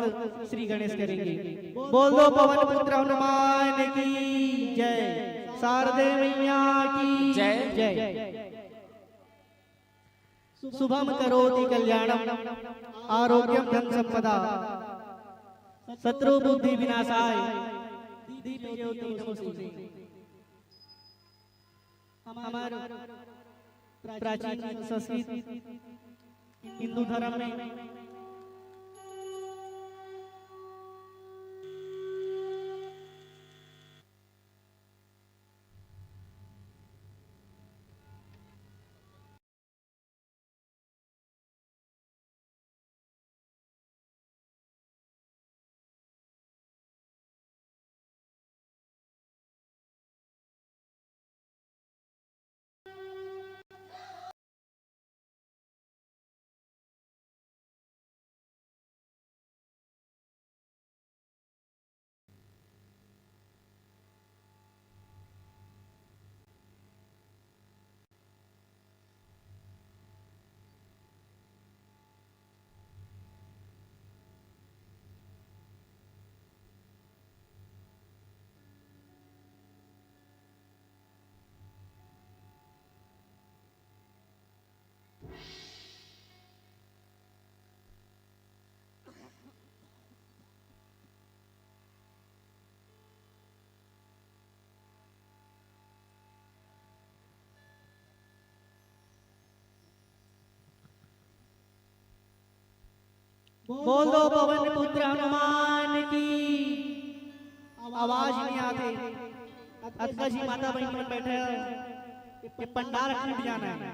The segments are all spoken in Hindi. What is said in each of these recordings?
समस्त श्री गणेश करेंगे। बोल दो पवन पुत्र हनुमान की जय, शारदे मैया की जय जय। शुभम करोति कल्याणम आरोग्यम धन संपदा शत्रु बुद्धि विनाशाय दीप ज्योति नमोस्तुते। हमारे प्राचीन संस्कृत हिंदू धर्म में बोल दो पवन पुत्र हनुमान की। आवाज नहीं आती। अतका जी माता बहन में बैठे हैं, ये पंडाल टूट जाना है।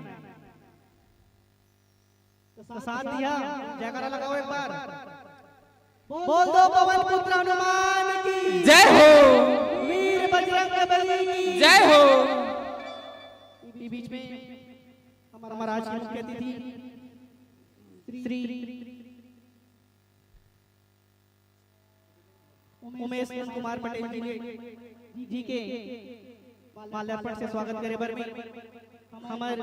तो साथ दिया जयकारा लगाओ एक बार। बोल दो पवन पुत्र हनुमान की जय हो, वीर बजरंगबली की जय हो। बीच में हमारा आज की मुख्य अतिथि श्री उमेश कुमार पटेल जी के माल्यार्पण से स्वागत करे बर में हमारे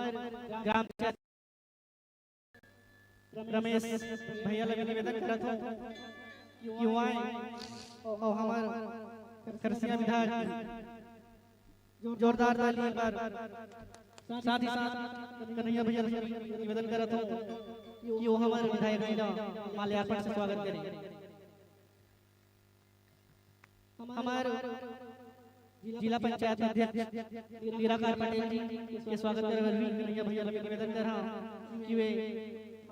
ग्राम पंचायत रमेश भैया लगे निवेदन करत हो युवाएं और हमारे खरसिया विधायक जोरदार ताली पर साथ ही साथ कन्हैया भैया निवेदन करत हो कि वो हमारे विधायक जी का माल्यार्पण से स्वागत करें। हमारे जिला पंचायत अध्यक्ष निराकार पटेल जी के स्वागत करे कन्हैया भैया निवेदन कर रहा कि वे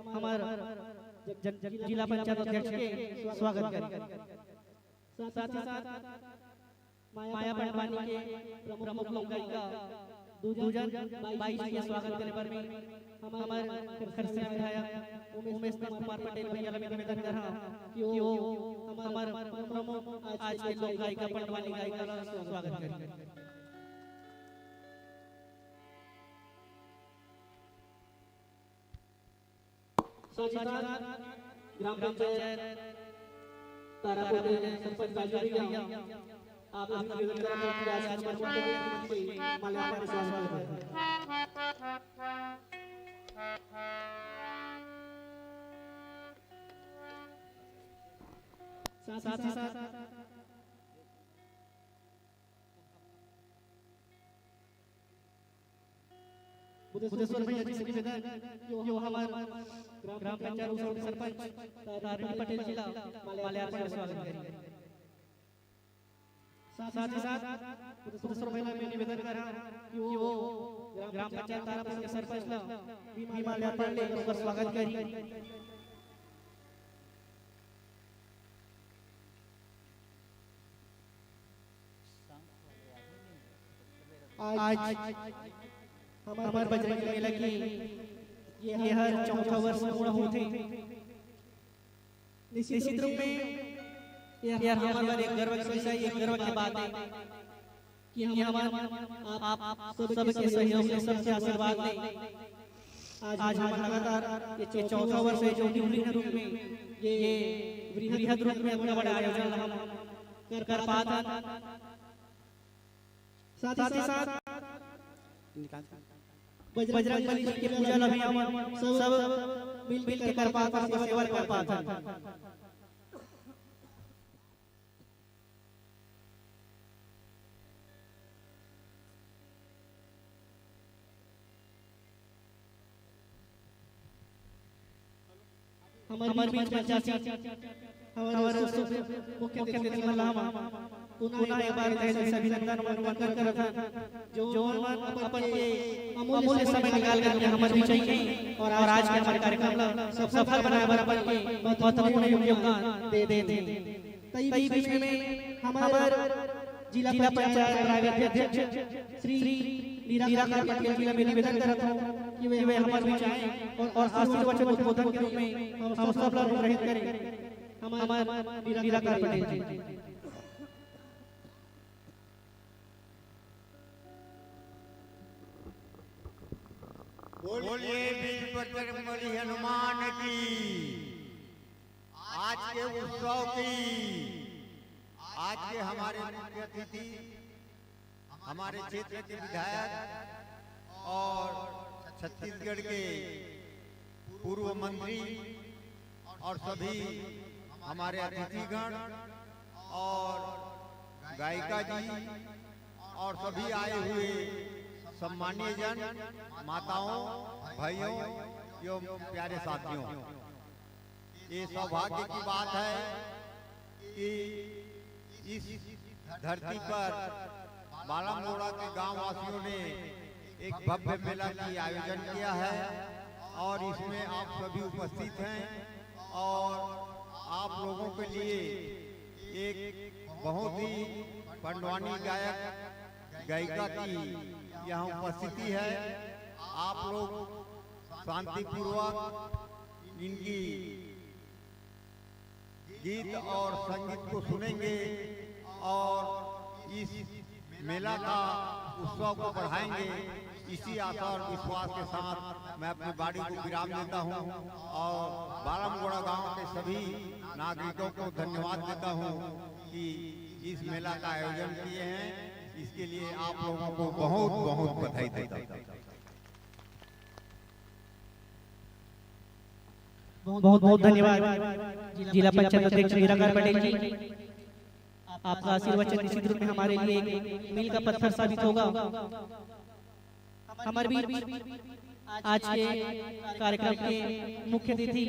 हमारे जिला पंचायत अध्यक्ष के स्वागत करें। साथ ही साथ माया पंडवानी के प्रमुख लोक गायिका दूजन बाई जी के स्वागत करे पर में हमारे खरसिया विधायक उमेश कुमार पटेल भैया निवेदन कर रहा कि वो हमारे प्रमुख आज के लोक गायिका पंडवानी गायिका का स्वागत करें। ग्राम पंचायत तारापुर के सरपंच राजू भैया आप निवेदन कर रहे हैं कि आज समर्पण करें माल्यार्पण से स्वागत करें। साथ ही साथ बुद्धेश्वर भैया जी से निवेदन जो हमारे ग्राम पंचायत सरपंच तारिणी पटेल जिला माल्यार्पण से स्वागत करें। साथ ही साथ बुद्धेश्वर भैया मैं निवेदन कर रहा कि वो ग्राम पंचायत तारापुर के सरपंच ला भी माल्यार्पण लेकर स्वागत करें। आज हमारे बजरंग मेला की ये हर चौथा वर्ष पूर्ण होते निश्चित रूप में यार हमारे गर्व की विषय एक गर्व की बात है कि हम आप सबके सहयोग से सबके आशीर्वाद में आज हम लगातार ये चौथा वर्ष है जो वृहद रूप में ये वृहद रूप में अपना बड़ा आयोजन हम कर पाता। साथ ही साथ बजरंगबली जी की पूजा भी हम सब मिल के कर पाता, सेवा कर पाता। हमारे बीच में चाची हमारे मुख्य अतिथि मल्लामा पुनः एक बार तहे से अभिनंदन कर रहा जो अपन ये अमूल्य समय निकाल कर हमारे बीच आई और आज के हमारे कार्यक्रम सब सफल बनाए बराबर के महत्वपूर्ण योगदान दे तई बीच में हमारे जिला पंचायत राय अध्यक्ष श्री निराकार पटेल जी मैं निवेदन करता हूं कि वे हमारे बीच आए और आशीर्वचन उद्बोधन के रूप में हम सब लोग ग्रहित करें हमारे निराकार पटेल जी। बोलिए बीज बजरंगबली हनुमान की। आज के उत्सव की आज के हमारे मुख्य अतिथि हमारे क्षेत्र के विधायक और छत्तीसगढ़ के पूर्व मंत्री और सभी हमारे अतिथिगण और गायिका जी और सभी आए हुए सम्मानीय जन, माताओं, भाइयों एवं प्यारे साथियों, ये सौभाग्य की बात है कि इस धरती पर बालामोड़ा के गांव वासियों ने एक भव्य मेला की आयोजन किया है और इसमें आप सभी उपस्थित हैं और आप लोगों के लिए एक बहुत ही पंडवानी गायक गायिका की यहाँ उपस्थिति है। आप लोग शांतिपूर्वक इनकी गीत और संगीत को सुनेंगे और इस मेला का उत्सव को बढ़ाएंगे। इसी आशा और विश्वास के साथ मैं अपनी वाणी को विराम देता हूं और बालामोड़ा गांव के सभी नागरिकों को धन्यवाद देता हूं कि इस मेला का आयोजन किए हैं। इसके लिए आप लोगों को बहुत बहुत बधाई देता हूं। बहुत बहुत धन्यवाद जिला पंचायत अध्यक्ष निराकार पटेल जी। आपका आशीर्वचन निश्चित रूप में हमारे लिए एक मील का पत्थर साबित होगा। हमारे बीच आज के कार्यक्रम के मुख्य अतिथि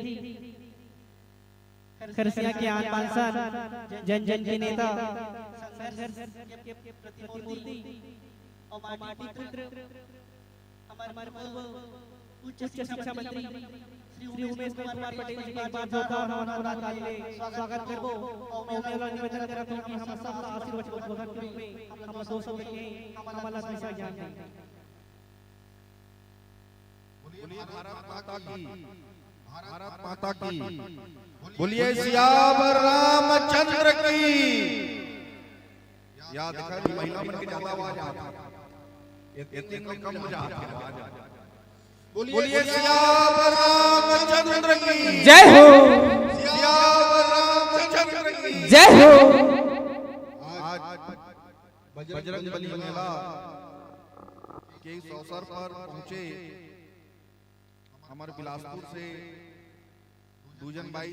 खरसिया के आन बान जन जन के नेता प्रतिमूर्ति और माटी पुत्र हमारे पूर्व उच्च शिक्षा मंत्री श्री उमेश कुमार पटेल जी का बार जोरदार हमारा ताली स्वागत करबो और मैं मेरा निवेदन करता हूं कि हम सब का आशीर्वाद उद्बोधन के रूप में हम दोस्तों के लिए हमारा हमेशा ज्ञान दें। बोलिए भारत माता की, भारत माता की। बोलिए सियावर रामचंद्र की। याद देखा कि महिला मन की ज्यादा आवाज आती है, एक में कम हो जाती है। बोलिए सियावर रामचंद्र की जय हो, सियावर रामचंद्र की जय हो। आज बजरंगबली मेला के इस अवसर पर पहुंचे हमारे बिलासपुर से दूजन बाई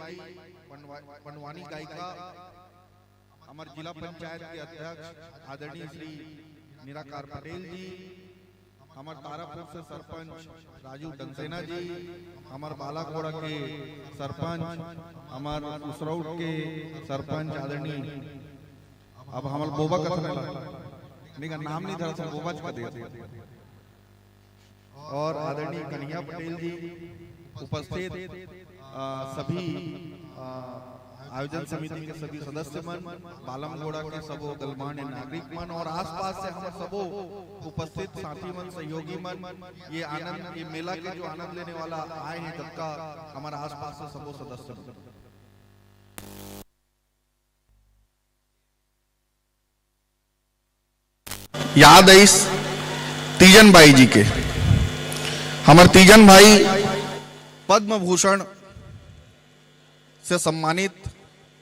पंडवानी गायिका, हमारे जिला पंचायत के अध्यक्ष आदरणीय श्री निराकार पटेल जी, हमारे तारापुर से सरपंच राजू डंसेना जी, हमारे बालाकोड़ा के सरपंच, हमारे उसरौट के सरपंच आदरणीय, अब हमारे बोबा का नाम नहीं धरा था, बोबा का दे, और आदरणीय कन्हैया पटेल जी उपस्थित, सभी आयोजन समिति के सभी सदस्य मन, बालामोड़ा के सबो गलमान्य नागरिक मन और आसपास से हम सबो उपस्थित साथी मन, सहयोगी मन, ये आनंद, ये मेला के जो आनंद लेने वाला आए हैं तब का हमारा आसपास से सबो सदस्य मन। याद है इस तीजन बाई जी के, हमारे तीजन भाई पद्म भूषण से सम्मानित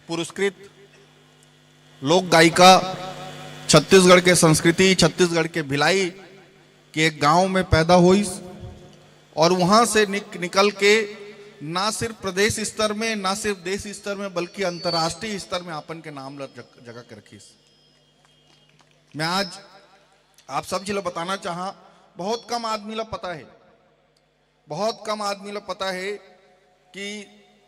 पुरस्कृत लोक गायिका, छत्तीसगढ़ के संस्कृति, छत्तीसगढ़ के भिलाई के एक गांव में पैदा हुई और वहां से निकल के ना सिर्फ प्रदेश स्तर में, ना सिर्फ देश स्तर में, बल्कि अंतर्राष्ट्रीय स्तर में अपन के नाम जगह के रखी। मैं आज आप सब जिला बताना चाहा, बहुत कम आदमी ला पता है, बहुत कम आदमी ला पता है कि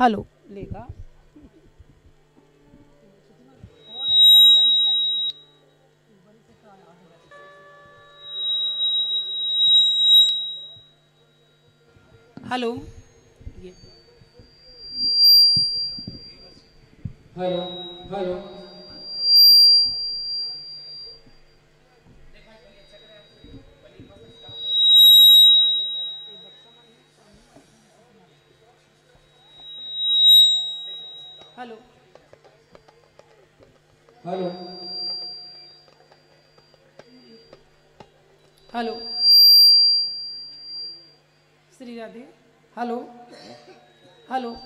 हेलो लेगा। हेलो ये hello hello hello hello hello Shri Radhe. Hello hello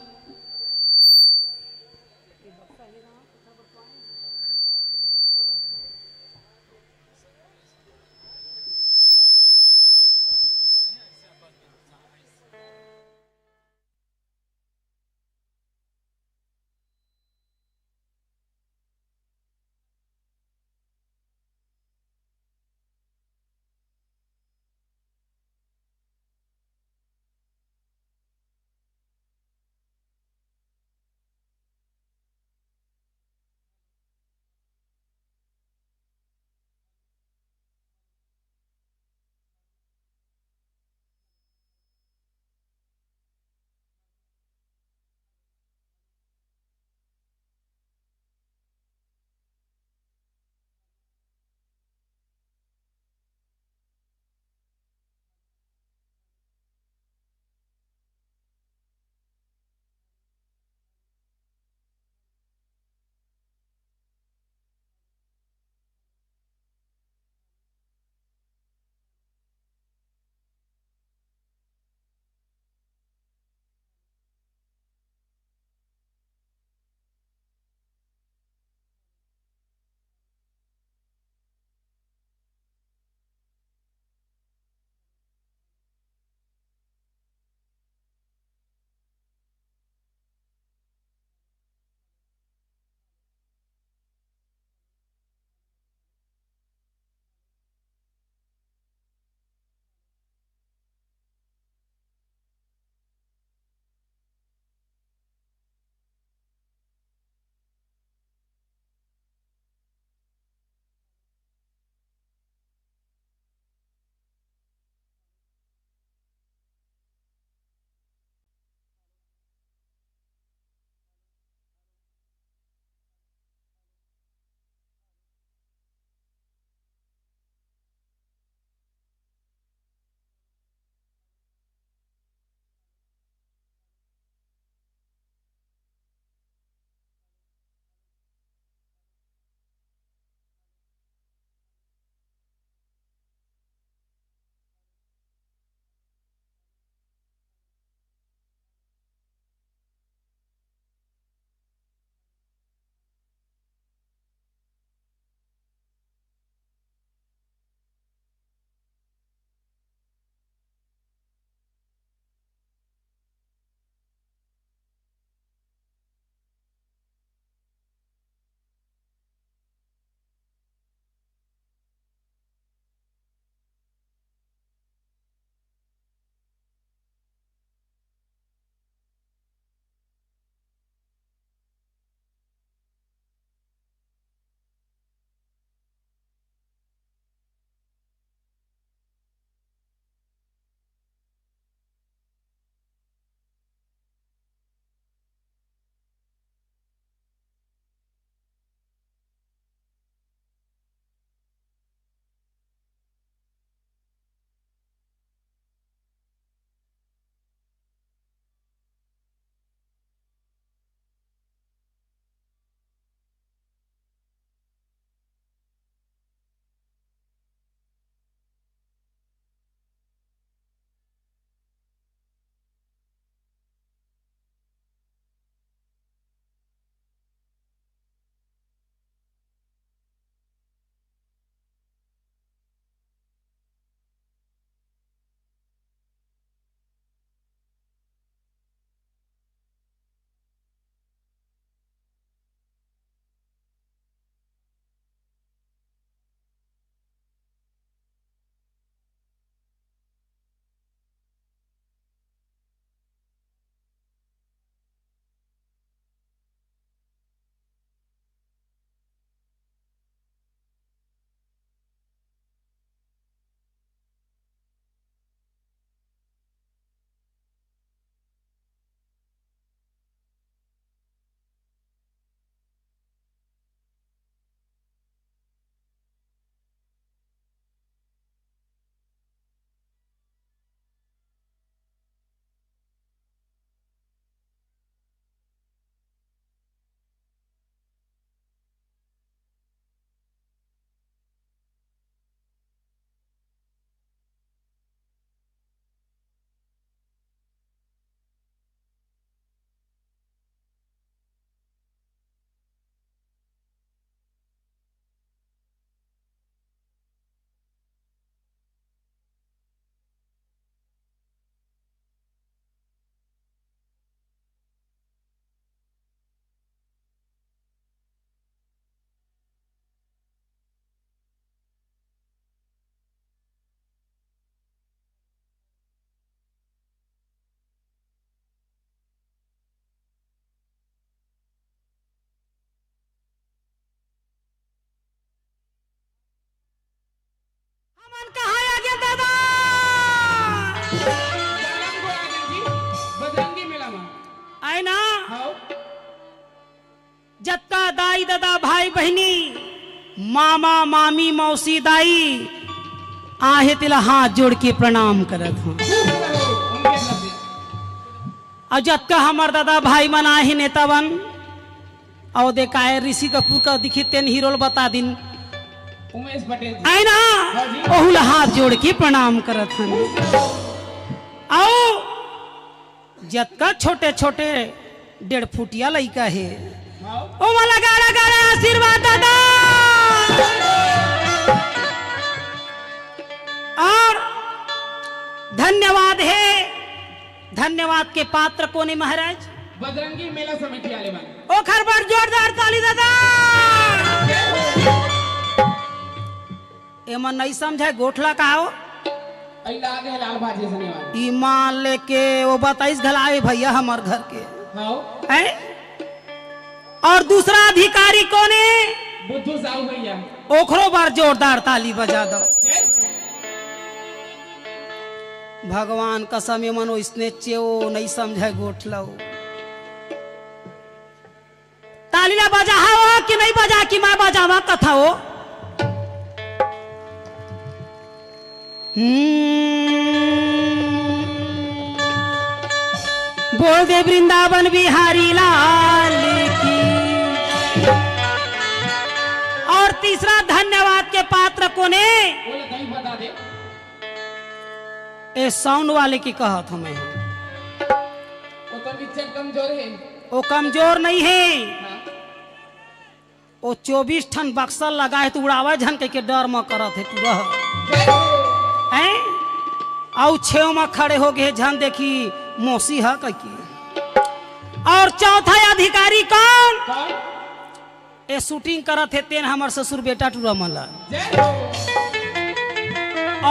Bajrangi मेला में आए ना हाँ जत्का दाई दादा भाई बहनी मामा मामी मौसी दाई आहे तिला हाथ जोड़ के प्रणाम करत हूँ। उनके तरफ से और जत्का हमार दादा भाई मन आहे नेतावन और देखा है ऋषि कपूर का दिखी तेन हीरो बता दिन उमेश पटेल जी आए ना ओहुला हाथ जोड़ के प्रणाम करत हन। आओ जत्का छोटे छोटे 1.5 फुटिया लइका है हाँ ओ वाला गाड़ा गाड़ा आशीर्वाद दादा और धन्यवाद है धन्यवाद के पात्र कोने महाराज बजरंगी मेला समिति वाले बन ओ खरबड़ जोरदार ताली दादा एमन नहीं समझे गोठला का हो अइला आगे है लाल बाजी सने वाले ईमान लेके वो 22 घलाए भैया हमार घर के हाँ है और दूसरा अधिकारी कौन है बुद्धू साहू भैया ओखरो बार जोरदार ताली बजा दो भगवान कसम मनो इसने चेओ नहीं समझे गोठला ताली ना बजा हो कि नहीं बजा कि मैं बजावा कथा हो बोल दे वृंदावन बिहारी लाल की। और तीसरा धन्यवाद के पात्र कोने बोले दही बता दे ए साउंड वाले की कहत हमें वो तो नीचे कमजोर है वो कमजोर नहीं है हाँ वो 24 टन बक्सर लगाए तो उड़ावा झन के डर में करत है तू रह हैं आउ छेव में खड़े हो गए झन देखी मौसी है की। और चौथा अधिकारी कौन कौन ए शूटिंग करत है तेन हमर ससुर बेटा टूरमला। जय हो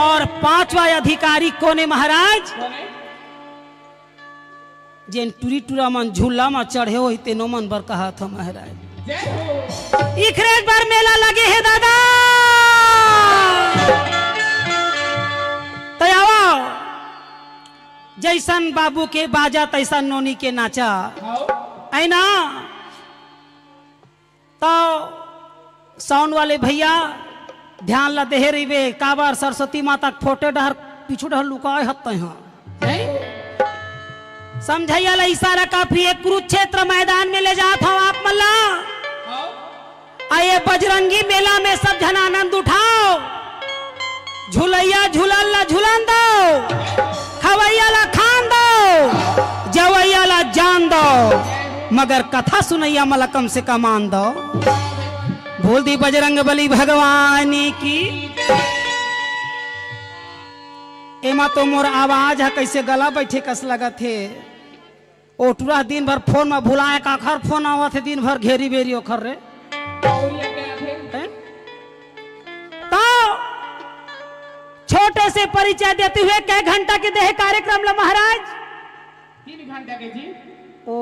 और 5वां अधिकारी कोने महाराज कौन है जेन टूरी टूरामन झूला में चढ़े हो तेनो मन बर कहा था महाराज जय हो इखरेज बार मेला लगे है दादा तयावा जैसन बाबू के बाजा तैसन नोनी के नाचा हाँ है ना तो साउंड वाले भैया ध्यान ला देहे रही काबर सरस्वती माता के फोटे डहर पीछू डहर लुकाए हत्ते हैं समझैया ला इशारा काफी है कुरुक्षेत्र मैदान में ले जात हूं आप मल्ला हाँ आइए बजरंगी मेला में सब जन आनंद उठाओ झुलैया झूलन ला झूलन दो खवैया ला खान दो जवैया ला जान दो मगर कथा सुनैया मला कम से कम आन दो बोल दी बजरंग बली भगवान की। एमा तो मोर आवाज है कैसे गला बैठे कस लगत है ओटुरा दिन भर फोन में भुलाए का खर फोन आवत है दिन भर घेरी बेरी ओखर रे और ये क्या थे हैं? तो छोटे से परिचय देते हुए कै घंटा के देह कार्यक्रम ला महाराज 3 घंटा के जी ओ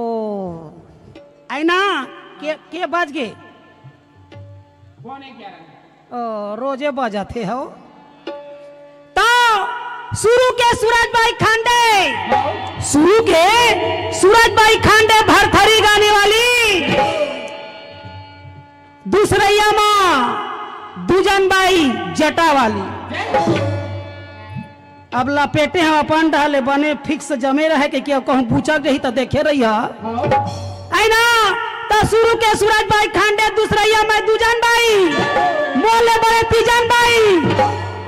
आई ना के बज गए कौन है क्या रहा ओ रोजे बजाते हो तो शुरू के सूरज भाई खांडे शुरू के सूरज भाई खांडे भरथरी गाने वाली दूसरैया माँ दुजन बाई जटा वाली अब लपेटे हम अपन डाले बने फिक्स जमे रहे के क्या कहूँ पूछा रही तो देखे रही है ना तो शुरू के सूरज भाई खांडे दूसरैया में दुजन बाई मोले बड़े तीजन बाई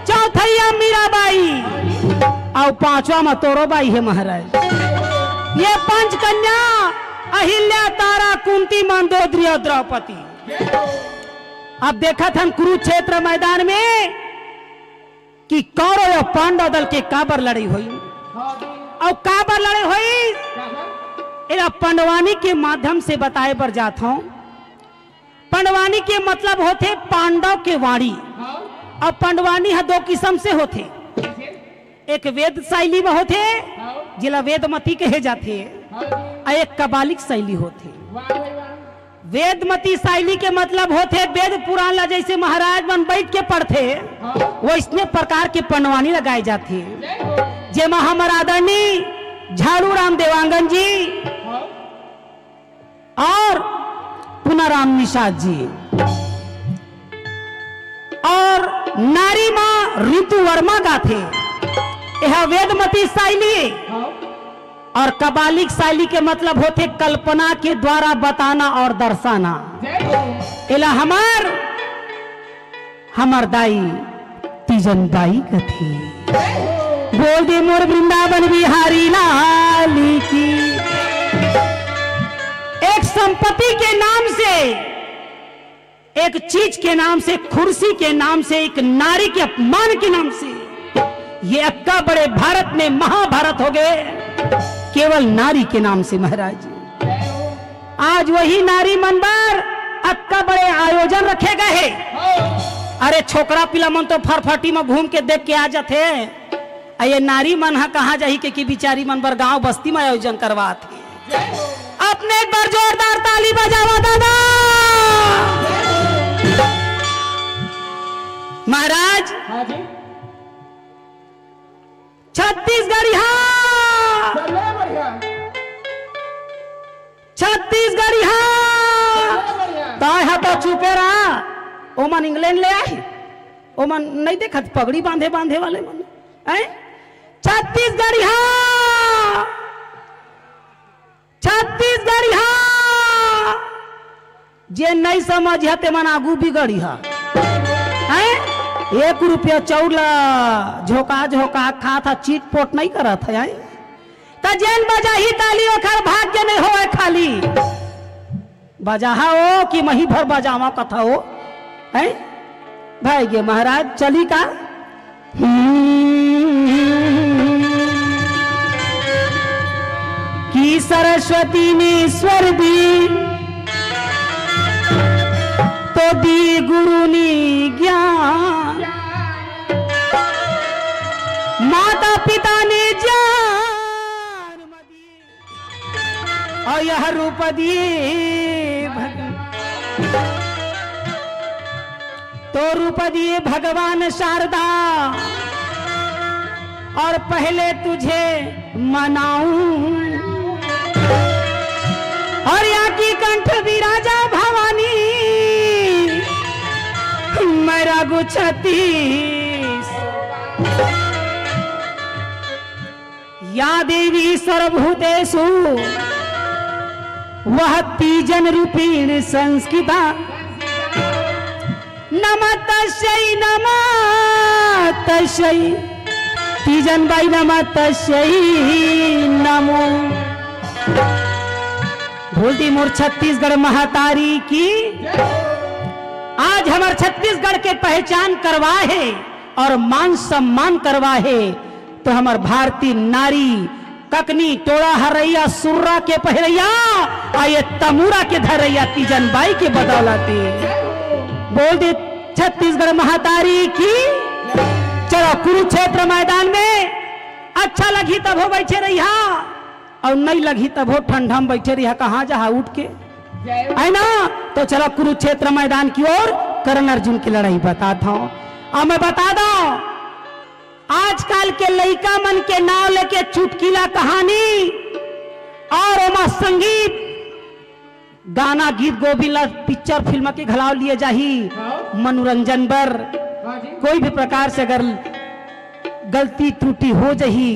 चौथैया मीरा बाई और 5वां में तोरो बाई है महाराज। ये 5 कन्या अहिल्या तारा कुंती मंदोदरी और द्रौपदी। अब देखा था कुरुक्षेत्र मैदान में कि कौरव और पांडव दल के काबर लड़ी हुई और काबर लड़े हुई इरा पंडवानी के माध्यम से बताए पर जाता हूं। पंडवानी के मतलब होते पांडव के वाणी और पंडवानी है 2 किस्म से होते एक वेद शैली में होते जिला वेदमती कहे जाते और एक कबालिक शैली होते। वेदमती शैली के मतलब होते वेद पुराण ला जैसे महाराज मन बैठ के पढ़ते वो इसने प्रकार के पंडवानी लगाए जाते जेमा हमर आदरणीय झाड़ू राम देवांगन जी हाँ और पुनाराम निषाद जी और नारी मां ऋतु वर्मा का थे। यह वेदमती शैली हाँ और कबालिक शैली के मतलब होते कल्पना के द्वारा बताना और दर्शाना। जय हो एला हमर दाई तीजन बाई का थी। बोल दे मोर वृंदावन बिहारी लाली की। एक संपत्ति के नाम से, एक चीज के नाम से, कुर्सी के नाम से, एक नारी के अपमान के नाम से ये अक्का बड़े भारत में महाभारत हो गए केवल नारी के नाम से। महाराज जय हो आज वही नारी मनबर अक्का बड़े आयोजन रखे गए हैं। हाँ अरे छोकरा पिला मन तो फरफटी में घूम के देख के आ जाते। ये नारी मन हा कहाँ जाही कि बिचारी मन बर गांव बस्ती में आयोजन करवाते। जय हो अपने एक बार जोरदार ताली बजावा दादा। महाराज हाँ जी छत्तीसगढ़ यहाँ, चले बढ़िया छत्तीसगढ़ यहाँ चले बढ़िया ताय तो चुपे रहा। ओमन इंग्लैंड ले आई, ओमन नहीं देखा पगड़ी बांधे बांधे वाले मन हैं। छत्तीसगढ़ यहाँ, छत्तीसगढ़ यहाँ जे नहीं समझ ते मन आगू बिगड़ी है। 1 रुपया चौला झोंका झोंका खा था, चीट पोट नहीं करा था। जेन बजाही ताली ओखर भाग्य नहीं हो खाली बजाहा हो कि मही भर बजावा कथा हो है भाई गे। महाराज चली का कि सरस्वती ने स्वर दी तो दी गुरु ने ज्ञान, माता पिता ने ज्ञान और यह रूप दिए तो रूप दिए भगवान शारदा और पहले तुझे मनाऊं और यहाँ की कंठ विराजा भवानी मेरा गुच्छतीस। या देवी सर्वभूतेषु वह तीजन रूपीण संस्कृता नमः तस्यै तीजन बाई नमः तस्यै नमो। बोल दी मोर छत्तीसगढ़ महातारी की। आज हमारे छत्तीसगढ़ के पहचान करवाए और मान सम्मान करवाए तो हमार भारतीय नारी ककनी टोड़ा हरैया सुर्रा के पहरैया आ ये तमुरा के धरैया तीजन बाई के बदौलती। बोल दे छत्तीसगढ़ महातारी की। चलो कुरुक्षेत्र मैदान में अच्छा लगी तब हो बैठे रहिया और नहीं लगी तब हो ठंडा में बैठे रहिया। कहाँ जहा उठ के है ना। तो चलो कुरुक्षेत्र मैदान की ओर कर्ण अर्जुन की लड़ाई बताता हूँ। और मैं बता दो आजकल के लड़का मन के नाव लेके चुटकीला कहानी और ओमा संगीत गाना गीत गोविंद पिक्चर फिल्म के घलाव लिए जाही मनोरंजन बर। हाँ जी कोई भी प्रकार से अगर गलती त्रुटि हो जही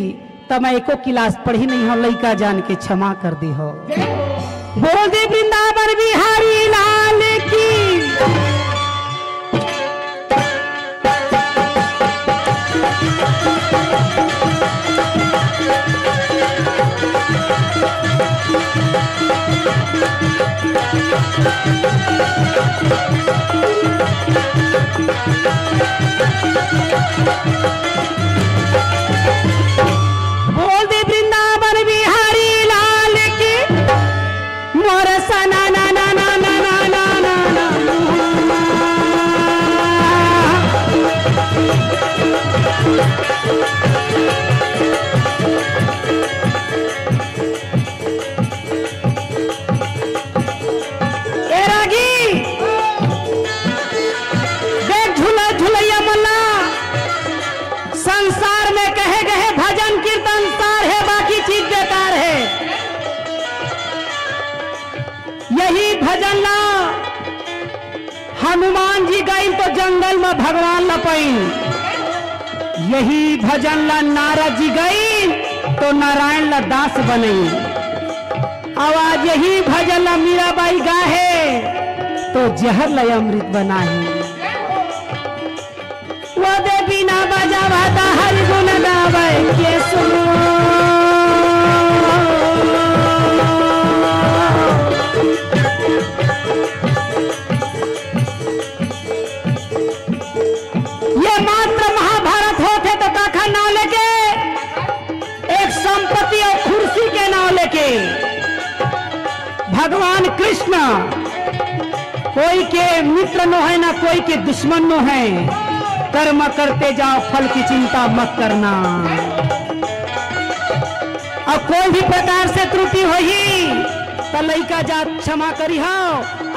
तो मैं एको क्लास पढ़ी नहीं हो लड़का जान के क्षमा कर दी हो। जय हो बोल दे वृंदावन बिहारी लाल की। बोल दे वृंदावन बिहारी लाल की। मोर सना ना ना ना ना ना ना ना ना। ए रागी भजन ला हनुमान जी गई तो जंगल में भगवान लपई, यही भजन ला नारद जी गई तो नारायण ला दास बनई। आवाज यही भजन ला मीराबाई गाहे तो जहर ला अमृत बनाही। वो दे बिना बजावाता हरि गुण गावे के सुनो। ये मात्र महाभारत होते तो काखा नाव लेके एक संपत्ति और कुर्सी के नाव लेके भगवान कृष्ण कोई के मित्र नो है ना कोई के दुश्मन नो है। कर्म करते जाओ फल की चिंता मत करना। और कोई भी प्रकार से त्रुटि होही तो लइका जा क्षमा करी हो।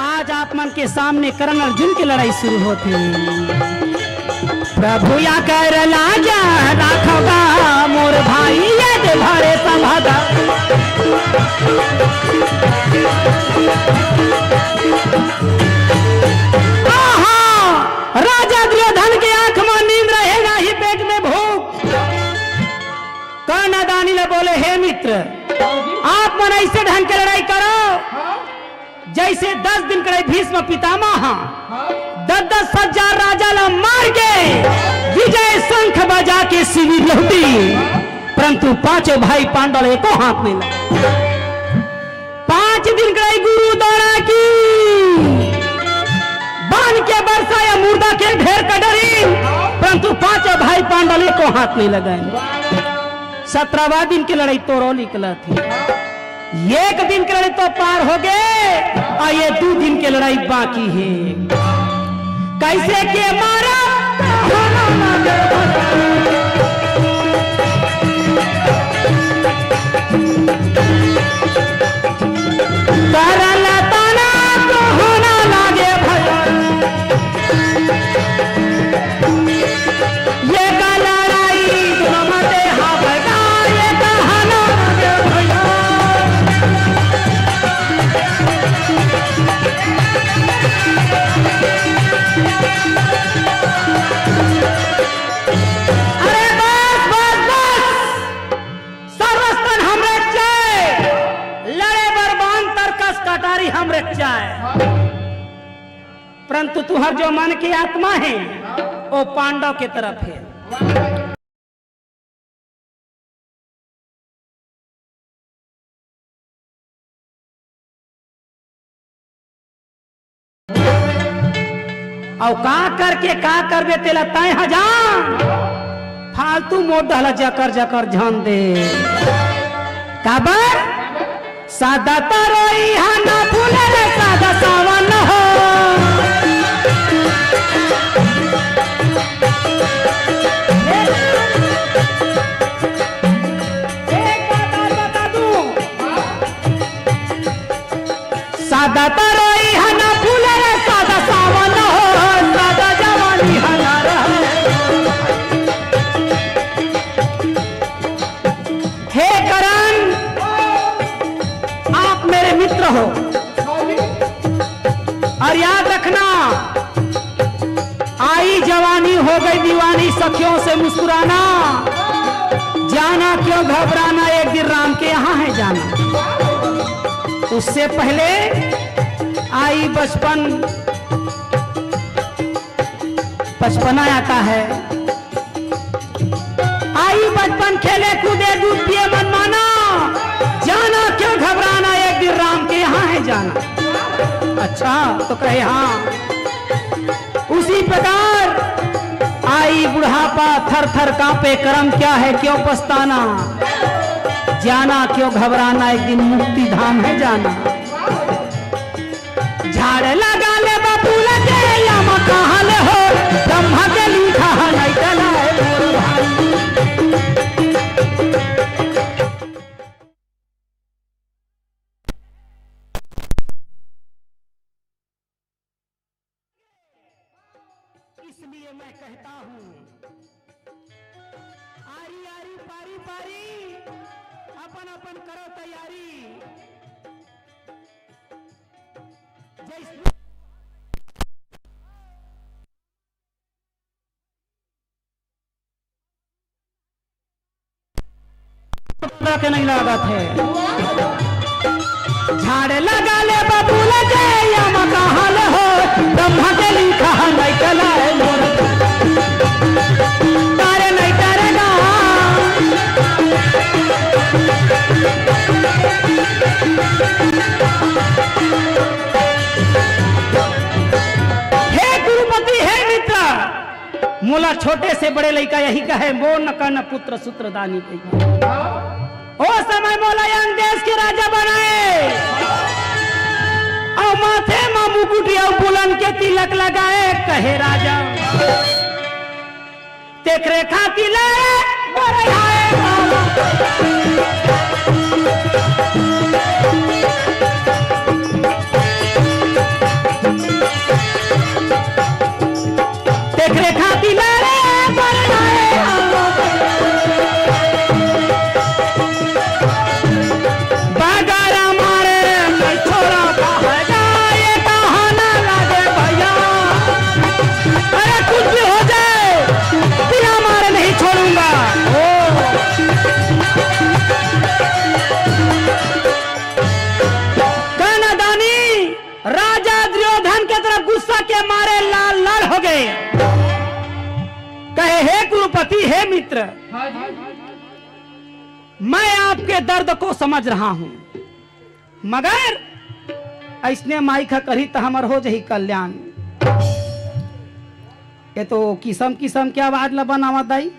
आज आप मन के सामने करण अर्जुन की लड़ाई शुरू होती। प्रभु या कर लाजा राखबा मोर भाई यद भरे सभागा। राजा दुर्योधन के आंख में नींद रहेगा ही पेट में भूख। कर्णदानी ने बोले हे मित्र आप मन ऐसे ढंग के लड़ाई करो जैसे 10 दिन करे भीष्म पितामह 10-10 हजार राजा ला मार के विजय शंख बजा के शिविर लौटी। परंतु पांचों भाई पांडव एको हाथ नहीं लगा। 5 दिन करे गुरु दौड़ा की बांध के बरसा या मुर्दा के ढेर का डरी। परंतु पांचों भाई पांडव को हाथ नहीं लगाए। 17वां दिन की लड़ाई तो रो निकला थी। 1 दिन की लड़ाई तो पार हो गए और ये 2 दिन की लड़ाई बाकी है। कैसे के मारा परंतु तुहर जो मन की आत्मा है वो पांडव के तरफ है। और का करके का करबे तेला तय हजार फालतू मोट डाला जकर जकर ध्यान दे। काबर सादा तरोई हना फूले रे सादा सावन हो। सादा तरोई हना फूले रे सादा सावन हो। सादा जवानी हना रहे। हे करण आप मेरे मित्र हो और याद रखना आई जवानी हो गई दीवानी सखियों से मुस्कुराना। जाना क्यों घबराना एक दिन राम के यहाँ है जाना। उससे पहले आई बचपना आता है। आई बचपन खेले कूदे दूध पिए मन माना। जाना क्यों घबराना एक दिन राम के यहाँ है जाना। अच्छा तो कहे हाँ। उसी प्रकार आई बुढ़ापा थर थर कांपे कर्म क्या है क्यों पछताना। जाना क्यों घबराना एक दिन मुक्ति धाम है जाना। झाड़ लगा ले बापू लगे या कहाँ ले हो। ब्रह्मा के लिखा नहीं चला है मोर भाई। इसलिए मैं कहता हूं आरी आरी पारी पारी अपन अपन करो तैयारी। के नहीं लागत है झाड़ लगा ले बबूल के या मकान हो ब्रह्मा के लिखा नहीं कला है मोर तारे नहीं करेगा हे गुरुपति हे मित्र मोला छोटे से बड़े लड़का यही कहे मोर न कन पुत्र सूत्रदानी ओ समय मोला यंग देश के राजा बनाए और माथे में मुकुट और बुलंद के तिलक लगाए कहे राजा देख रेखा तिलक देख रेखा तिलक हे मित्र मैं आपके दर्द को समझ रहा हूं मगर ऐसने माई खा करी तो हमर हो जही कल्याण ये तो किस्म किस्म के आवाज ला बनावा दाई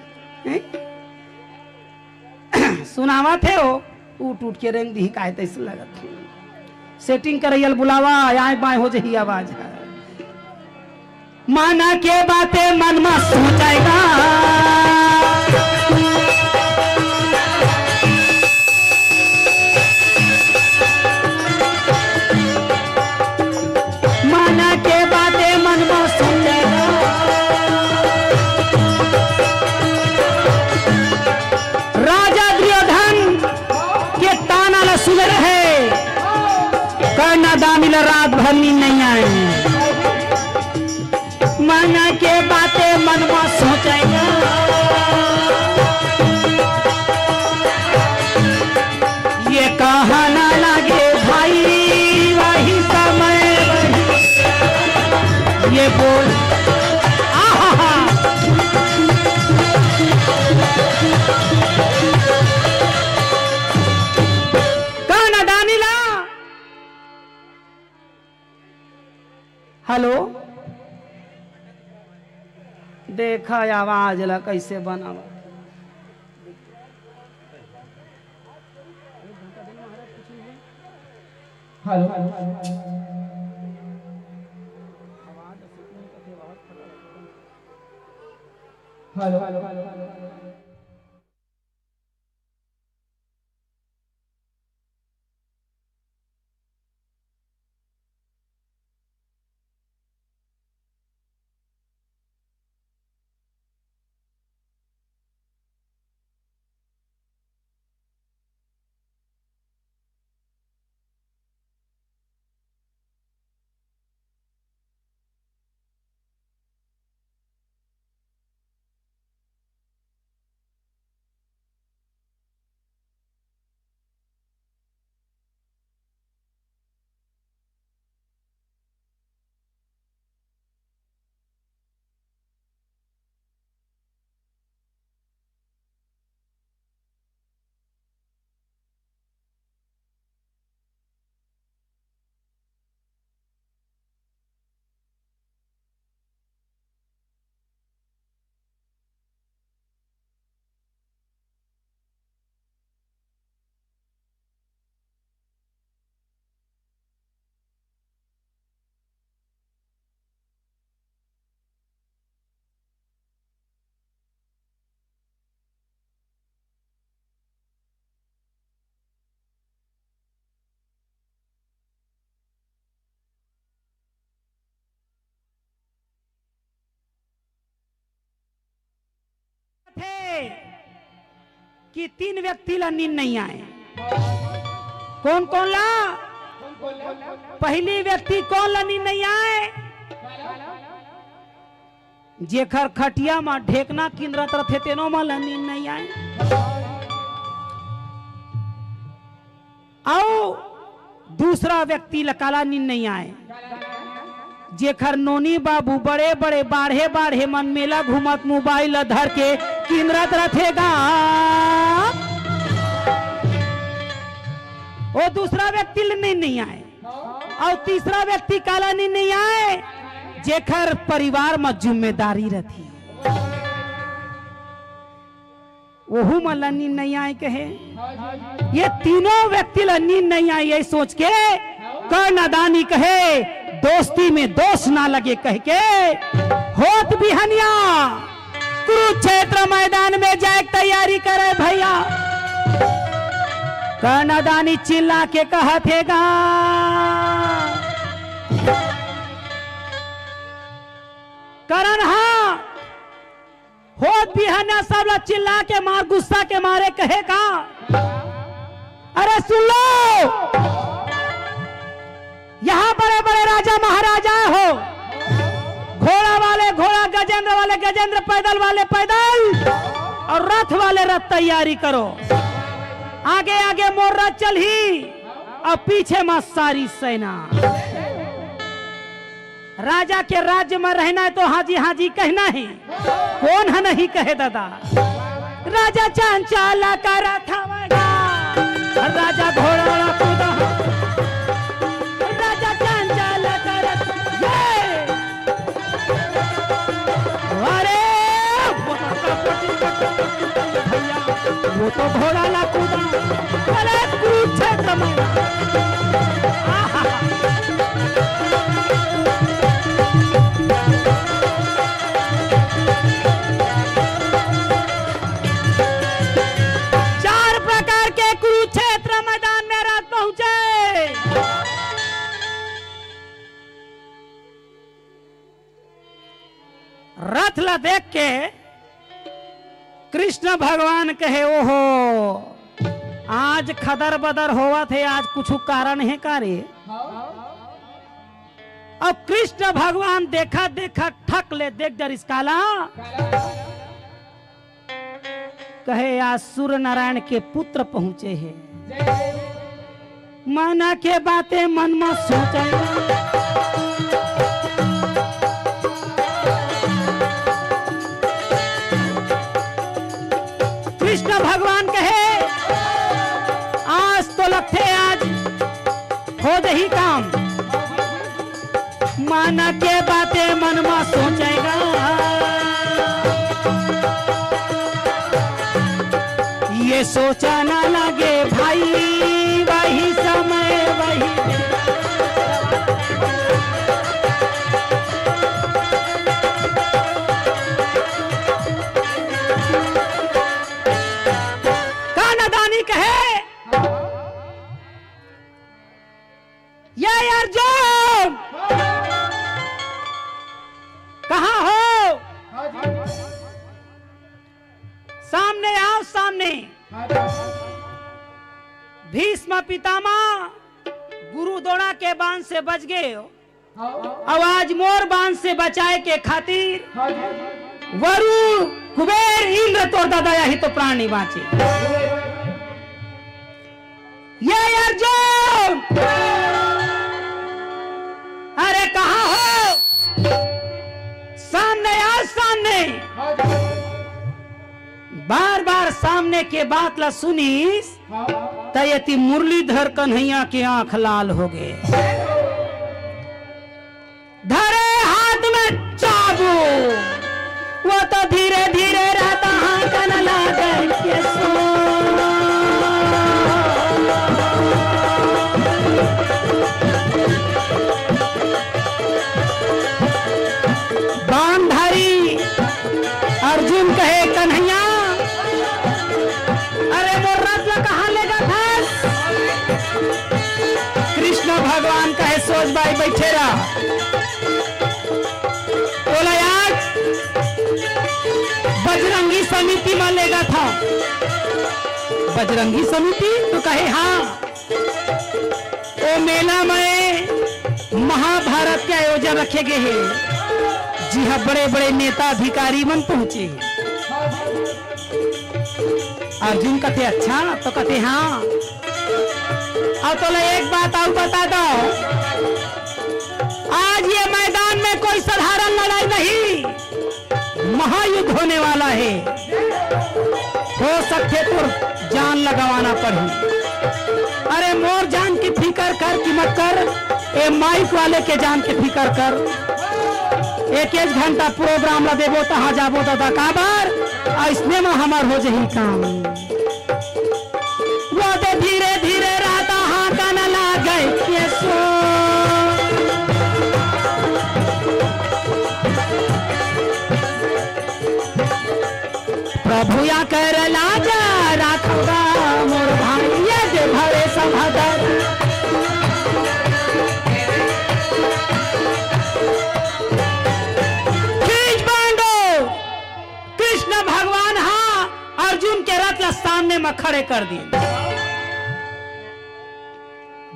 सुनावा थे हो उठ उठ के रेंग दी काहे तैसे लगत सेटिंग करैयल बुलावा आए बाएं हो जही आवाज है माना के बातें मन में सोचेगा माना के बातें मन में सोचेगा राजा दुर्योधन के ताना ला सुन रहे करना दामिला रात भर नींद नहीं आए माना के बातें मन में सोचेगा ये कहा ना लगे भाई वही समय ये बोल कहना दानिला हेलो देखा आवाज ला कैसे बनावा हेलो हेलो थे कि 3 व्यक्ति ला नींद नहीं आए कौन कौन ला पहली व्यक्ति कौन लनी नहीं आए? जेखर खटिया में ढेकना किंद्रत रथे तेनो में लनी नहीं आए। आओ दूसरा व्यक्ति लकाला नींद नहीं आए। जेखर नोनी बाबू बड़े बड़े बाढ़े बाढ़े मन मेला घूमत मोबाइल धर के किंद्रत रथेगा, वो दूसरा व्यक्ति नींद नहीं आए। और तीसरा व्यक्ति काला नींद नहीं आए, जेखर परिवार में जिम्मेदारी रहती, वहू में नींद नहीं आए कहे। ये तीनों व्यक्ति नींद नहीं आई, यही सोच के कर नादानी कहे दोस्ती में दोष ना लगे कह के होत बिहनिया कुरुक्षेत्र मैदान में जाए तैयारी करे भैया। कर नादानी चिल्ला के कहतेगा करण हाँ होत बिहनिया सब लोग चिल्ला के मार गुस्सा के मारे कहेगा अरे सुन लो, यहाँ बड़े बड़े राजा महाराजा हो, घोड़ा वाले घोड़ा, गजेंद्र वाले गजेंद्र, पैदल वाले पैदल और रथ वाले रथ तैयारी करो। आगे आगे मोर रथ चल ही और पीछे में सारी सेना। राजा के राज्य में रहना है तो हाजी हाजी कहना है, कौन है नहीं कहे दादा। राजा चांचाला का रथ राजा घोड़ा कूदा, राजा चांचाला का रथ अरे भैया वो तो घोड़ा ला कूदा। अरे कुरुक्षेत्र में रथ ला देख के कृष्ण भगवान कहे ओहो आज खदर बदर होवा थे, आज कुछ कारण है का रे। अब कृष्ण भगवान देखा देखा ठक ले देख जर इसकाला कहे आज सूर्य नारायण के पुत्र पहुंचे हैं। माना के बातें मन में सोचा, कृष्ण भगवान कहे आज तो लगते आज हो दही काम। माना के बातें मन में सोचेगा, ये सोचा ना लगे भाई वही समय वही अर्जुन कहाँ हो? सामने आओ सामने। भीष्म पितामह गुरु द्रोण के बाण से बच गए, आवाज मोर बाण से बचाए के खातिर वरुण कुबेर इंद्र तोड़ दादा ही तो प्राणी बाँचे। ये अर्जुन अरे कहाँ हो? सामने आओ सामने। बार बार सामने के बात ला सुनीस तयति मुरलीधर कन्हैया के आंख लाल हो गए। धरे हाथ में चाबुक, वो तो धीरे धीरे रहता हाथन लागे के बांधारी अर्जुन कहे कन्हैया अरे वो रथ कहाँ लेगा था? कृष्ण भगवान कहे सोच भाई बैठे रहा। बोला यार बजरंगी समिति में लेगा था। बजरंगी समिति तो कहे हाँ। वो मेला में महाभारत के आयोजन रखे गए हैं। जी हाँ, बड़े बड़े नेता अधिकारी मन पहुंचे। अर्जुन कहते अच्छा, तो कहते हाँ। अब तो एक बात और बता दो, आज ये मैदान में कोई साधारण लड़ाई नहीं, महायुद्ध होने वाला है। हो सकते तो जान लगावाना पड़ी। अरे मोर जान की फिकर कर कि मत कर, ए माइक वाले के जान की फिकर कर। एक घंटा प्रोग्राम ला देवो तहाँ जाबो तो काबर, इसमें में हमार हो जही काम। वो दे धीरे धीरे रहता हाँ का न लागे के सो। प्रभु या कर लाजा राखोगा मोर भाई, ये दे भरे सभादर। कृष्ण भगवान हाँ अर्जुन के रथ सामने में खड़े कर दिए।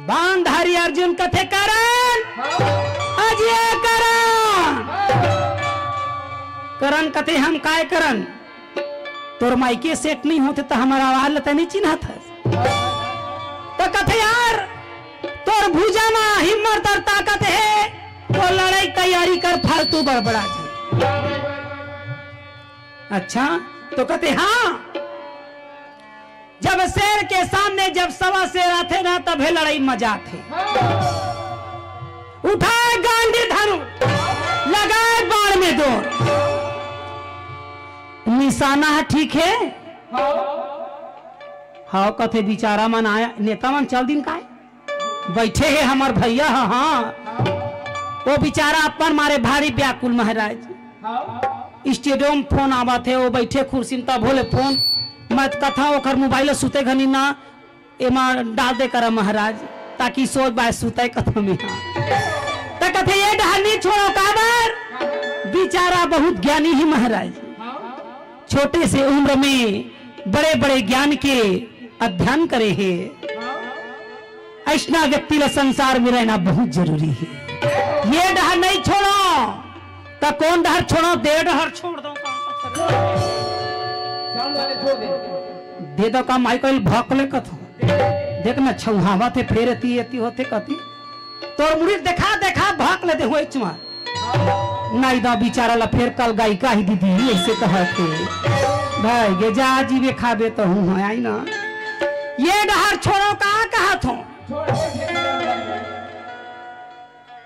बांधारी अर्जुन कथे करण अजय करण कथे हम काय करन, तोर माइके सेट नहीं होते तो हमारा आवाज लता नहीं चिन्हा था। तो कथे यार तोर भुजा में हिम्मत और ताकत है तो लड़ाई तैयारी कर, फालतू बड़बड़ा जी। अच्छा, तो कहते हाँ, जब शेर के सामने जब सवा शेर आते ना तब लड़ाई मजा थे। उठाए गांधी धनु, लगाए बाण में दो, निशाना है ठीक है। हाँ कथे बिचारा मन आया, नेता मन चल दिन का बैठे है हमार भैया। हाँ वो बेचारा अपन मारे भारी व्याकुल महाराज। स्टेडियम फोन आवा थे, वो बैठे कुर्सी में, तब बोले फोन मत कथा ओकर मोबाइल सुते घनी ना एमा डाल दे कर महाराज, ताकि सोच बाय सुते कथा में। तो कथे ये ढालनी छोड़ो काबर, बेचारा बहुत ज्ञानी ही महाराज, छोटे से उम्र में बड़े बड़े ज्ञान के अध्ययन करे है। ऐसा व्यक्ति ला संसार में रहना बहुत जरूरी है। ये डहर नहीं छोड़ो तो कौन डहर छोड़ो, दे डहर छोड़ दो दे दो का माइकल भौकले कथो देख ना छौहावा थे फेर एती होते कथी तोर मुड़ी देखा देखा भौक ले दे होई चुमा नहीं दा बेचारा ला फेर कल गायिका ही दीदी ऐसे कहते भाई गे जा जीवे खाबे तो हूं आई ना। ये डहर छोड़ो कहा थो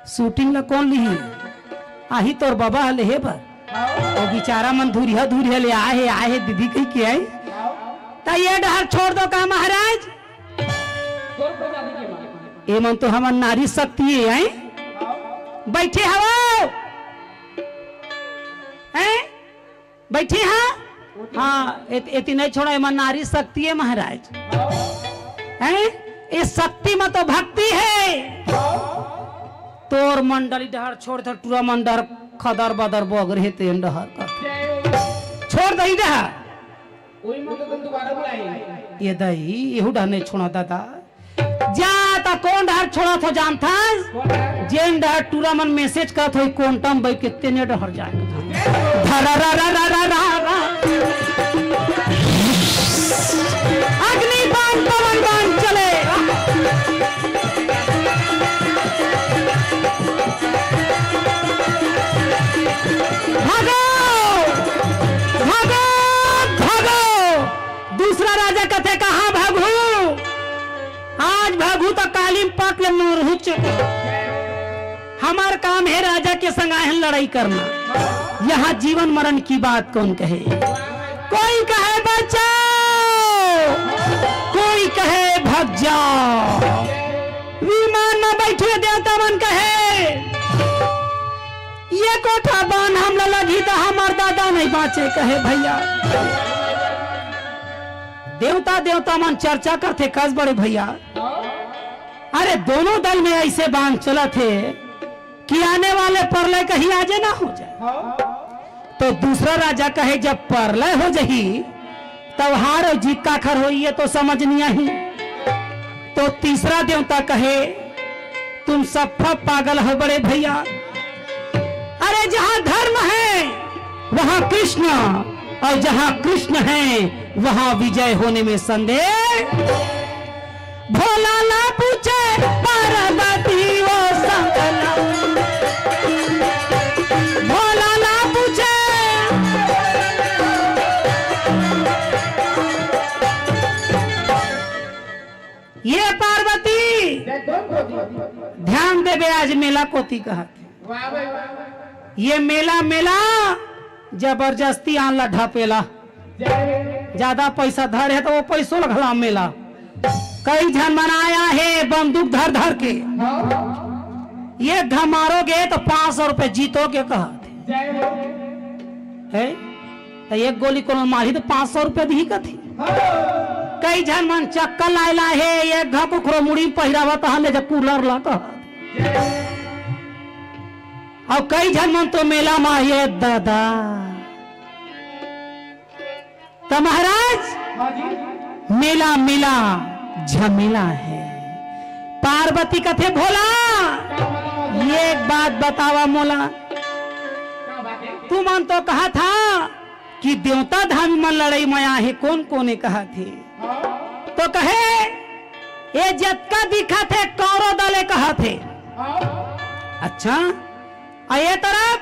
शूटिंग ला कौन ली आही तोर बाबा हले हे बा ओ बेचारा मन धुरिया ले आए दीदी कही के आई ता ये डहर छोड़ दो का महाराज। ए मन तो हमर नारी शक्ति है आई बैठे हवो हैं बैठे हाँ एती नहीं छोड़ा मन नारी शक्ति है महाराज हैं। इस शक्ति में तो भक्ति है। तोर मंडली डहर छोड़ दो टूरा मंडर खदर बदर बगर हेते डहर का छोड़ दई डहर ये दही यहू डहर नहीं छोड़ा दादा जा ता कौन डहर छोड़ा तो जानता जेन डहर टूरा मन मैसेज करत होई क्वांटम भाई कितने ने डहर जाए धरा रा रा रा रा रा रा अग्नि बाण पवन बाण चले भागो भागो भागो। दूसरा राजा कहते कहाँ भागू, आज भागू तो कालीम पाक ले मोर चुका। हमार काम है राजा के संग आए लड़ाई करना, यहाँ जीवन मरण की बात कौन कहे। कोई कहे बचाओ, कोई कहे भाग जाओ। विमान में बैठे देवता मन कहे ये कोठा बान हम लगी तो हमार दादा नहीं बाँचे कहे भैया। देवता देवता मन चर्चा करते कस बड़े भैया अरे दोनों दल में ऐसे बांध चला थे कि आने वाले प्रलय कहीं आजे ना हो जाए। तो दूसरा राजा कहे जब प्रलय हो जाही तब हार और जीत का खर हो ये तो समझ नहीं आई। तो तीसरा देवता कहे तुम सब पागल हो बड़े भैया। अरे जहां धर्म है वहां कृष्ण, और जहां कृष्ण है वहां विजय होने में संदेह। भोला ना पूछे पार्वती वो संगला, भोला ना पूछे। ये पार्वती ध्यान देवे, आज मेला कोती कहा ये मेला मेला जबरदस्ती आनला ढापेला, ज्यादा पैसा धर है तो वो पैसों लगला मेला। कई जन मनाया है बंदूक धर धर के, ये घमारोगे तो 500 रुपए जीतोगे कहा है, तो एक गोली को मारी तो 500 रुपए दी कथी। कई जन मन चक्कर लायला है, एक घा को मुड़ी पहिरावा तो ले जा कूलर ला कहा। और कई जन मन तो मेला में ये दादा तो महाराज मेला मेला झमेला है। पार्वती कथे भोला ये एक बात बतावा मोला, तू मन तो कहा था कि देवता धाम में लड़ाई माया है, कौन कोने कहा थे तो कहे ये जतका दिखा थे कौरव दले कहा थे। अच्छा ये तरफ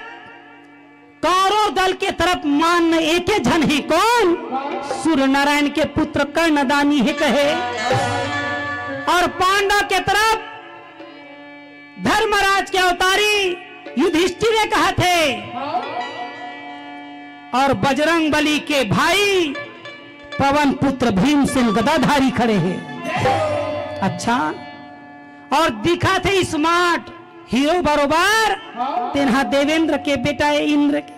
कौरव दल के तरफ मान एक जन ही कौन, सूर्य नारायण के पुत्र कर्णदानी है कहे, और पांडव के तरफ धर्मराज के अवतारी युधिष्ठिर ने कहा थे, और बजरंग बली के भाई पवन पुत्र भीमसेन गदाधारी खड़े हैं। अच्छा और दिखा थे स्मार्ट हीरो बरोबर तेना देवेंद्र के बेटा है इंद्र के,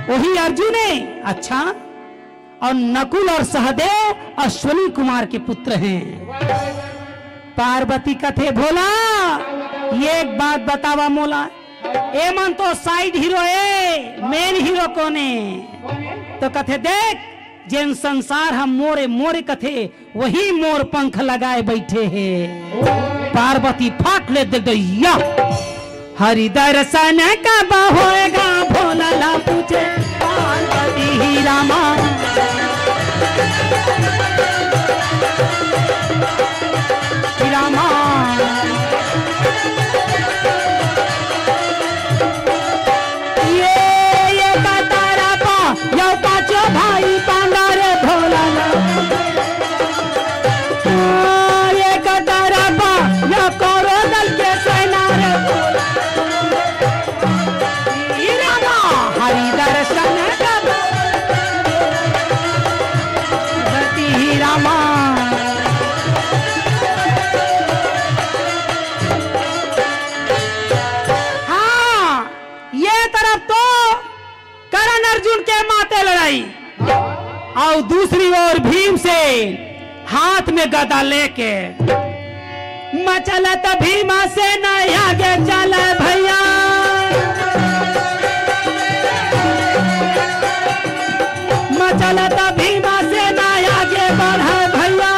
वही अर्जुन है। अच्छा और नकुल और सहदेव अश्वनी कुमार के पुत्र हैं। पार्वती कथे भोला ये एक बात बतावा मोला, ए मन तो साइड हीरो है, मेन हीरो कौन है तो कथे देख जिन संसार हम मोरे मोरे कथे वही मोर पंख लगाए बैठे हैं। पार्वती फाट ले दे या हरि दर्शन कब होएगा भोला ला पूछे पार्वती ही रामा। रामा ये बतारा पा यो पाचो भाई पांडा रे भोला ला, ये कतारा पा यो कौरव दल के सेना रे भोला रामा। हरि दर्शन कब ही रामा। अर्जुन के माते लड़ाई और दूसरी ओर भीम से हाथ में गदा लेके मचलत भीमा से न आगे चले भैया। मचलत भीमा से न आगे बढ़े भैया,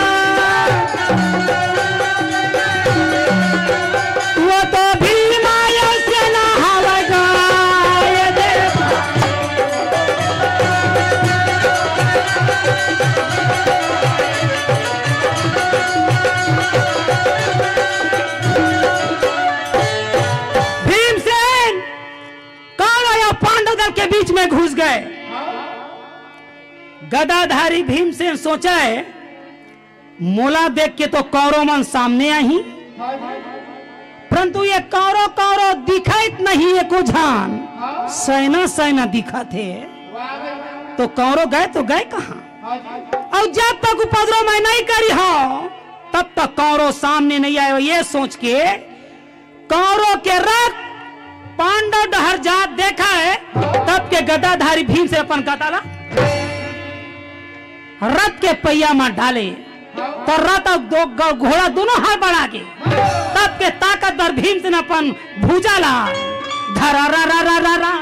वो तो भीमा से न हवेगा। भीमसेन कौरव या पांडव दल के बीच में घुस गए। गदाधारी भीमसेन सोचा है मोला देख के तो कौरव मन सामने आई, परंतु ये कौरव कौरव दिखाइत नहीं है को जान सेना सेना दिखा थे, तो कौरव गए तो गए कहां। और जब तक उपद्रव मैं नहीं करी हो तब तक कौरव सामने नहीं आए। ये सोच के कौरव के रथ पांडव डहर जात देखा है, तब के गदाधारी भीम से अपन गदा रथ के पहिया में डाले तो रथ और दो घोड़ा दोनों हाथ बढ़ा के तब के ताकतवर भीम से अपन भुजा ला धरा रा रा रा रा रा।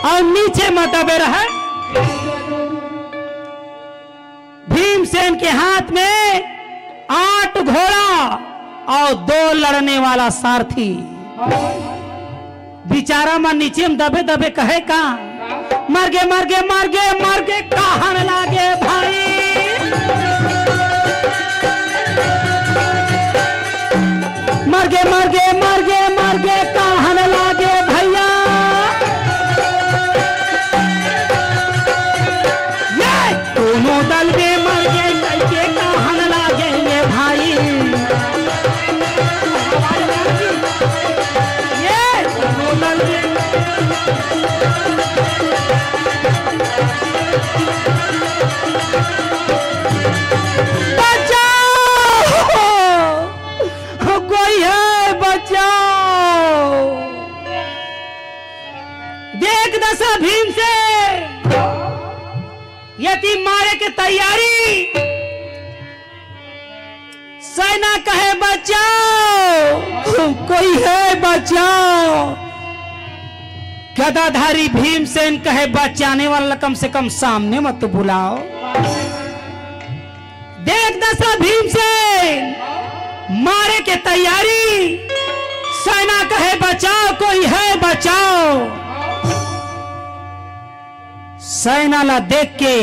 और नीचे में दबे रहे। भीमसेन के हाथ में 8 घोड़ा और 2 लड़ने वाला सारथी। बेचारा में नीचे में दबे दबे कहे का मर गे मर गे मर गे मर गे कहन लागे भाई। मर गे मर गे मर गे मर गे कहन लागे भैया। ये दोनों दल में मर गे करके कहन लागे ये भाई। ये दोनों दल में कोई है बचाओ। देख दशा भीम से यतीम मारे की तैयारी। सेना कहे बचाओ, कोई है बचाओ। गदाधारी भीमसेन कहे बचाने वाला कम से कम सामने मत बुलाओ। देख दशा भीमसेन मारे के तैयारी। सेना कहे बचाओ, कोई है बचाओ। सेना ला देख के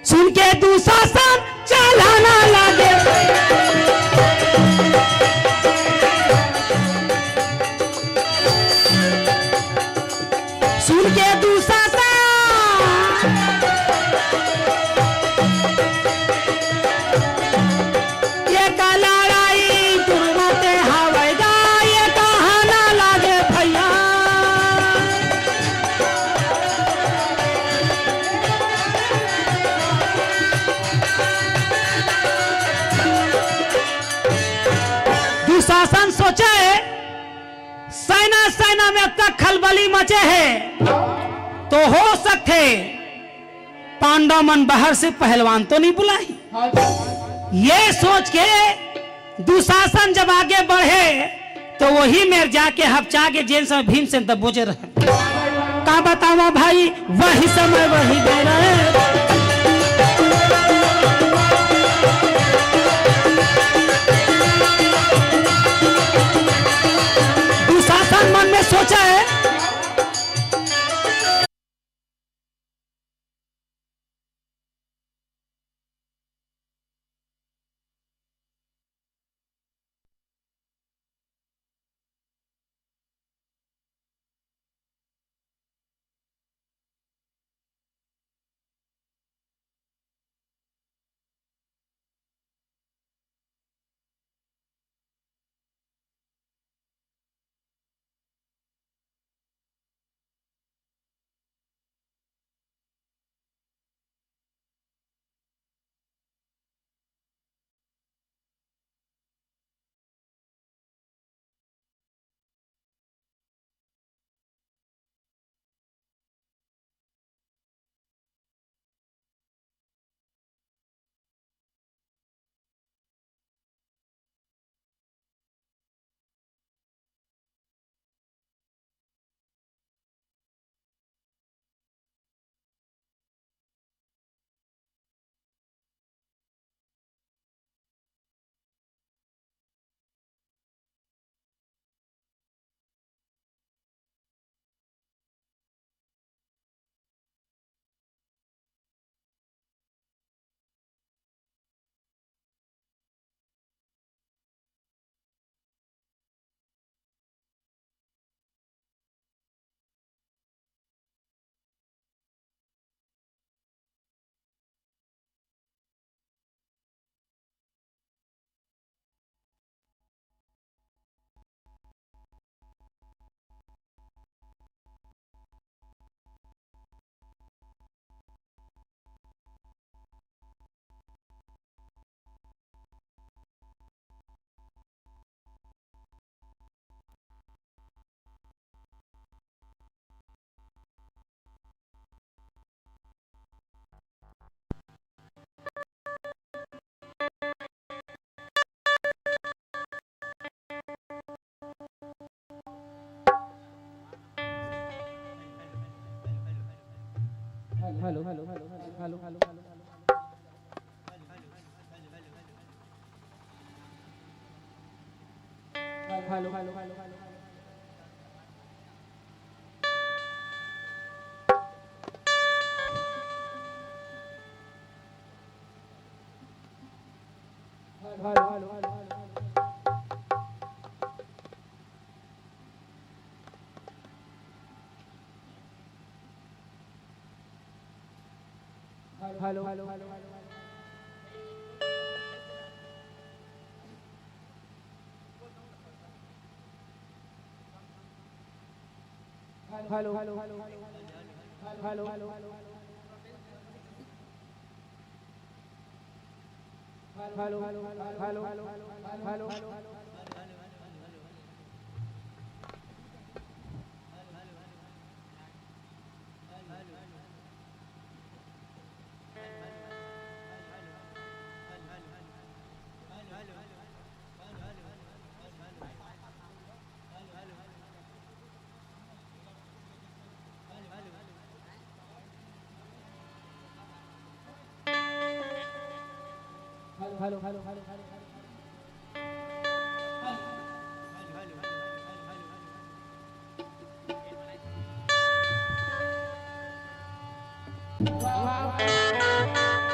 सुन के दुशासन चलाना लगे। सुन के दुशासन दुशासन सोचे सेना में अब तक खलबली मचे है तो हो सकते पांडव मन बाहर से पहलवान तो नहीं बुलाई। ये सोच के दुशासन जब आगे बढ़े तो वही में जाके हपचा के जेल समय भीमसेन तब बोझे रहे। का बतावा भाई, वही समय वही गए रहे। मन में सोचा है hello hello hello hello hello hello hello hello hello hello hello hello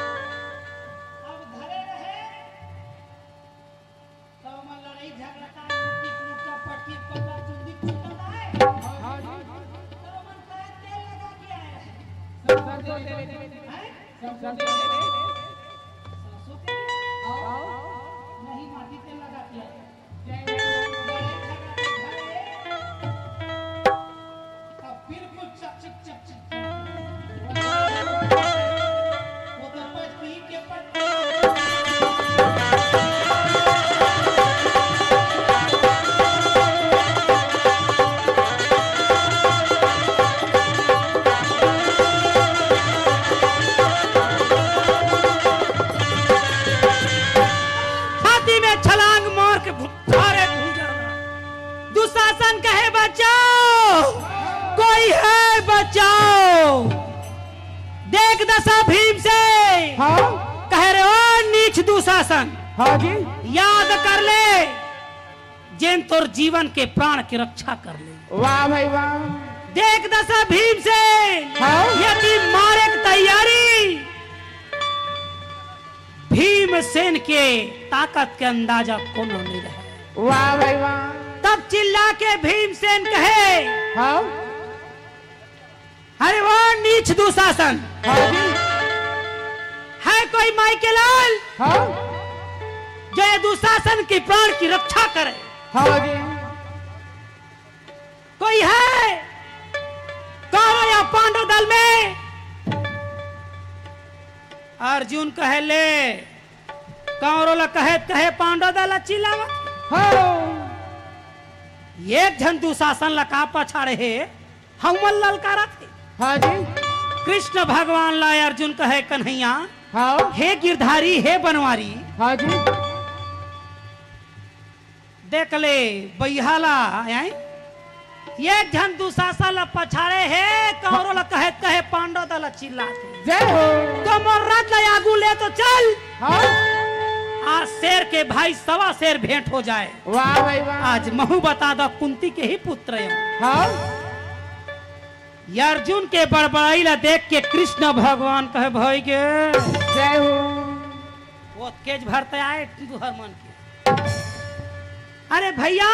अब धरे रहे तो मन लड़ाई झगड़ा का टूटा पट्टी पल्ला चुंदी टूटा है तो मन का तेल लगा के आए सरसों तेल सरसों तेल नहीं माटी तेल लगा के आए तब बिल्कुल चक चक चक चक वो तो बच पी के पट्टी दुशासन कहे बचाओ कोई है बचाओ देख दशा भीम से हाँ कह रहे हो नीच दुशासन हाँ जी याद कर ले जिन तोर जीवन के प्राण की रक्षा कर ले वाह भाई वाह देख दशा भीम से हाँ? यदि मारे की तैयारी भीमसेन के ताकत के अंदाजा कौन नहीं रहा वाह भाई वाह तब चिल्ला के भीमसेन कहे हाँ अरे वो नीच दुशासन हाँ जी है कोई माई के लाल हाँ जो ये दुशासन की प्राण की रक्षा करे हाँ जी कोई है कौरव या पांडव दल में अर्जुन कहे ले कौरव कहे पांडव दल चिल्लावा हाँ एक जन दुशासन लका पछाड़े है हम ललकारा थे हाँ जी कृष्ण भगवान ला अर्जुन कहे कन्हैया हाँ हे गिरधारी हे बनवारी हाँ जी देख ले बैहाला एक जन दुशासन ला पछाड़े है कौरव ला कहे पांडव दल चिल्लाते जय हो तो मोर्रत ला आगू ले तो चल हाँ आज शेर के भाई सवा शेर भेंट हो जाए वाह भाई वाह आज महू बता दो कुंती के ही पुत्र है हाँ ये अर्जुन के बड़बड़ाई ला देख के कृष्ण भगवान कहे भाई के जय हो वो केज भरते आए तुहर मन के अरे भैया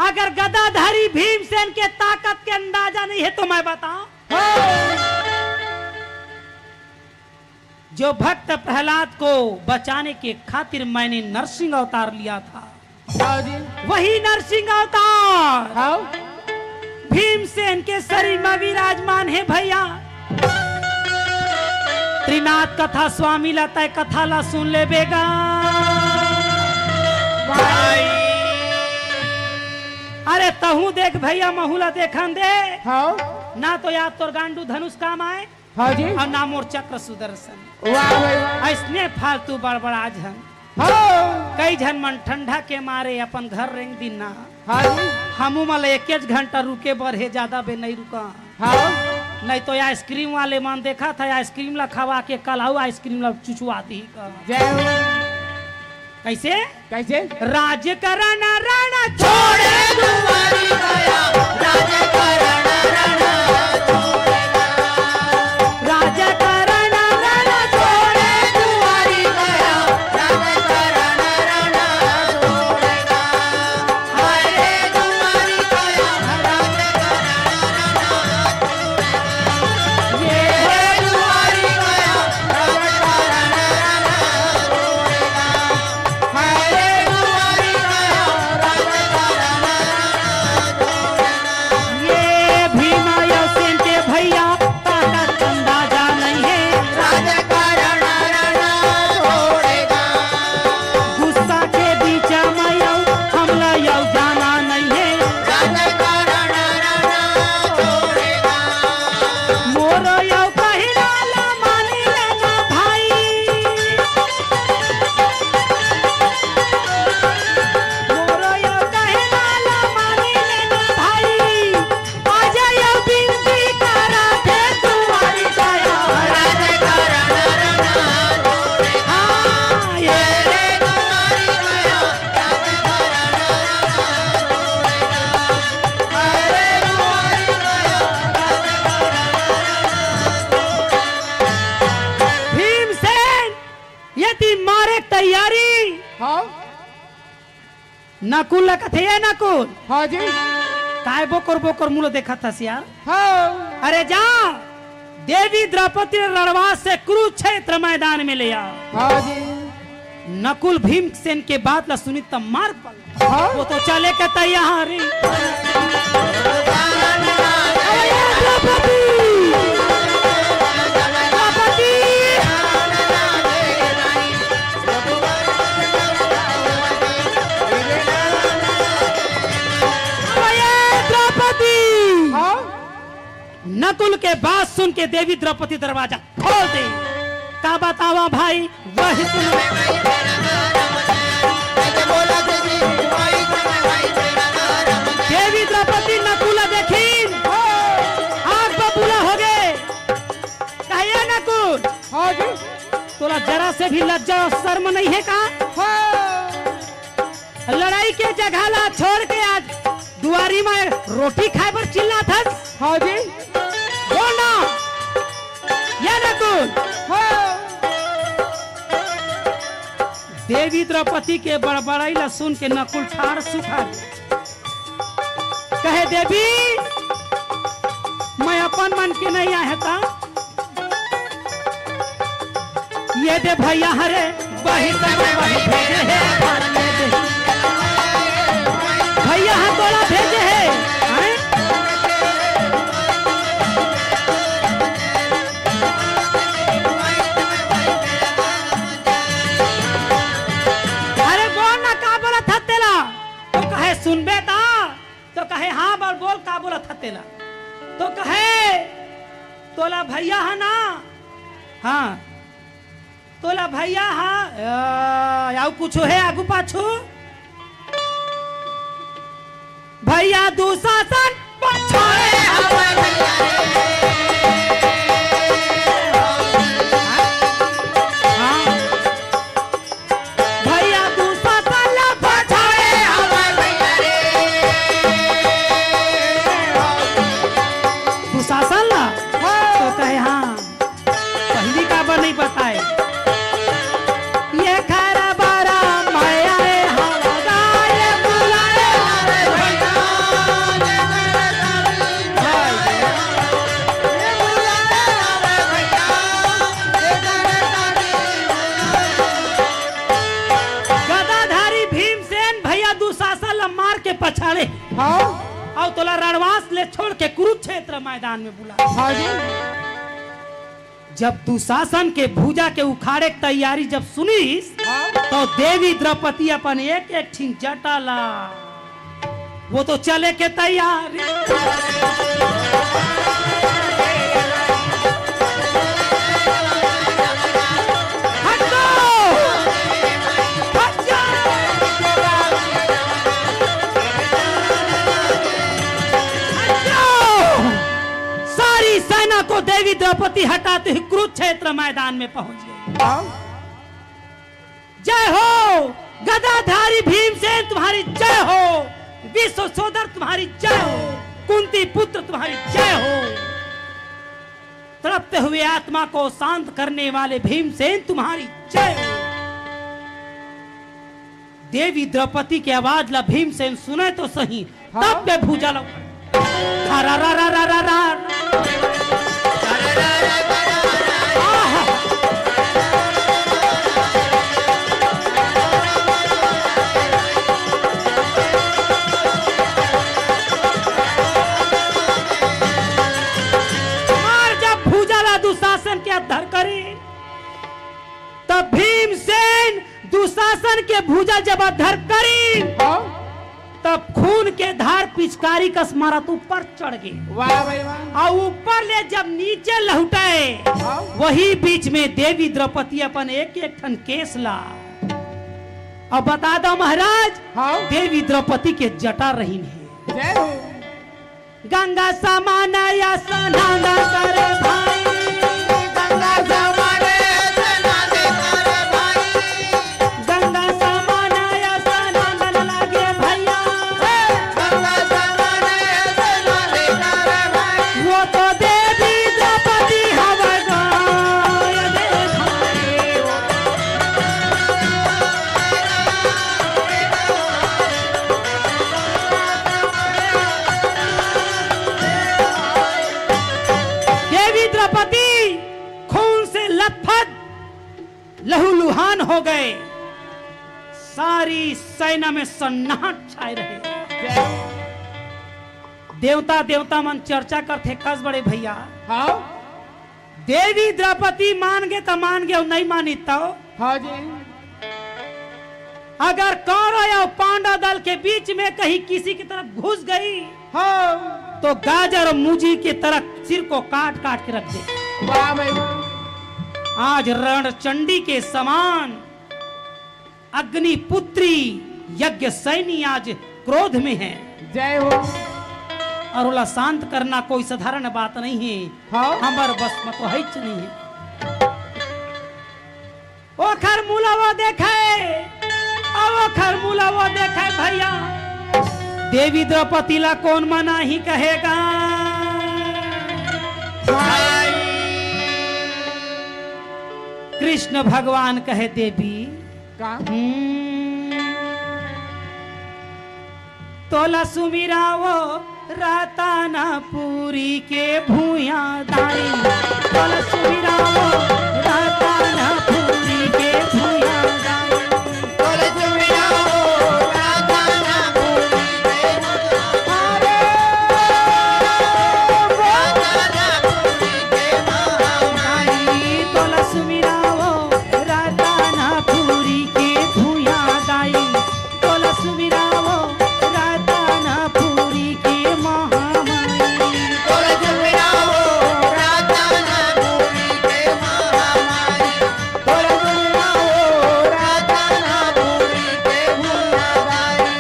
अगर गदाधारी भीमसेन के ताकत के अंदाजा नहीं है तो मैं बताऊं जो भक्त प्रहलाद को बचाने के खातिर मैंने नरसिंह अवतार लिया था हाँ जी वही नरसिंह अवतार हाँ भीमसेन के शरीर में विराजमान है भैया त्रिनाथ कथा स्वामी लता कथा ला सुन ले बेगा अरे तहू देख भैया महुला देखन दे हाँ ना तो याद तोर गांडू धनुष काम आए हाँ जी और ना मोर चक्र सुदर्शन वाह भाई वाह ऐसने फालतू बड़बड़ा झन हाँ कई झन मन ठंडा के मारे अपन घर रेंग दिन ना हाँ जी हमू मल 21 घंटा रुके बढ़े ज्यादा बे नहीं रुका हाँ नहीं तो आइसक्रीम वाले मान देखा था आइसक्रीम ला खवा के कल आओ आइसक्रीम ला चुचवा दी जय हो। कैसे कैसे? राज्य करण रण छोड़े तुम्हारी दया राजा करण रण छोड़ेगा राज्य करण रण छोड़े तुम्हारी दया राजा करण रण छोड़ेगा हरे तुम्हारी दया राजा करण रण ये हे तुम्हारी दया राजा करण रण छोड़ेगा हरे तुम्हारी दया राजा करण ये भीम सेन के भैया ताकत अंदाजा नहीं है राजा करण रण छोड़ेगा गुस्सा के बीच में यौ हमला यौ जाना नहीं है राजा करण रण छोड़ेगा मोर यौ कहिला ला मानी लेना भाई मोर यौ कहिला ला मानी लेना भाई आज यौ बिनती करा थे तुम्हारी दया राजा करण रण छोड़ेगा हाँ ये हे तुम्हारी दया राजा करण रण छोड़ेगा हरे तुम्हारी दया भीमसेन यदि मारे तैयारी हाँ नकुल कथे है नकुल हाँ जी काय बोकर बोकर मुलो देखा था सियार हाँ अरे जा देवी द्रौपदी रणवास से कुरुक्षेत्र मैदान में ले आ हाँ जी नकुल भीमसेन के बात ला सुनी तब मार पड़ हाँ वो तो चले के तैयारी अरे द्रौपदी द्रौपदी अरे द्रौपदी हाँ नकुल के बात सुन के देवी द्रौपदी दरवाजा खोल दे का बतावा भाई वही सुन देवी द्रौपदी नकुल देखीन आग बबूला हो गए कहिए नकुल हाँ जी तोला जरा से भी लज्जा और शर्म नहीं है का हाँ लड़ाई के जगह ला छोड़ के आज दुआरी में रोटी खाए पर चिल्ला था हाँ जी बोलना ये नकुल हाँ देवी द्रौपदी के बड़बड़ाई ला सुन के नकुल ठाड़ सुखा कहे देवी मैं अपन मन के नहीं आया था ये दे भैया हरे वही समय वही भेजे है घर में दे। भैया हम तोला भेजे है हैं? अरे बोल ना का बोला था तेला तो कहे सुनबे ता तो कहे हाँ बोल बोल का बोला था तेला तो कहे तोला भैया है ना हाँ तोला भैया हाँ याऊ कुछ है आगू पाछू भैया दुशासन पछाड़े हमारे भैया हाँ भैया दुशासन ला पछाड़े दुशासन ला तो कहे हाँ पहली का पर नहीं बताए ये खरा बारा माया रे हवादार बुलाए गदाधारी भीमसेन भैया दुशासन ला मार के पछाड़े हाँ और तोला रणवास ले छोड़ के कुरुक्षेत्र मैदान में बुला हाँ जी जब दुशासन के भुजा के उखाड़े की तैयारी जब सुनीस हाँ तो देवी द्रौपदी अपन एक एक ठीक जटाला वो तो चले के तैयारी हटो! हट जाओ! हट जाओ! सारी सेना तो देवी द्रौपदी हटाते ही कुरुक्षेत्र मैदान में पहुंच गई। जय हो गदाधारी भीमसेन तुम्हारी जय हो, विश्व सोदर तुम्हारी जय हो, कुंती पुत्र तुम्हारी जय हो। तड़पते हुए आत्मा को शांत करने वाले भीमसेन तुम्हारी जय हो। देवी द्रौपदी की आवाज ला भीमसेन सुने तो सही, तब पे भूजा लो दुशासन के अधर करी, तब भीमसेन दुशासन के भुजा जब अधर करी, तब खून के धार पिचकारी का स्मारक ऊपर चढ़ गए। वाह भाई वाह। और ऊपर ले जब नीचे लौटे, वही बीच में देवी द्रौपदी अपन एक एक ठन केस ला। अब बता दो महाराज, देवी द्रौपदी के जटा रही है। जय हो। गंगा समान या स्नान करे भाई, गंगा समाने स्नान करे भाई, गंगा समान या स्नान लागे भैया, गंगा समाने स्नान करे भाई, वो तो देवी द्रौपदी हवा गाय देखाए। देवी द्रौपदी खून से लथपथ लहूलुहान हो गए। सारी सेना में सन्नाट छाए रहे। देवता देवता मन चर्चा करते कस बड़े भैया। हाँ देवी द्रौपदी मान गए तो मान गए, नहीं मानी तो हाँ जी। अगर कौरव या पांडव दल के बीच में कहीं किसी की तरफ घुस गई, हाँ तो गाजर और मूजी की तरह सिर को काट काट के रख दे। वाह भाई वाह। आज रणचंडी के समान अग्निपुत्री यज्ञ सैनी आज क्रोध में है, जय हो। और उला शांत करना कोई साधारण बात नहीं है। हाँ हमार बस में तो है नहीं है। ओ खरमूला वो देखे, ओ खरमूला वो देखे भैया, देवी द्रौपदी ला कौन मना ही कहेगा। कृष्ण भगवान कहे देवी का तोला सुमिरावो राताना पूरी के भूया दाई, तोला सुमिरावो राताना पूरी के भूया दाई। बोल सुमिराओ राधा ना भूली के महामारी, राधा ना भूली के महामारी, तोला सुमिरावो राताना पूरी के भूया दाई, तोला सुमिरावो राताना पूरी के महामारी। बोल सुमिराओ राधा ना भूली के महामारी, बोल सुमिराओ राधा ना भूली के महामारी।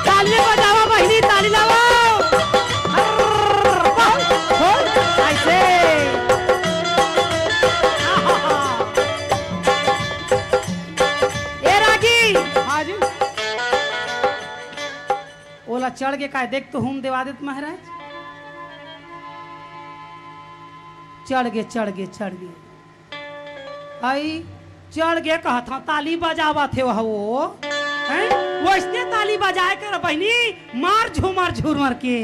ताली बजाओ बहिनी, ताली लगाओ। ऐसे ए रागी, हाँ जी। ओला चढ़ के काय देख तो हम देवादित महाराज चढ़ गए आई चढ़ गए कहा था ताली बजावा थे वो हैं? वैसे ताली बजाए कर बहनी मार झूमर के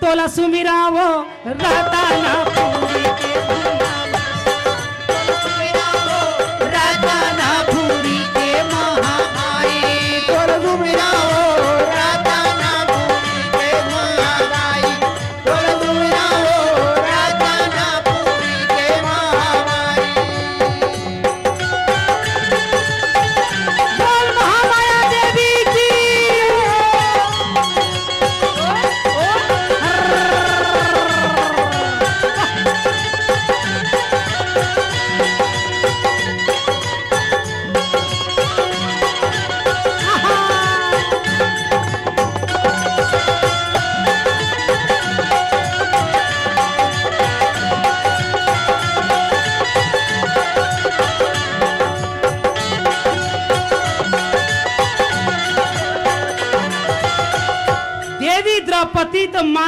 तोला सुमिरावो रहता ना पूरी के राधा ना भूली के महामारी, बोल सुमिराओ राधा ना भूली के महामारी, बोल सुमिराओ राधा ना भूली के महामारी। बोल महामाया देवी की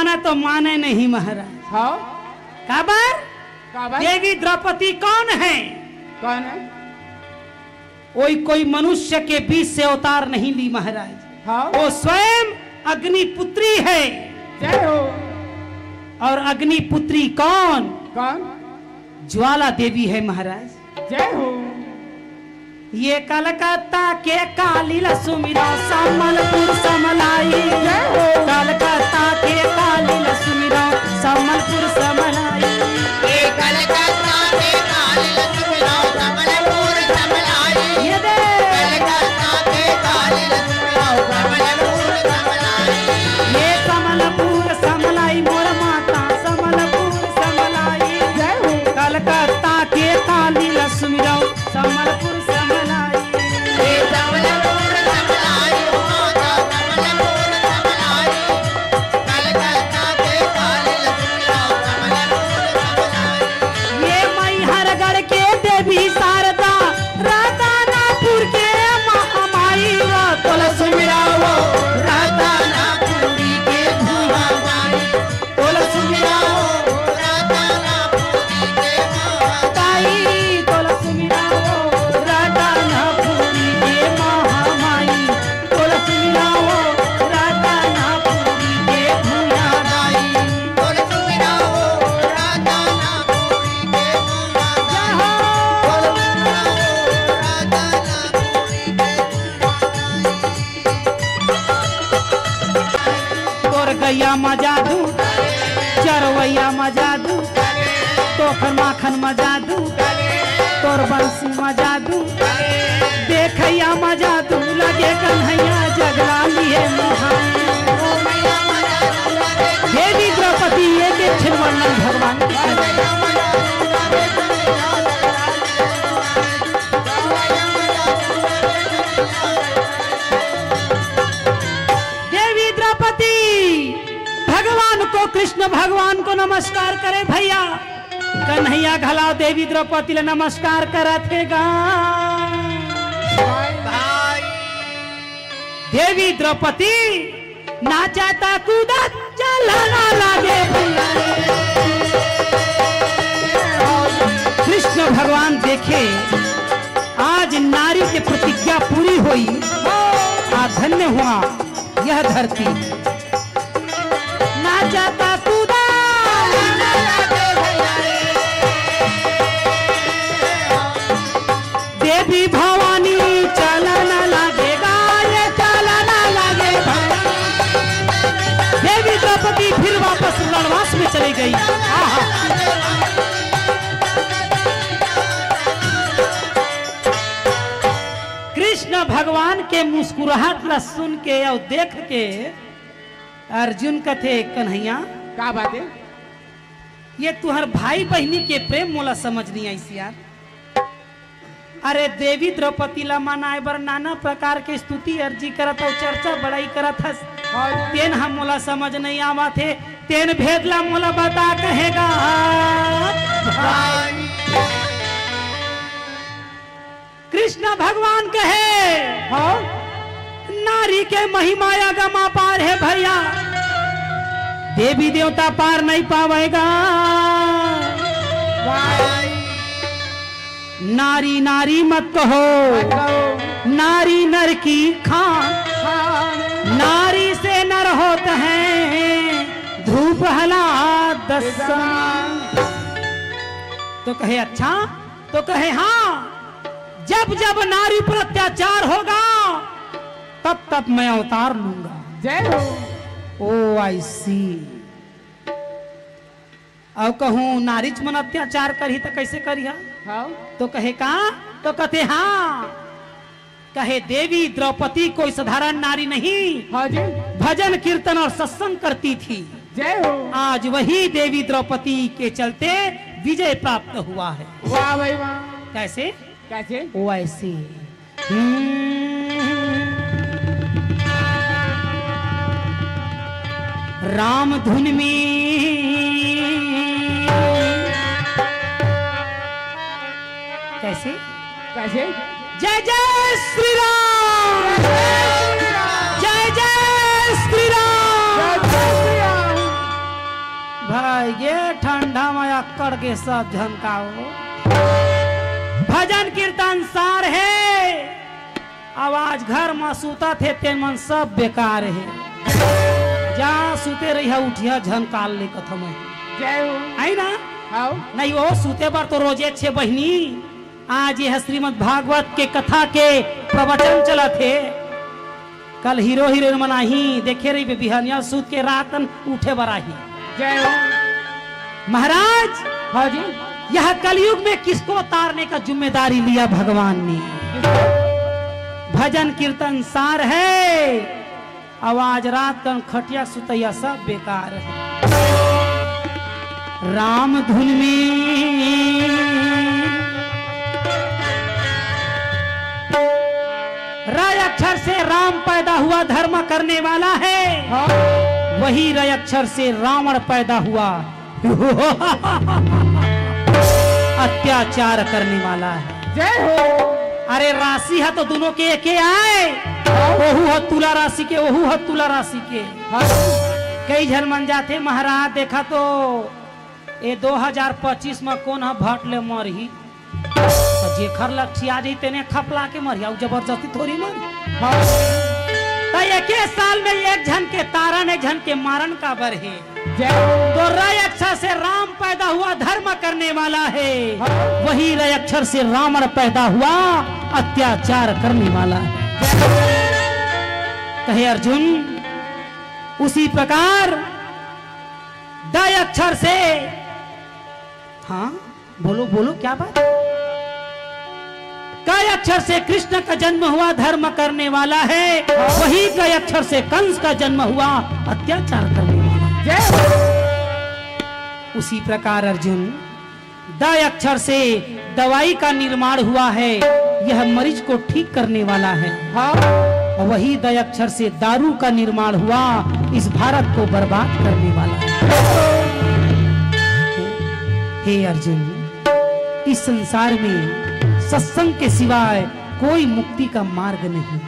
माना तो माने नहीं महाराज। हाँ काबर का भाई देवी द्रौपदी कौन है? कौन है? कोई कोई मनुष्य के बीच से अवतार नहीं ली महाराज। हाँ वो स्वयं अग्निपुत्री है। जय हो। और अग्निपुत्री कौन? कौन? ज्वाला देवी है महाराज। जय हो। ये कलकत्ता के काली लक्ष्मीरा समलपुर समलाई। जय हो। कलकत्ता के काली लक्ष्मीरा समलपुर समलाई। ये कलकत्ता के काली लक्ष्मीराव कमलपुर समलाई। ये दे कलकत्ता के काली लक्ष्मीराव कमलपुर समलाई। ये कमलपुर समलाई मोर माता समलपुर समलाई। जय हो। कलकत्ता के काली लक्ष्मीरा समलपुर समलाई। ये कमलपुर समलाई माता कमलपुर समलाई। कलकत्ता के काली लक्ष्मीराव कमलपुर समलाई। ये मैहरगढ़ के देवी शारदा रातानापुर के महामाई तुलसीरा वो रातानापुरी के महामाई। तुलसीरा वो रातानापुरी के ताई तुलसीरा वो रातानापुरी के महामाई। तुलसीरा वो रातानापुरी के भूयादाई। तुलसीराव रातानापुरी के महामाई। तोर गैया मजा दू चरवैया मजा दू तोखर माखन मजा दू तोर बंसी मजा दू देखैया मजा दू लगे कन्हैया जगला लिए मुहाई। देवी द्रौपदी एक एक छिलवंडन भगवान की करें। देवी द्रौपदी भगवान को कृष्ण भगवान को नमस्कार करे भैया। कन्हैया घलाओ देवी द्रौपदी ले नमस्कार करत है गा। देवी द्रौपदी नाचता कूदत चलना लागे भैया। कृष्ण भगवान देखे आज नारी की प्रतिज्ञा पूरी हुई। धन्य हुआ यह धरती। नाचता कूदा देवी भवानी चलना लगेगा ये चलना लगे। देवी द्रौपदी फिर वापस रणवास में चली गई। आहा। कृष्ण भगवान के मुस्कुराहट ला सुन के और देख के अर्जुन कथे कन्हैया का बात है? ये तुहर भाई बहनी के प्रेम मोला समझ नहीं आई यार। अरे देवी द्रौपदी ला मनाए बर नाना प्रकार के स्तुति अर्जी करत और चर्चा बड़ाई करत हस। तेन हम मोला समझ नहीं आवा थे। तेन भेद ला मोला बता कहेगा। कृष्ण भगवान कहे हाँ नारी के महिमाया गमा पार है भैया। देवी देवता पार नहीं पावेगा। नारी नारी मत कहो नारी नर की खान। नारी से नर होते हैं ध्रुव प्रहलाद दसन। तो कहे अच्छा? तो कहे हाँ जब जब नारी पर अत्याचार होगा तब तब मैं अवतार लूंगा। जय हो। ओ आई सी। अब कहूं नारी मन अत्याचार करी तो कैसे करिया? हाँ तो कहे का? तो कहते हाँ। कहे देवी द्रौपदी कोई साधारण नारी नहीं। हाँ जी। भजन कीर्तन और सत्संग करती थी। जय हो। आज वही देवी द्रौपदी के चलते विजय प्राप्त हुआ है। वाह भाई वाह। कैसे? कैसे? ओ ऐसे। राम धुन में कैसे? कैसे? जय जय श्री राम। जय जय श्री राम। जय जय श्री राम। भाई ये ठंडा में अक्कड़ के सब झनकाओ। भजन कीर्तन सार है, आवाज घर में सूता थे ते मन सब बेकार है। जहाँ सूते रही उठिया झनकाल ले कथम जय हो। आई ना आओ। नहीं वो सूते पर तो रोजे छे बहनी। आज यह श्रीमद् भागवत के कथा के प्रवचन चला थे। कल हीरो हीरोइन मनाही देखे रही बिहनिया सूत के रातन उठे बराही। जय हो। महाराज हाँ जी। यह कलयुग में किसको तारने का जिम्मेदारी लिया भगवान ने। भजन कीर्तन सार है, आवाज रात कन खटिया सुतैया सब बेकार है। राम धुन में रय अक्षर से राम पैदा हुआ, धर्म करने वाला है। हाँ। वही रय अक्षर से रावण पैदा हुआ, अत्याचार करने वाला है। जय हो। अरे राशि है तो दोनों के एक आए, ओहू है तुला राशि के, ओहू है तुला राशि के। हाँ। कई झन मन जाते महाराज देखा तो ये 2025 में कौन है भट ले मरही तो जेखर लठिया जी तेने खपला के मरिया जबरदस्ती थोड़ी मर। हाँ। तो एक साल में एक झन के तारण एक झन के मारन का बर है। जय हो। तो रय अक्षर से राम पैदा हुआ, धर्म करने वाला है। वही रय अक्षर से रावण पैदा हुआ, अत्याचार करने वाला है। कहे अर्जुन उसी प्रकार दय अक्षर से, हाँ बोलो बोलो क्या बात। कई अक्षर से कृष्ण का जन्म हुआ, धर्म करने वाला है। वही कई अक्षर से कंस का जन्म हुआ, अत्याचार करने वाला है। जय हो। उसी प्रकार अर्जुन दय अक्षर से दवाई का निर्माण हुआ है, यह मरीज को ठीक करने वाला है। हाँ। और वही दय अक्षर से दारू का निर्माण हुआ, इस भारत को बर्बाद करने वाला है। हे अर्जुन, इस संसार में सत्संग के सिवाय कोई मुक्ति का मार्ग नहीं।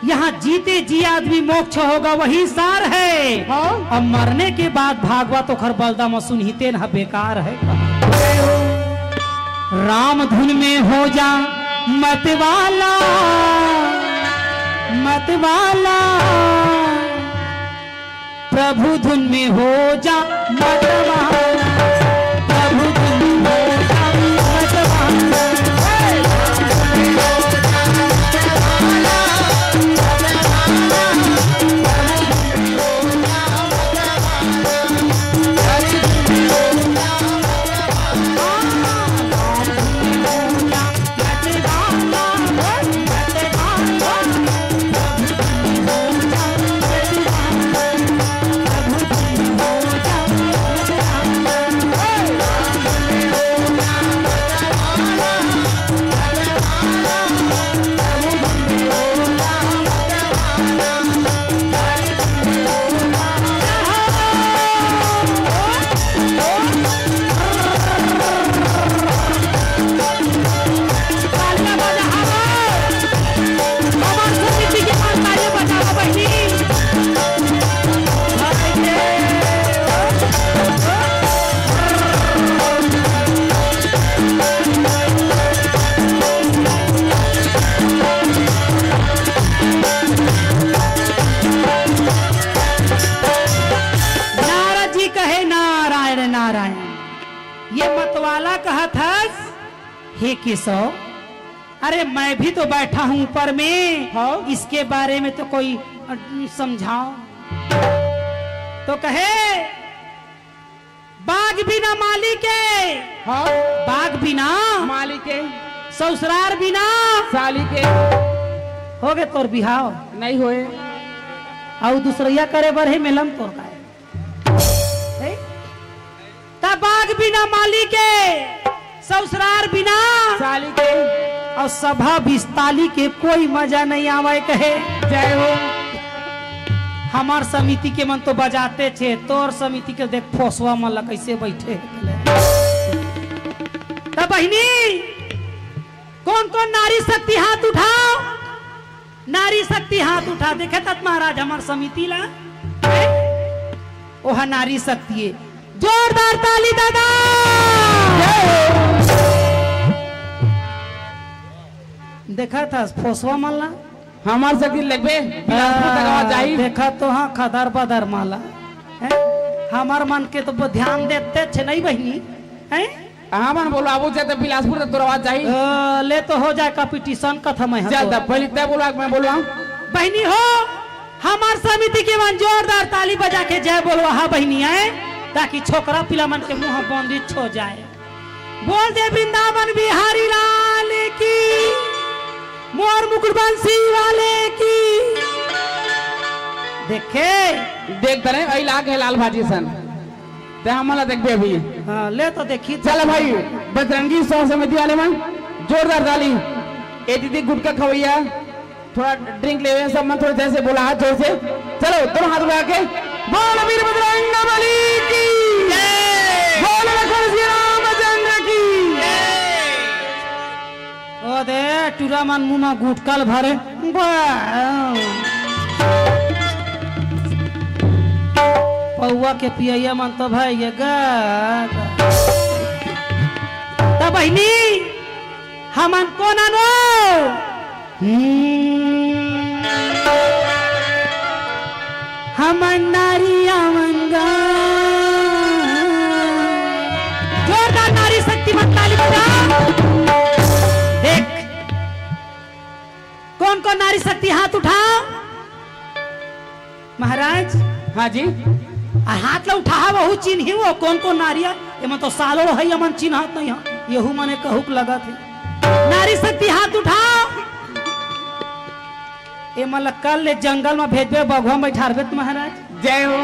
यहाँ जीते जी आदमी मोक्ष होगा, वही सार है। हाँ। अब मरने के बाद भागवत खर बलदा में सुनहिते न बेकार है। राम धुन में हो जा मतवाला, मतवाला प्रभु धुन में हो जा मतवाला, प्रभु धुन में हो जा मतवाला। हे केशव, अरे मैं भी तो बैठा हूं ऊपर में। हाँ? इसके बारे में तो कोई समझाओ। तो कहे बाग बिना माली के, हाँ। बाग बिना मालिक के, ससुरार बिना साली के हो गए तोर बिहाव नहीं होए। और दूसरिया करे बर है मिलम तोर का बाग बिना माली के, ससुरार बिना साली के, और सभा बिस्ताली के कोई मजा नहीं आवे। कहे जय हो। हमार समिति के मन तो बजाते छे, तोर समिति के देख फोसवा मन कैसे बैठे। तब बहिनी कौन कौन नारी शक्ति हाथ उठाओ, नारी शक्ति हाथ उठा। देखे तत् महाराज हमार समिति ला वह नारी शक्ति है। जोरदार ताली दादा। देखा था फोसवा माला हमार शक्ति लगबे बिलासपुर तक आवाज आई। देखा तो हाँ खदर बदर माला है। हमार मन के तो ध्यान देते छे नहीं बहनी है। हाँ मन बोलो आबू चाहे तो बिलासपुर तक तो आवाज आई। ले तो हो जाए कंपटीशन कथा में ज्यादा पहले तय बोला मैं बोलवा बहनी हो हमार समिति के मन जोरदार ताली बजा के जय बोलवा हाँ बहनी है ताकि छोकरा पिला मन के मुंह बंदिश हो जाए। बोल दे वृंदावन बिहारी लाल की मोर मुकुट बंसी वाले की। देखे देख करे आई लाग है लाल भाजी सन ते हमला देखबे अभी। हाँ ले तो देखी चल भाई बजरंगी सौ समिति वाले मन जोरदार ताली। ए दीदी गुटका खवैया थोड़ा ड्रिंक ले सब मन थोड़े जैसे बोला हाथ जोर से चलो दोनों हाथ उठा के बोल वीर बजरंग बली की जय बोल लखन श्री रामचंद्र की जय। ओ दे टूरा मन मुंह में गुटकल भरे पौवा के पिया मन तो भाई ये तब बहनी हमन को नानो हमन नारिया मंगा जोरदार नारी शक्ति मत ताली बजा। देख कौन कौन नारी शक्ति हाथ उठाओ महाराज। हाँ जी हाथ ला उठा बहु चिन्ह वो कौन कौन नारिया एमन तो सालो है अमन चिन्ह हाथ नहीं है यहू मने कहूक लगा थे। नारी शक्ति हाथ उठाओ। एमन कल ले जंगल में भेजबे बगवा में बैठारबे महाराज जय हो।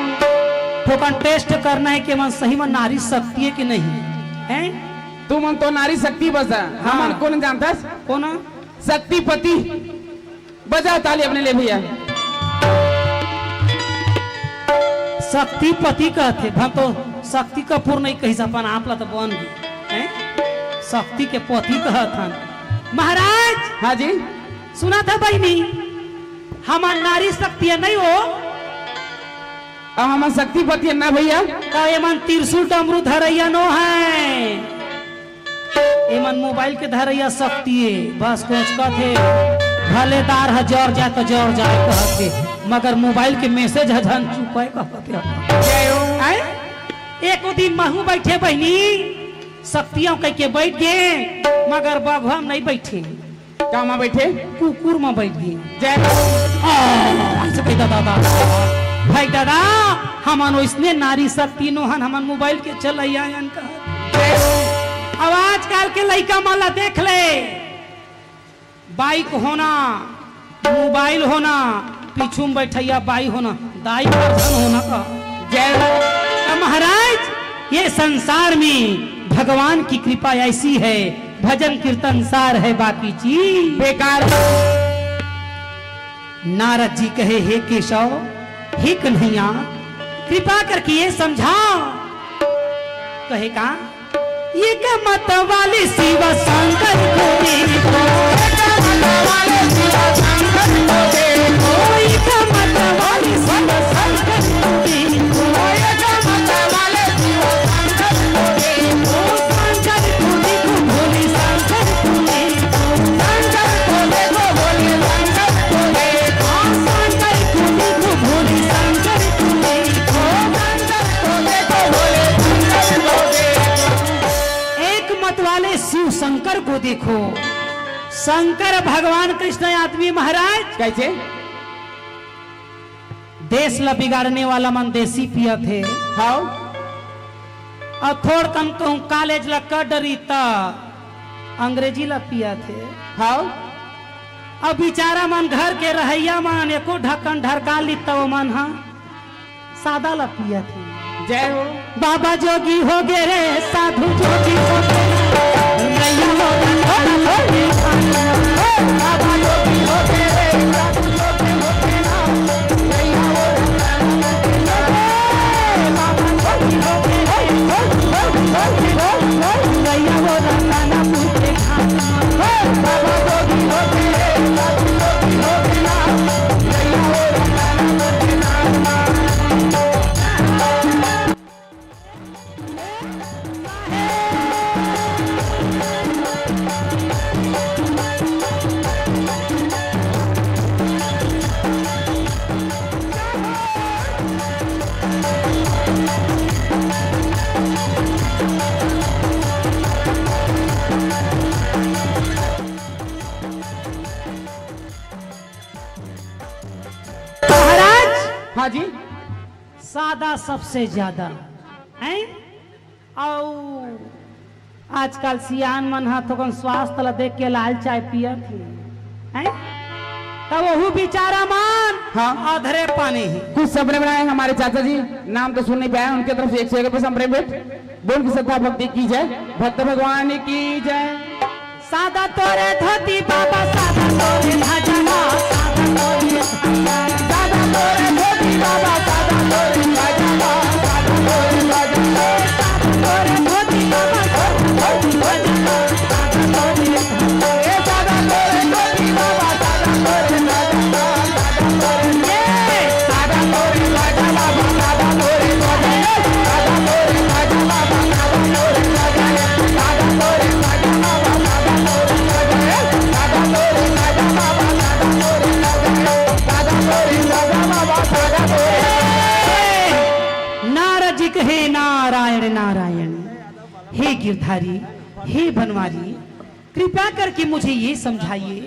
ठोकन टेस्ट करना है कि मन सही में नारी शक्ति है कि नहीं है। तू मन तो नारी शक्ति बसा हाँ। हमन कौन जानता कौन शक्तिपति बजाओ ताली अपने ले भैया। शक्तिपति कहते हम तो शक्ति कपूर नहीं कही अपन आपला तो बन गई शक्ति के पति कहत महाराज। हाँ जी सुना था बहनी हमार नारी शक्ति है नहीं हो अब हम शक्तिपति है ना भैया तो एमन त्रिशूल डमरू धरैया नो है एमन मोबाइल के धरैया शक्ति है बस कुछ कहते भलेदार है जोर जाए तो जोर जाए कहते मगर मोबाइल के मैसेज हजन चुपाए कहते। एक दिन महू बैठे बहनी शक्तियों कह के बैठ गए मगर बगवा में नहीं बैठे क्या में बैठे कुकुर में बैठ गए। जय दादा भाई दादा हमन इसने नारी शक्ति नोहन हमन मोबाइल के चल अब आजकल के लड़का माला देख ले बाइक होना मोबाइल होना पीछू में बैठैया बाई होना दाई वर्धन होना का जय महाराज। ये संसार में भगवान की कृपा ऐसी है भजन कीर्तन सार है बाकी चीज बेकार। नारद जी कहे हे केशव हे कन्हैया कृपा करके ये समझाओ। कहे का ये क्या मत वाले शिव शंकर को देखो शिव शंकर को देखो। शंकर भगवान कृष्ण आदमी महाराज कैसे देश ला बिगाड़ने वाला मन देसी पिया थे हाँ और थोड़ कम कहूँ कॉलेज ला कर डरी अंग्रेजी ला पिया थे हाँ अब बेचारा मन घर के रहैया मन एको ढक्कन ढरका ली तो मन हाँ सादा ला पिया थे। जय हो बाबा जोगी हो गए रे साधु जोगी हो गए बाबा जोगी हो गए रे साधु जोगी हो गए महाराज हाँ जी। सादा सबसे ज्यादा हैं और आजकल सियान मन हा तो स्वास्थ्य ला देख के लाल चाय पियत हैं तब वहू बेचारा मान हाँ। अधरे पानी ही कुछ सपने बनाए हमारे चाचा जी, नाम तो सुन नहीं पाया, उनके तरफ से 101 रुपये संप्रेम भेंट। बोल की श्रद्धा भक्ति की जय, भक्त भगवान की जय। सादा तोरे धोती बाबा सादा तोरे भजना दादा तोरे धोती बाबा, दादा तोरे भजना, दादा तोरे भजना, तोरे धोती बाबा दादा तोरे ए दादा तोरे धोती बाबा, दादा तोरे भजना, दादा तोरे दादा तोरे भजना बाबा, दादा तोरे भजना, दादा तोरे भजना बाबा, दादा तोरे भजना, दादा तोरे भजना बाबा, दादा तोरे भजना, दादा तोरे भजना बाबा, दादा तोरे भजना, दादा तोरे भजना बाबा, दादा तोरे। नारद जी कहे नारायण नारायण, हे गिरधारी हे बनवारी, कृपया करके मुझे ये समझाइए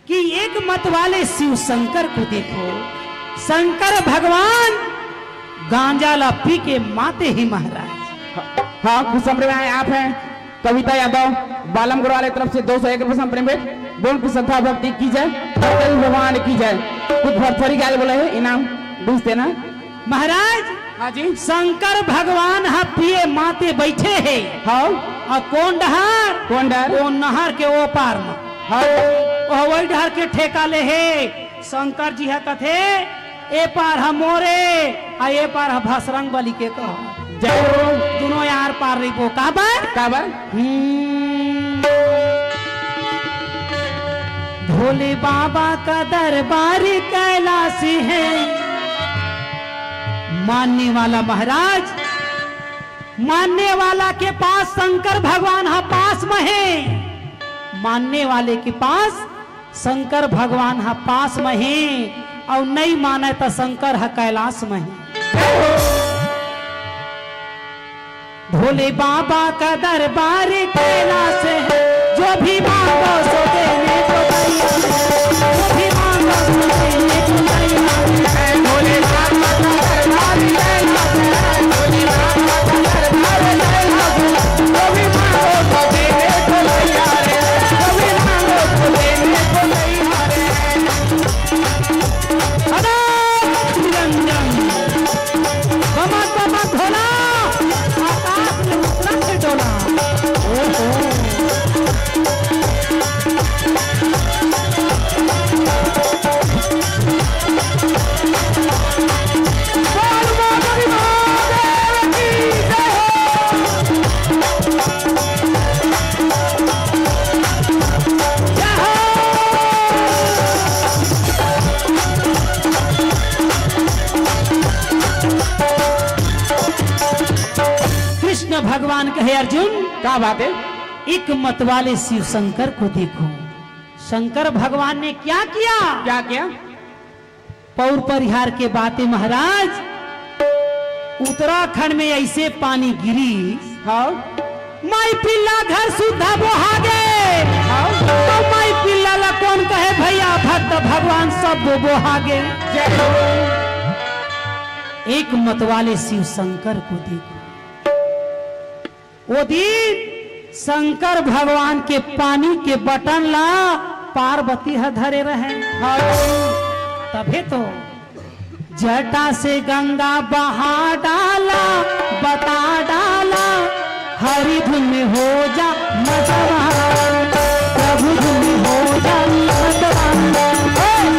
कि एक मत वाले शिव शंकर को देखो, शंकर भगवान गांजा ला पी के माते ही महाराज। हाँ कुछ संप्रेम आप हैं कविता यादव, बालम गुरु वाले तरफ से 201 रुपये संप्रेम भेंट। बोल की श्रद्धा भक्ति की जय, भगवान की जय। कुछ भरथरी क्या बोले है इनाम बुझते ना महाराज। हाँ जी। शंकर भगवान हा पिए माते बैठे है हाँ और कौन डहार कौन डर वो नहर के ओ पार में हाँ वही डहर के ठेका ले है। शंकर जी है कथे ए पार हम मोरे आ ए पार हम भसरंग बलि के कहो जय हो। दोनों यार पार रही वो काबर काबर भोले बाबा का दरबार कैलाशी है, मानने वाला महाराज, मानने वाला के पास शंकर भगवान हा पास में है, मानने वाले के पास शंकर भगवान हा पास में है और नहीं माने तो शंकर हा कैलाश में है। भोले बाबा का दरबार कैलाश है, जो भी मांगो सो देने को तैयार है, जो भी मांगो सो देने को तैयार है। भोले बाबा का दरबार कैलाश है, भोले बाबा का दरबार कैलाश है, जो भी मांगो सो देने को तैयार है, जो भी मांगो सो देने को तैयार है। अनंत निरंजन बमा बमा भोला, आकाश में उतरंग डोला। ओहो कृष्ण भगवान कहे अर्जुन क्या बात है। एक मत वाले शिव शंकर को देखो, शंकर भगवान ने क्या किया, क्या किया पौर परिहार के बातें महाराज। उत्तराखंड में ऐसे पानी गिरी, हाँ माई पिल्ला घर सुधा बोहागे, तो माई पिल्ला ला कौन कहे भैया, भक्त भगवान सब बोहागे। जय हो। एक मत वाले शिव शंकर को देखो, वो दिन शंकर भगवान के पानी के बटन ला पार्वती ह धरे रहे, तभी तो जटा से गंगा बहा डाला, बता डाला, हरि धुन में हो जा मतवान, प्रभु धुन में हो जा मतवान।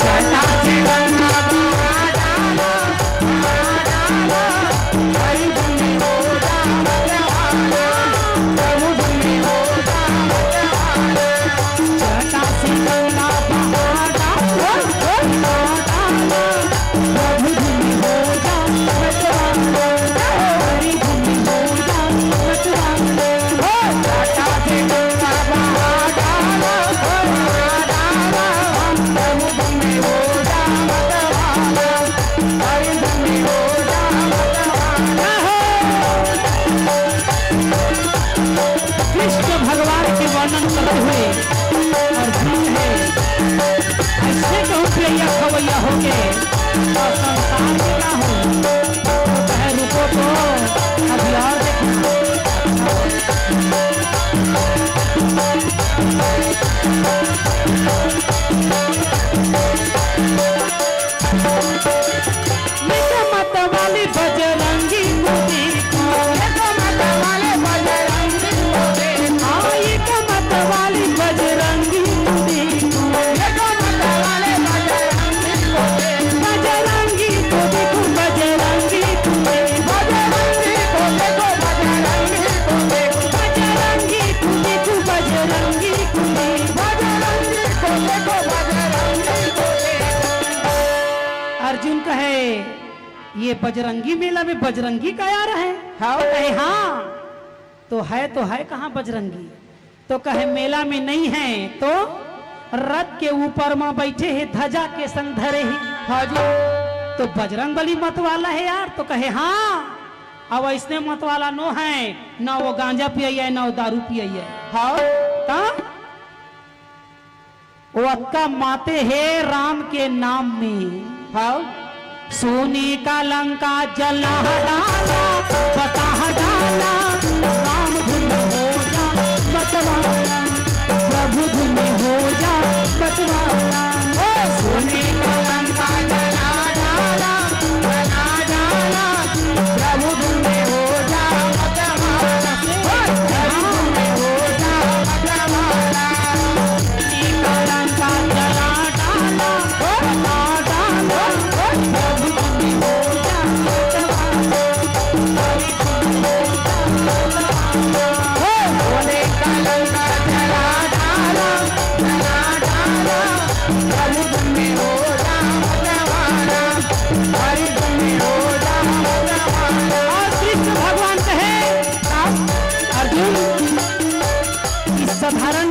जटा से गंगा बहा डाला, बहा डाला, हरि धुन में हो जा मतवान, प्रभु धुन में हो जा मतवान। जटा से गंगा बहा डाला, बहा डाला, प्रभु धुन में हो जा मतवान, हरि धुन में हो जा मतवान। जटा से गंगा बहा महाराज हुए अर्जुन है ऐसे कहूँ प्रिया खवैया हो के और संसार में ना हो तो कहे रुको तो अभी और देखना मत वाली बजरंगी को देखो मत वाले बजरंगी को देखो मत वाली बजरंगी को देखो मत वाले बजरंगी को देखो बजरंगी को देखो बजरंगी को देखो बजरंगी को देखो बजरंगी को देखो बजरंगी को देखो बजरंगी को देखो बजरंगी को देखो बजरंगी को देखो। अर्जुन कहे ये बजरंगी मेला में बजरंगी का यार है हाँ तो है कहाँ बजरंगी तो कहे मेला में नहीं है तो रथ के ऊपर माँ बैठे हैं ध्वजा के संग धरे ही हाँ जी तो बजरंग बली मत वाला है यार तो कहे हाँ अब इसने मत वाला नो है ना वो गांजा पियाई है ना वो दारू पियाई है हाँ वो अक्का माते है राम के नाम में हाँ सोने का लंका जला डाला बता डाला राम धुन हो जा बतवाना प्रभु धुन हो जा बतवाना सोने का लंका जला डाला बता डाला प्रभु धुन हो जा बतवाना प्रभु धुन हो जा बतवाना सोने का लंका जला डाला बता डाला प्रभु धुन हो जा बतवाना सोने का लंका जला डाला प्रभु धुन हो जा बतवाना हरि धुन हो जा बतवाना। और कृष्ण भगवान कहे अर्जुन इस साधारण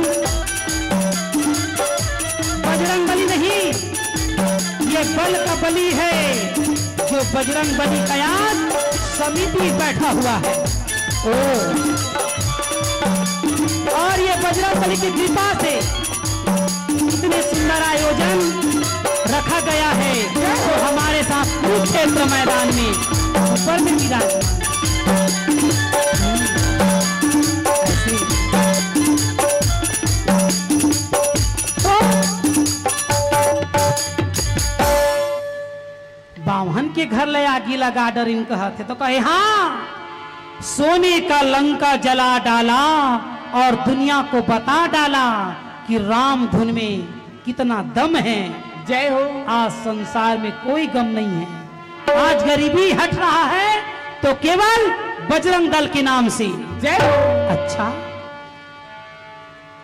बजरंग बली नहीं ये बल का बली है जो बजरंग बली का याद समिति बैठा हुआ है और ये बजरंग बली की कृपा से इतने सुंदर आयोजन रखा गया है तो हमारे साथ कुरुक्षेत्र मैदान में ऊपर में विराजमान बामन के घर ले आगी लगा डर इन कहते तो कहे हाँ सोने का लंका जला डाला और दुनिया को बता डाला कि राम धुन में कितना दम है जय हो आज संसार में कोई गम नहीं है आज गरीबी हट रहा है तो केवल बजरंग दल के नाम से जय हो। अच्छा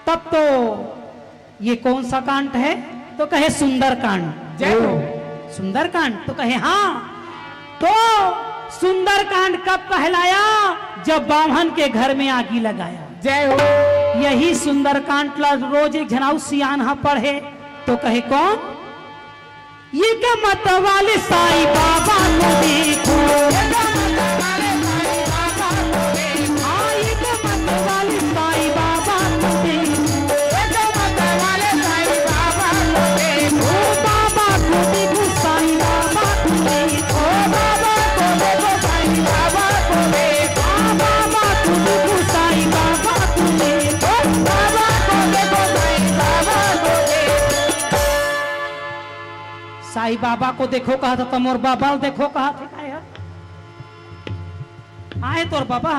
तब तो ये कौन सा कांड है तो कहे सुंदर कांड जय हो सुंदर कांड तो कहे हाँ तो सुंदर कांड कब कहलाया जब बामन के घर में आगी लगाया जय हो यही सुंदर कांड रोज एक झनाऊ सियान पढ़े तो कहे कौन ये क्या मत वाले साईं बाबा को देखो ये क्या मत वाले साईं बाबा को देखो हाँ ये क्या मत वाले साईं बाबा को देखो ये क्या मत वाले साईं बाबा को देखो बाबा को देखो साईं बाबा को देखो बाबा को देखो साईं बाबा को देखो बाबा को देखो साईं बाबा को देखो बाबा को देखो साईं बाबा को देखो साईं बाबा को देखो कहा था तुम और बाबा देखो कहा थे आए तोर बाबा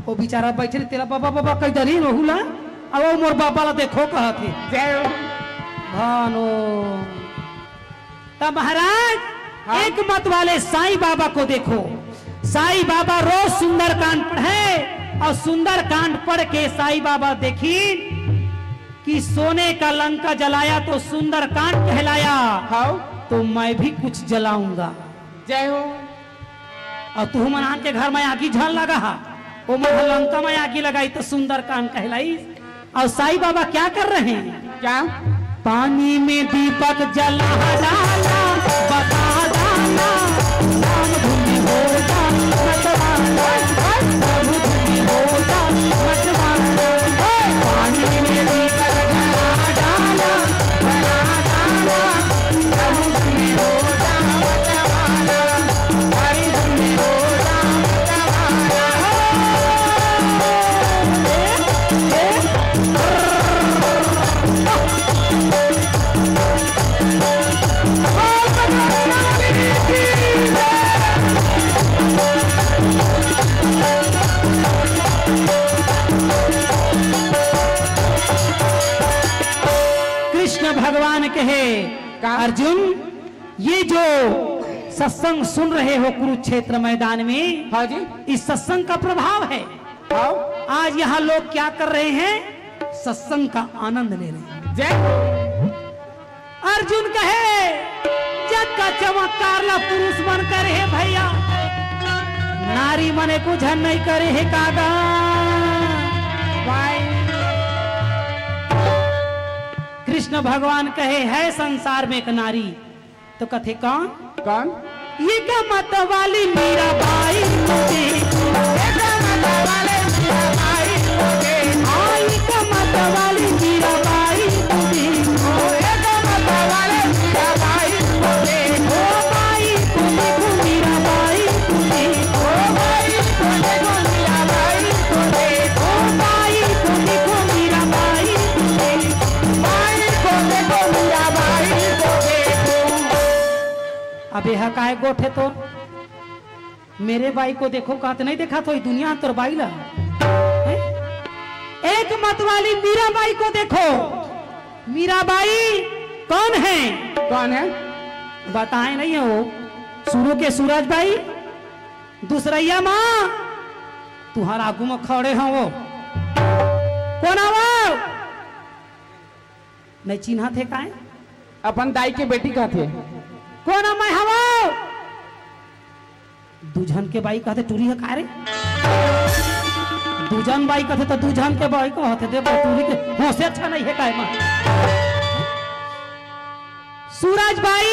वो बेचारा बैठे तेरा बाबा बाबा कई दरी रहुला अब वो मोर बाबा ला देखो कहा थे जय भानो तब महाराज एक मत वाले साईं बाबा को देखो साईं बाबा रोज सुंदर कांड पढ़े और सुंदर कांड पढ़ के साईं बाबा देखी कि सोने का लंका जलाया तो सुंदर कांड कहलाया तो मैं भी कुछ जलाऊंगा जय हो और तू मनान के घर में आगी झल लगा वो मैं लंका में आगी लगाई तो सुंदर कांड कहलाई और साईं बाबा क्या कर रहे हैं क्या पानी में दीपक जला डाला बता डाला राम धुनी हो जा मतवाना प्रभु धुनी हो जा मतवाना पानी में दीपक कहे का? अर्जुन, ये जो सत्संग सुन रहे हो कुरुक्षेत्र मैदान में, हाँ जी, इस सत्संग का प्रभाव है। हाँ आज यहाँ लोग क्या कर रहे हैं? सत्संग का आनंद ले रहे हैं। जय अर्जुन कहे, जग का चमत्कार ला पुरुष मन करे है भैया, नारी मने को झन नहीं करे है कागा। भाई कृष्ण भगवान कहे, है संसार में एक नारी, तो कथे कौन? कौन? ये क्या मत वाली मीरा बाई मुझे, ये क्या मत वाली मीरा बाई मुझे, हाँ ये क्या मत वाली मीरा बाई मुझे, ओ ये क्या मत वाली मीरा बाई मुझे, ओ बाई तुम्हें को मीरा बाई मुझे, ओ बाई तुम्हें को मीरा बाई मुझे, ओ बाई तुम्हें को मीरा बाई मुझे, बाई तुम्हें को मीरा बाई मुझे। अबे हा काहे गोठे तो मेरे बाई को देखो, कहते नहीं देखा तो दुनिया तोर बाई ला। एक मतवाली मीराबाई को देखो। मीराबाई कौन है? कौन है? बताए नहीं हो। सूर्य के सूरज भाई, दूसरैया माँ तुम्हारा आगू में खड़े हैं वो कौन है? वो नहीं चिन्हा थे काहे? अपन दाई के बेटी का थे। कौन है? मैं हवा दूजन के बाई कहते टूरी है कारे? दूजन बाई कहते तो दूजन के बाई को होते दे टूरी के हो से अच्छा नहीं है काय मां। सूरज बाई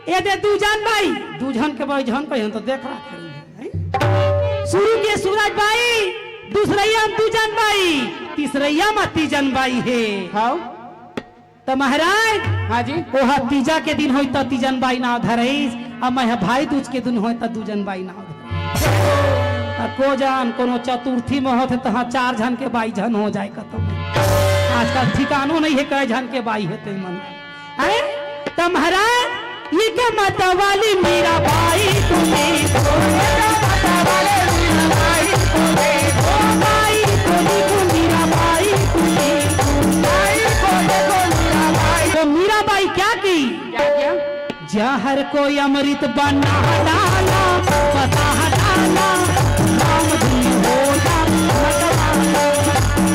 ये दे दूजन बाई, दूजन के बाई जन कहिन तो देख रहा है। शुरू के सूरज बाई, दूसरैया दूजन बाई, तीसरैया में तीजन बाई है। हाँ तो महाराज, हाँ जी, ओहा तीजा के दिन होई तो तीजन बाई नाव धरईस, अब मैं भाई दूज के दिन होई तो दूजन बाई नाव धरईस। को जान कोनो चतुर्थी में होते तो हाँ 4 जन के बाई जन हो जाए कतो। आजकल ठिकानो नहीं है कई जन के बाई है ते मन है। तो महाराज ये क्या माता वाली मीरा बाई तुम्हें, माता वाले मीरा बाई तुम्हें, ओ बाई तुम्हें मीरा बाई तुम्हें, बाई को तो मीराबाई क्या की? क्या किया? जहर को अमृत बना डाला, पता डाला, राम धुनी होता मतवाला,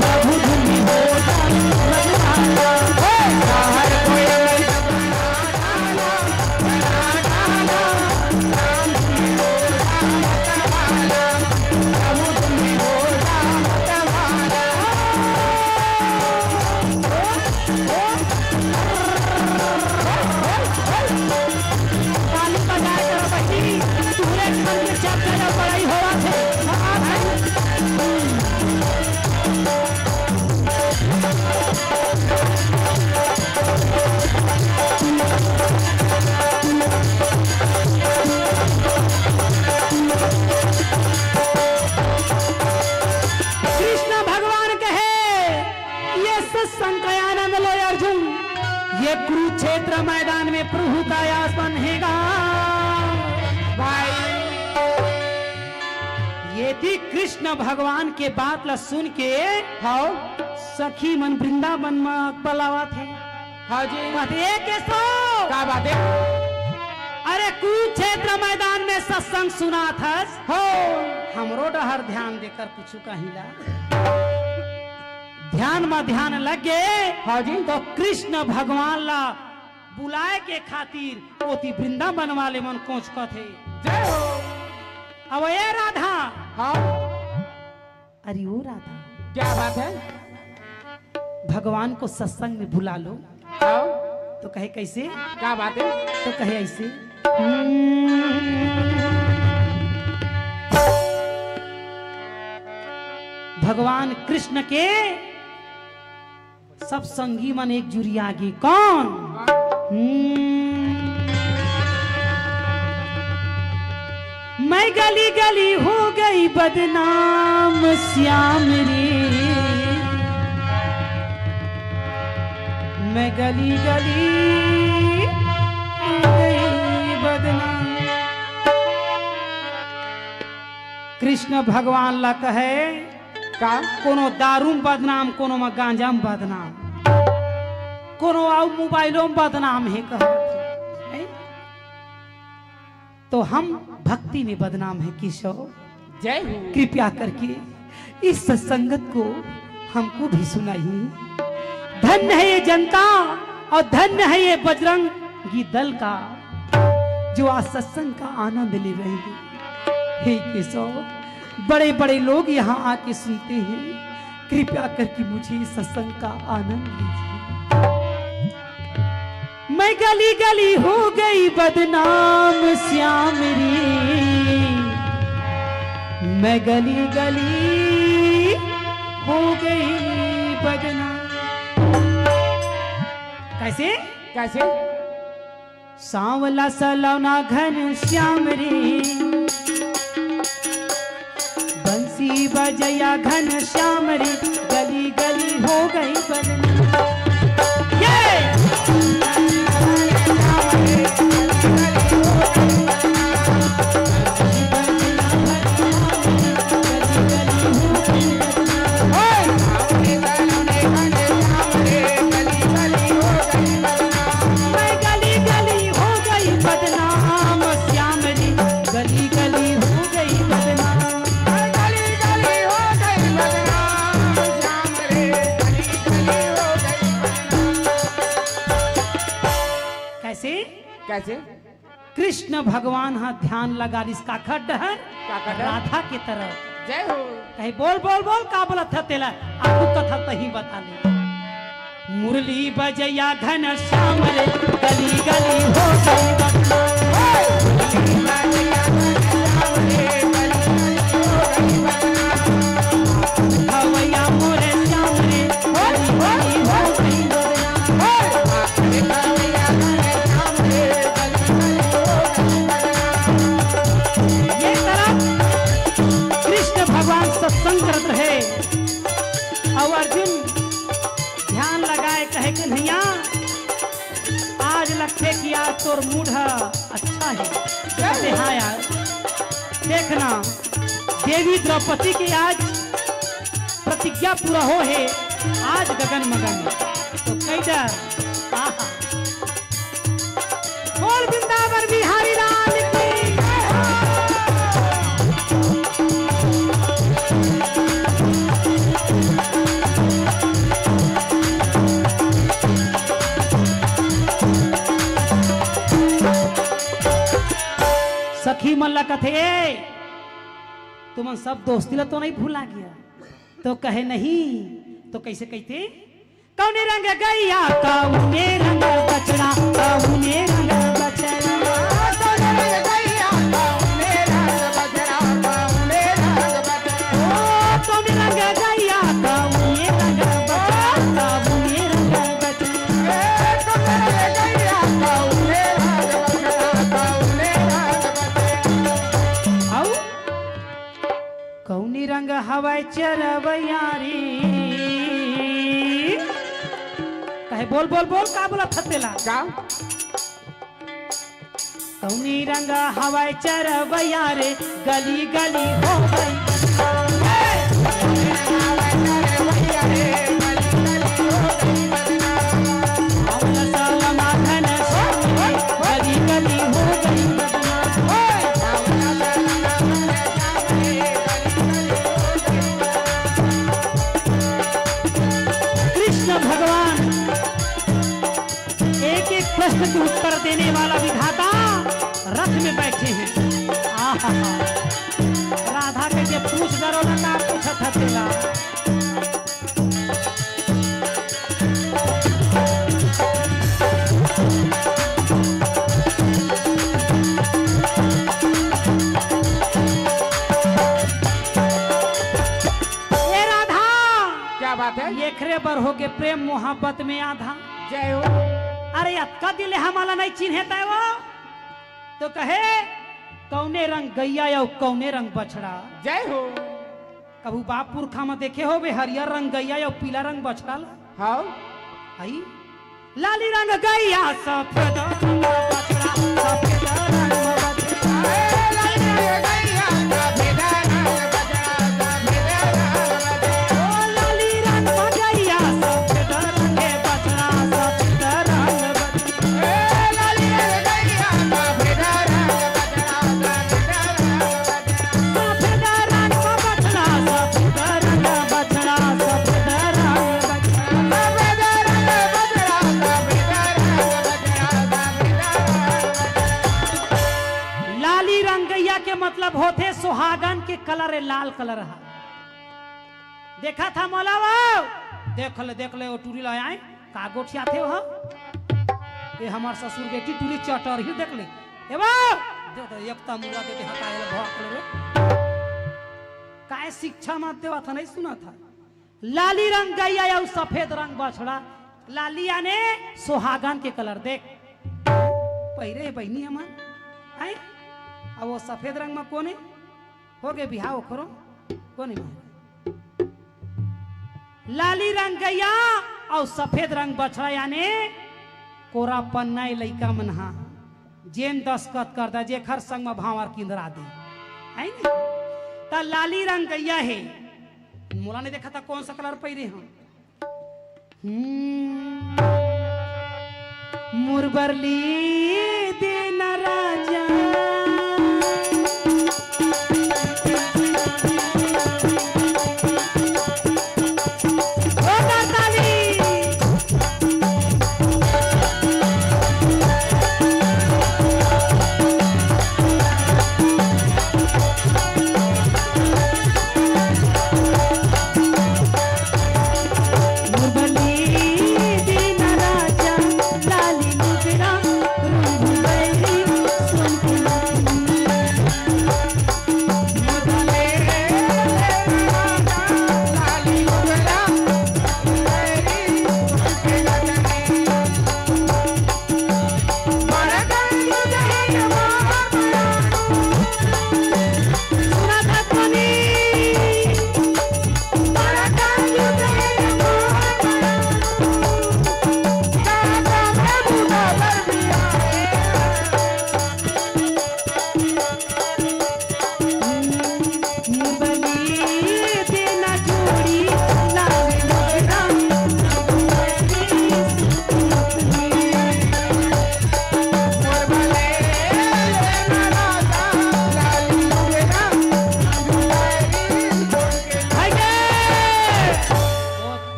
प्रभु धुनी होता मतवाला। जहर को अमृत बना डाला, राम धुनी होता मतवाला, प्रभु धुनी होता मतवाला। ताली बजाए करो बच्ची, पूरे घर में चर्चा पढ़ाई हो रहा थे। कृष्ण भगवान कहे, ये सत्संग का आनंद लो अर्जुन, ये कुरुक्षेत्र मैदान में प्रभु का आयास बनेगा। भाई ये थी कृष्ण भगवान के बात ला सुन के हाँ सखी मन वृंदावन में पलावा थे। हाँ जी, कहते कैसो क्या बात है? अरे कुरुक्षेत्र मैदान में सत्संग सुना था हो हमरो डहर ध्यान देकर कुछ कहिला। ध्यान में ध्यान लगे। हाँ जी, तो कृष्ण भगवान ला बुलाए के खातिर ओती वृंदावन वाले मन कोच थे। जय हो। अब ये राधा, हाँ अरे ओ राधा, क्या बात है? भगवान को सत्संग में बुला लो। हाँ तो कहे कैसे? क्या बात है? तो कहे ऐसे, भगवान कृष्ण के सब संगी मन एक जुरी आगे कौन? मैं गली गली हो गई बदनाम श्याम रे, मैं गली गली हो गई बदनाम। कृष्ण भगवान ला कहे का कोनो दारू में बदनाम, कोनो में गांजा में बदनाम। कोनो आओ मोबाइलों में बदनाम है कहते हैं। तो हम भक्ति में बदनाम है किशोर। जय हो। कृपया करके इस सत्संगत को हमको भी सुनाइए। धन्य है ये जनता और धन्य है ये बजरंगी दल का जो आज सत्संग का आनंद ले रहे हैं। हे केशव, बड़े बड़े लोग यहाँ आके सुनते हैं, कृपया करके मुझे इस सत्संग का आनंद लीजिए। मैं गली गली हो गई बदनाम श्याम रे, मैं गली गली हो गई बदनाम। कैसे कैसे? सांवला सलौना घन श्याम रे, बंसी बजया घन श्याम रे, गली गली हो गई बदनाम। कैसे? कृष्ण भगवान हाँ ध्यान लगा इसका खड्डहर राधा के तरफ। जय हो। कहीं बोल बोल बोल का बोला था तेला आपको कथा तही बता ले। मुरली बजया घन श्याम रे, गली गली हो गई भवैया मोरे श्याम रे, गली गली हो गई सत्संग करत रहे और अर्जुन ध्यान लगाए कहे कन्हैया आज लगते कि आज तोर मूड अच्छा है। कहते हाँ यार देखना देवी द्रौपदी के आज प्रतिज्ञा पूरा हो है, आज गगन मगन तो कई डर। बोल वृंदावन बिहारी लाल की। सखी मल्ला कथे तुम सब दोस्ती ला तो नहीं भूला गया? तो कहे नहीं तो कैसे कहते? कौने रंग गैया कौने रंग बचड़ा, कौने रंग बचड़ा, कौने रंग गैया कौने रंग बचड़ा, कौने रंग बचड़ा, ओ कौने रंग गैया कौने रंग बचड़ा, कौने रंग बचड़ा, कौने रंग गैया कौने रंग बचड़ा, कौने रंग बचड़ा। औ कौनी रंग हवाई चरवैयारी। कहे बोल बोल बोल का बोला थतेला का? कौनी रंग हवाई चरवैया रे, गली गली हो गई गली गली हो गई। कृष्ण भगवान एक एक प्रश्न के उत्तर देने वाला विधाता रथ में बैठे हैं। आहा राधा के जे पूछ डरो ना का पूछत हतेला। ए राधा क्या बात है? ये खरे बर हो के प्रेम मोहब्बत में आधा। जय हो। अरे अक्का दिले हमारा नहीं चिन्हता है वो तो कहे कौने रंग गैया या कौने रंग बछड़ा। जय हो। कबू बाप पुरखा में देखे हो बे हरियर रंग गैया या पीला रंग बछड़ा हाँ आई लाली रंग गैया सफेद रंग बछड़ा, सफेद रंग बछड़ा, लाली रंग गैया सफेद रंग बछड़ा, सफेद रंग बछड़ा, ओ लाली रंग गैया सफेद रंग बछड़ा, सफेद रे लाल कलर है। देखा था मौला वो देख ले वो टूरी लाए आए का गोठिया थे हो ये हमार ससुर बेटी टूरी चटर ही देख ले ए बा दे दे एकता मुआ दे हटाए भौक ले काय शिक्षा मत देवा था नहीं सुना था। लाली रंग गैया या सफेद रंग बछड़ा लालिया ने सुहागन के कलर देख पहिरे बहनी हमार आई अब वो सफेद रंग में कोने हो गए बिहाव करो कोने में लाली रंग गैया और सफेद रंग बछड़ा यानी कोरा पन्ना लइका मन हा जेन दस्खत कर दा जेखर संग में भावर किंदरा दे आई नहीं ता लाली रंग गैया है। मोला ने देखा था कौन सा कलर पहिरे हम मुरबरली दिन राजा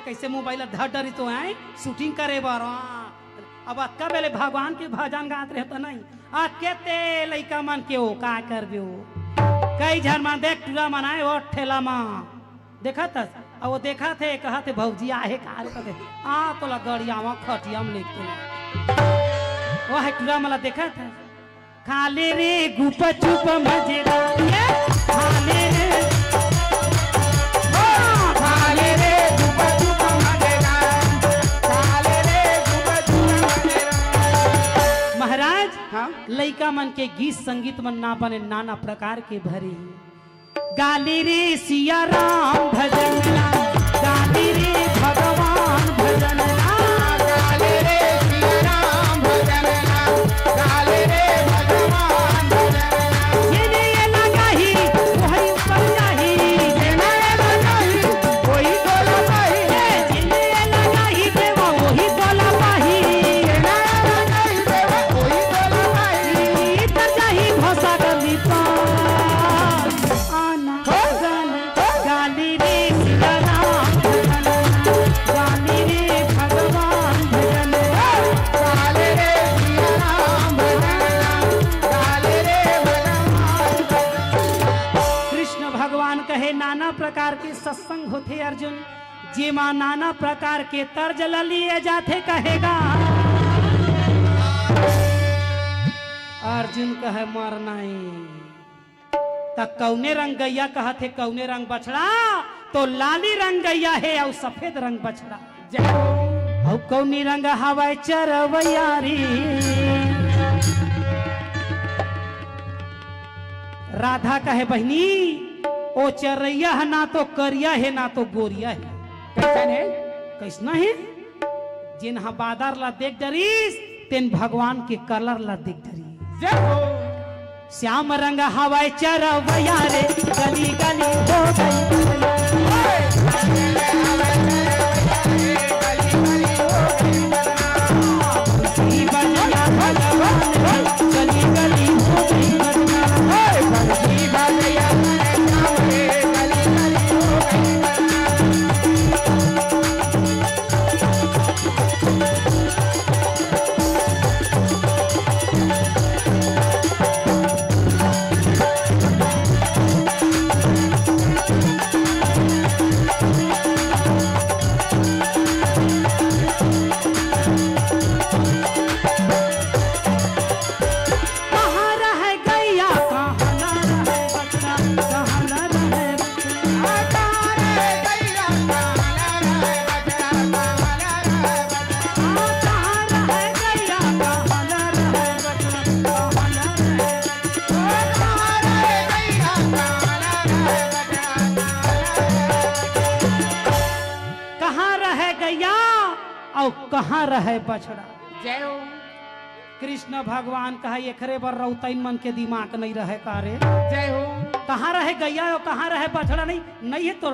कैसे मोबाइल धर तो आए शूटिंग करे बार अब अक्का बेले भगवान के भजन गात रहता नहीं आ केते लइका मन के हो का करबे कई झन मन देख टूरा मनाए वो ठेला मां देखा था अब वो देखा थे कहा थे भौजी आहे का कहते आ तो ला गड़िया में खटिया में लिखते वो है टूरा मला देखा था खाले रे गुप चुप मजेदार ये खाले रे महाराज हाँ? लइका मन के गीत संगीत मन ना बने नाना प्रकार के भरे गाली रे सिया राम भजन गाली रे भगवान भजन गाली रे सिया राम भजन गाली रे भगवान भजन ये लगा ही वही ऊपर जाही ये लगा ही कोई बोला नहीं ये लगा ही देवा वही बोला पाही भाषा करनी आना गाली रे सिया राम गाली रे भगवान भजन गाली रे सिया राम गाली रे भगवान। कृष्ण भगवान कहे नाना प्रकार के सत्संग होते अर्जुन जे मां नाना प्रकार के तर्ज लिए जाते कहेगा अर्जुन कहे मरना तक कौने रंग गैया कहा थे कौने रंग बछड़ा तो लाली रंग गैया है और सफेद रंग बछड़ा और कौनी रंग हवाई चरवैयारी राधा कहे बहनी ओ चरैया है ना तो करिया है ना तो गोरिया है कैसा है कैसना है जिन बादर ला देख डरीस तेन भगवान के कलर ला देख डरी श्याम रंग हवाई चरवैया रे गली गली हो गई और कहाँ रहे बछड़ा। जय हो। कृष्ण भगवान कहा एकरे बर रौतैन मन के दिमाग नहीं रहे कारे। जय हो। कहाँ रहे गैया और कहाँ रहे बछड़ा नहीं है तो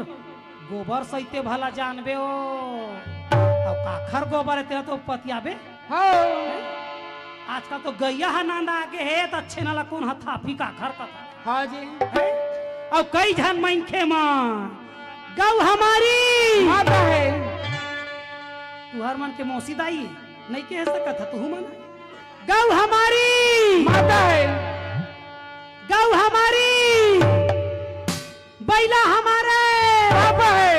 गोबर सहिते भला जानबे ओ और काखर गोबर है तो पतियाबे। हो आजकल तो गैया है नांदा आगे है तो अच्छे नाला कौन हथाफी काखर का हाँ जी। और कई झन मन खे मां गौ हमारी माता है। तुहर मन के मौसी दाई नहीं कह सकत तू मन गौ हमारी माता है। गौ हमारी बैला हमारे पापा है।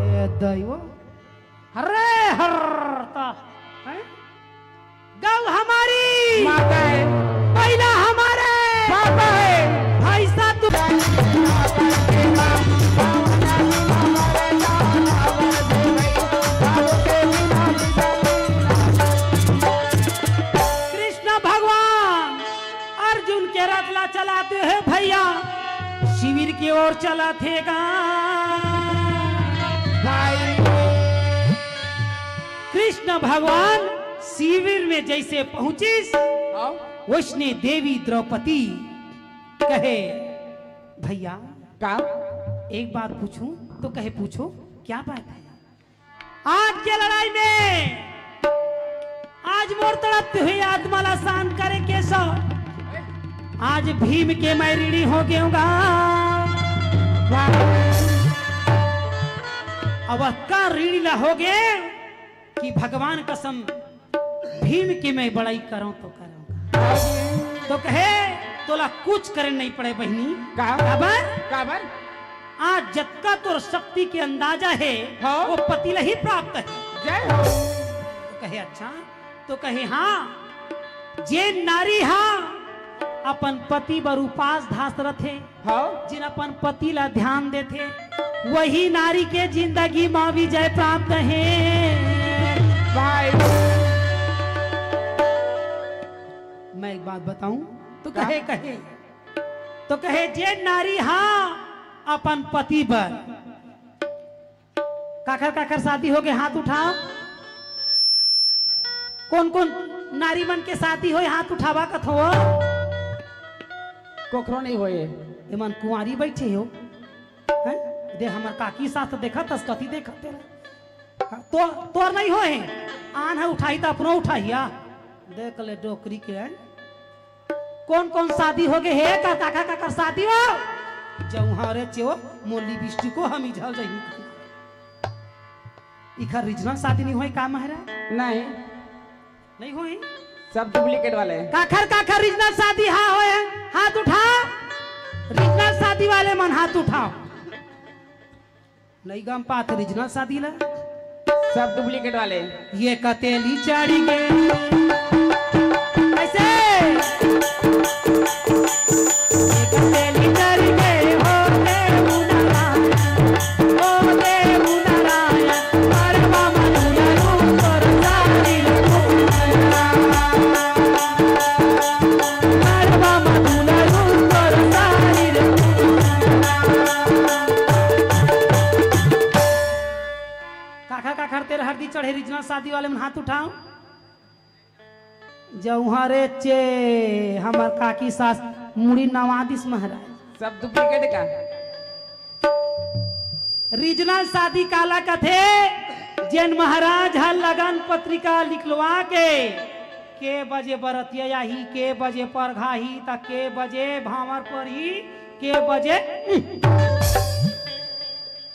ए दैव हरे हरता गौ हमारी माता है। बैला हमारे पापा है। भाई साहब कृष्ण भगवान अर्जुन के रथ ला चलाते हैं भैया शिविर की ओर चला थेगा कृष्ण भगवान शिविर में जैसे पहुंचिस उसने देवी द्रौपदी कहे भैया का एक बात पूछूं तो कहे पूछो क्या बात है। आज के लड़ाई में आज मोर तड़पते हुए आत्माला शांत करे कैसा आज भीम के मैं ऋणी हो गया अब का ऋणी ला हो गए कि भगवान कसम भीम की मैं बड़ाई करूं तो करूंगा तो कहे तोला कुछ करे नहीं पड़े बहनी काबर आज जत्का तोर शक्ति के अंदाजा है हाँ? वो पति ही प्राप्त है। जय हो। तो कहे अच्छा तो कहे हाँ जे नारी हाँ अपन पति बर उपास धास रथे हाँ? जिन अपन पति ला ध्यान देथे वही नारी के जिंदगी मां विजय प्राप्त है। भाई मैं एक बात बताऊं तो कहे तो कहे जे नारी हाँ अपन पति पर काकर शादी हो गए हाथ उठाओ कौन कौन नारी मन के शादी हो हाथ उठावा कथ हो कोखरो नहीं होए एमन कुंवारी बैठे हो हैं दे हमर काकी साथ देखा तस्कती देखा तेरा तो तोर नहीं होए आन है उठाई तो अपनो उठाइया देख ले डोकरी के है कौन कौन शादी हो गए है काका शादी हो जौहारे चो मोली बिष्टि को हम इझल रही इखर रीजनल शादी नहीं होई का महाराज नहीं होई सब डुप्लीकेट वाले हैं। काखर रीजनल शादी हाँ होए हाथ उठा रीजनल शादी वाले मन हाथ उठाओ नहीं गम पात रीजनल शादी ला सब डुप्लीकेट वाले ये कतेली चढ़ी के ऐसे ये कतेली चढ़ी के हो देव नारायण अरे मामा दुलारू तोर सारी अरे मामा दुलारू तोर सारी काखर तेरे हरदी चढ़े रीजनल शादी वाले में हाथ उठाओ जौहरे चे हमार काकी सास मुड़ी नवादिस महाराज सब डुप्लीकेट का रीजनल शादी काला कथे जैन महाराज हर लगन पत्रिका लिखलवा के बजे बरतिया ही के बजे परघाही त के बजे भावर पर ही के बजे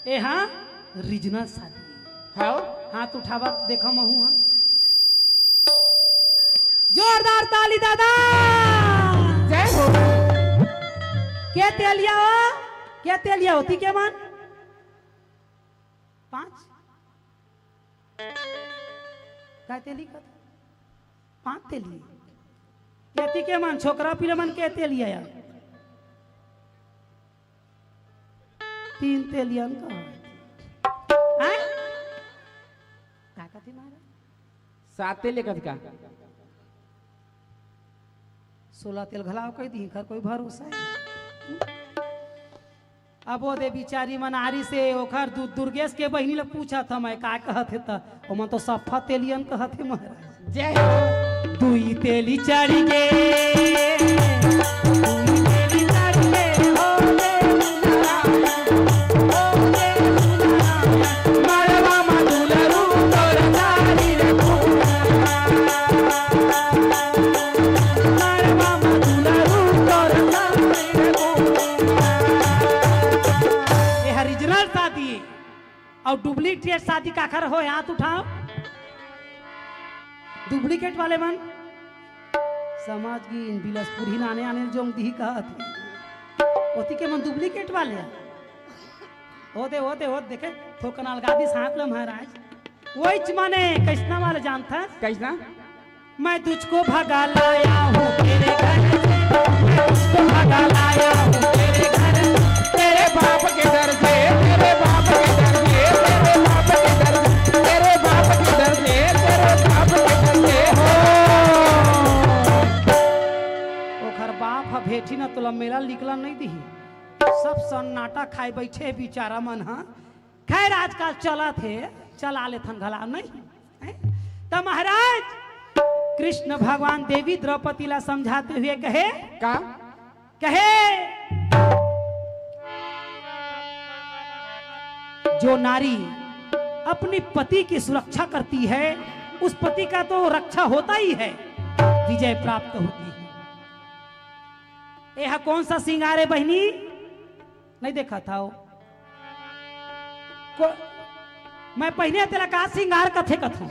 ए हाँ रीजनल शादी हाँ हाथ उठावा देखो महू हाँ जोरदार ताली दादा जय हो। क्या तेलिया होती क्या मान 5 क्या तेली का 5 तेली कहती के मान छोकरा पीले मन के तेलिया यार 3 तेलियन का थी महाराज 7 तेल लेकर का 16 तेल घलाव कह दी घर कोई भरोसा है अब वो दे बिचारी मनारी से ओखर दुर्गेश के बहनी ले पूछा था मैं का कहत है त ओमन तो सफा तेलियन कहत है महाराज। जय हो। दुई तेली चढ़ी गे दुई तेली चढ़ी गे हो गे मारवा मधुलरू तोर नारी रे मारवा मधुलरू तोर नारी रे ये ओरिजिनल शादी और डुप्लीकेट शादी का कर हो हाथ उठाओ। डुप्लीकेट वाले मन समाज की इन बिलासपुर ही नाने आने जो दी कहा थी ओती के मन डुप्लीकेट वाले होते होते होते देखे थोकन अलगादी साथ लो महाराज वही माने कैसना वाले जानता है कैसना मैं तुझको भगा लाया हूँ तेरे घर से मैं तुझको भगा लाया हूँ तेरे घर तेरे बाप के दर से तेरे बाप के दर से तेरे बाप के दर से तेरे बाप के दर से तेरे बाप के दर से हो। ओखर बाप ह भेठी ना तुला मेला निकला नहीं दी सब सन्नाटा खाए बैठे बिचारा मन हा खैर आजकल चला थे चला ले थन घला नहीं तो महाराज कृष्ण भगवान देवी द्रौपदी ला समझाते हुए कहे का कहे जो नारी अपनी पति की सुरक्षा करती है उस पति का तो रक्षा होता ही है विजय प्राप्त होती है। यह कौन सा सिंगार है बहनी नहीं देखा था वो मैं पहले तेरा का सिंगार कथे कथू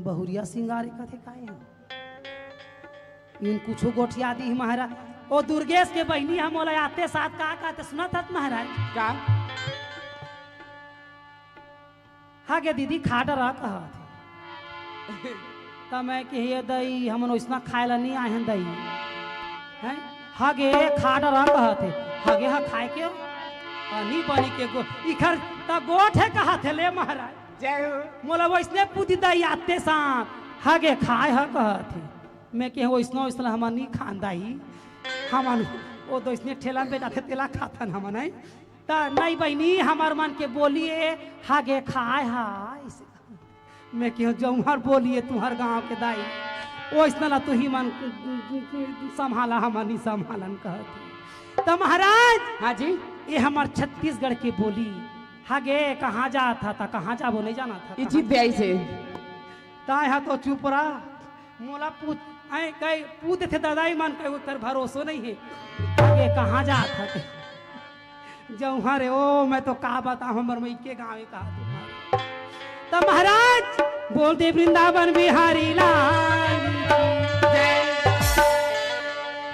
बहुरिया सिंगार कथे काहे इन कुछ गोठिया दी महाराज ओ दुर्गेश के बहनी हम बोला आते साथ का कहते सुना था महाराज का हागे दीदी खाट रहा कहा तब मैं कहिए दई हम वैसना खाए ला नहीं आए हैं दई हैं हागे खाट रहा कहा थे हागे हा खाए के नहीं बनी के गो इखर त गोठ है कहा थे ले महाराज जय हो। मोला वैसने पूछी दई आते साथ हागे खाए हा कहा थे मैं कहे वैसना वैसना हम नहीं खानदाई हम वो तो इसने ठेला पे जाते तेला खाता हम नहीं ता नहीं बहनी हमार मन के बोलिए हागे खाए हा मैं क्यों जौहर बोलिए तुम्हार गांव के दाई वो इसना तू ही मन संभाला हम नहीं संभालन कहती तो महाराज हाँ जी ये हमार छत्तीसगढ़ की बोली हागे कहाँ जा था कहाँ जा वो नहीं जाना था इचित ब्याई से ताय हा तो चुप रहा मोला पूछ आए कई पूछते थे दादाई मान कई कर भरोसो नहीं है आगे कहाँ जा था जौहर रे ओ मैं तो का बता हमर मई के गाँव कहा तो महाराज बोल दे वृंदावन बिहारी लाल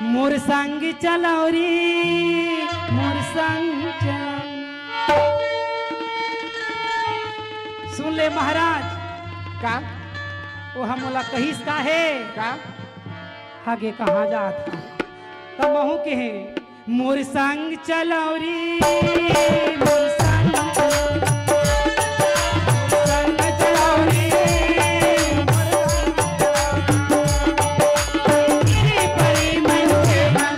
मोर संग चलौरी मोर संग चलौरी सुन ले महाराज का वो हमला कहिस का है का आगे कहाँ जात तब महू के है मोर संग चलौरी मोर संग चलौरी तेरी परी मन के मन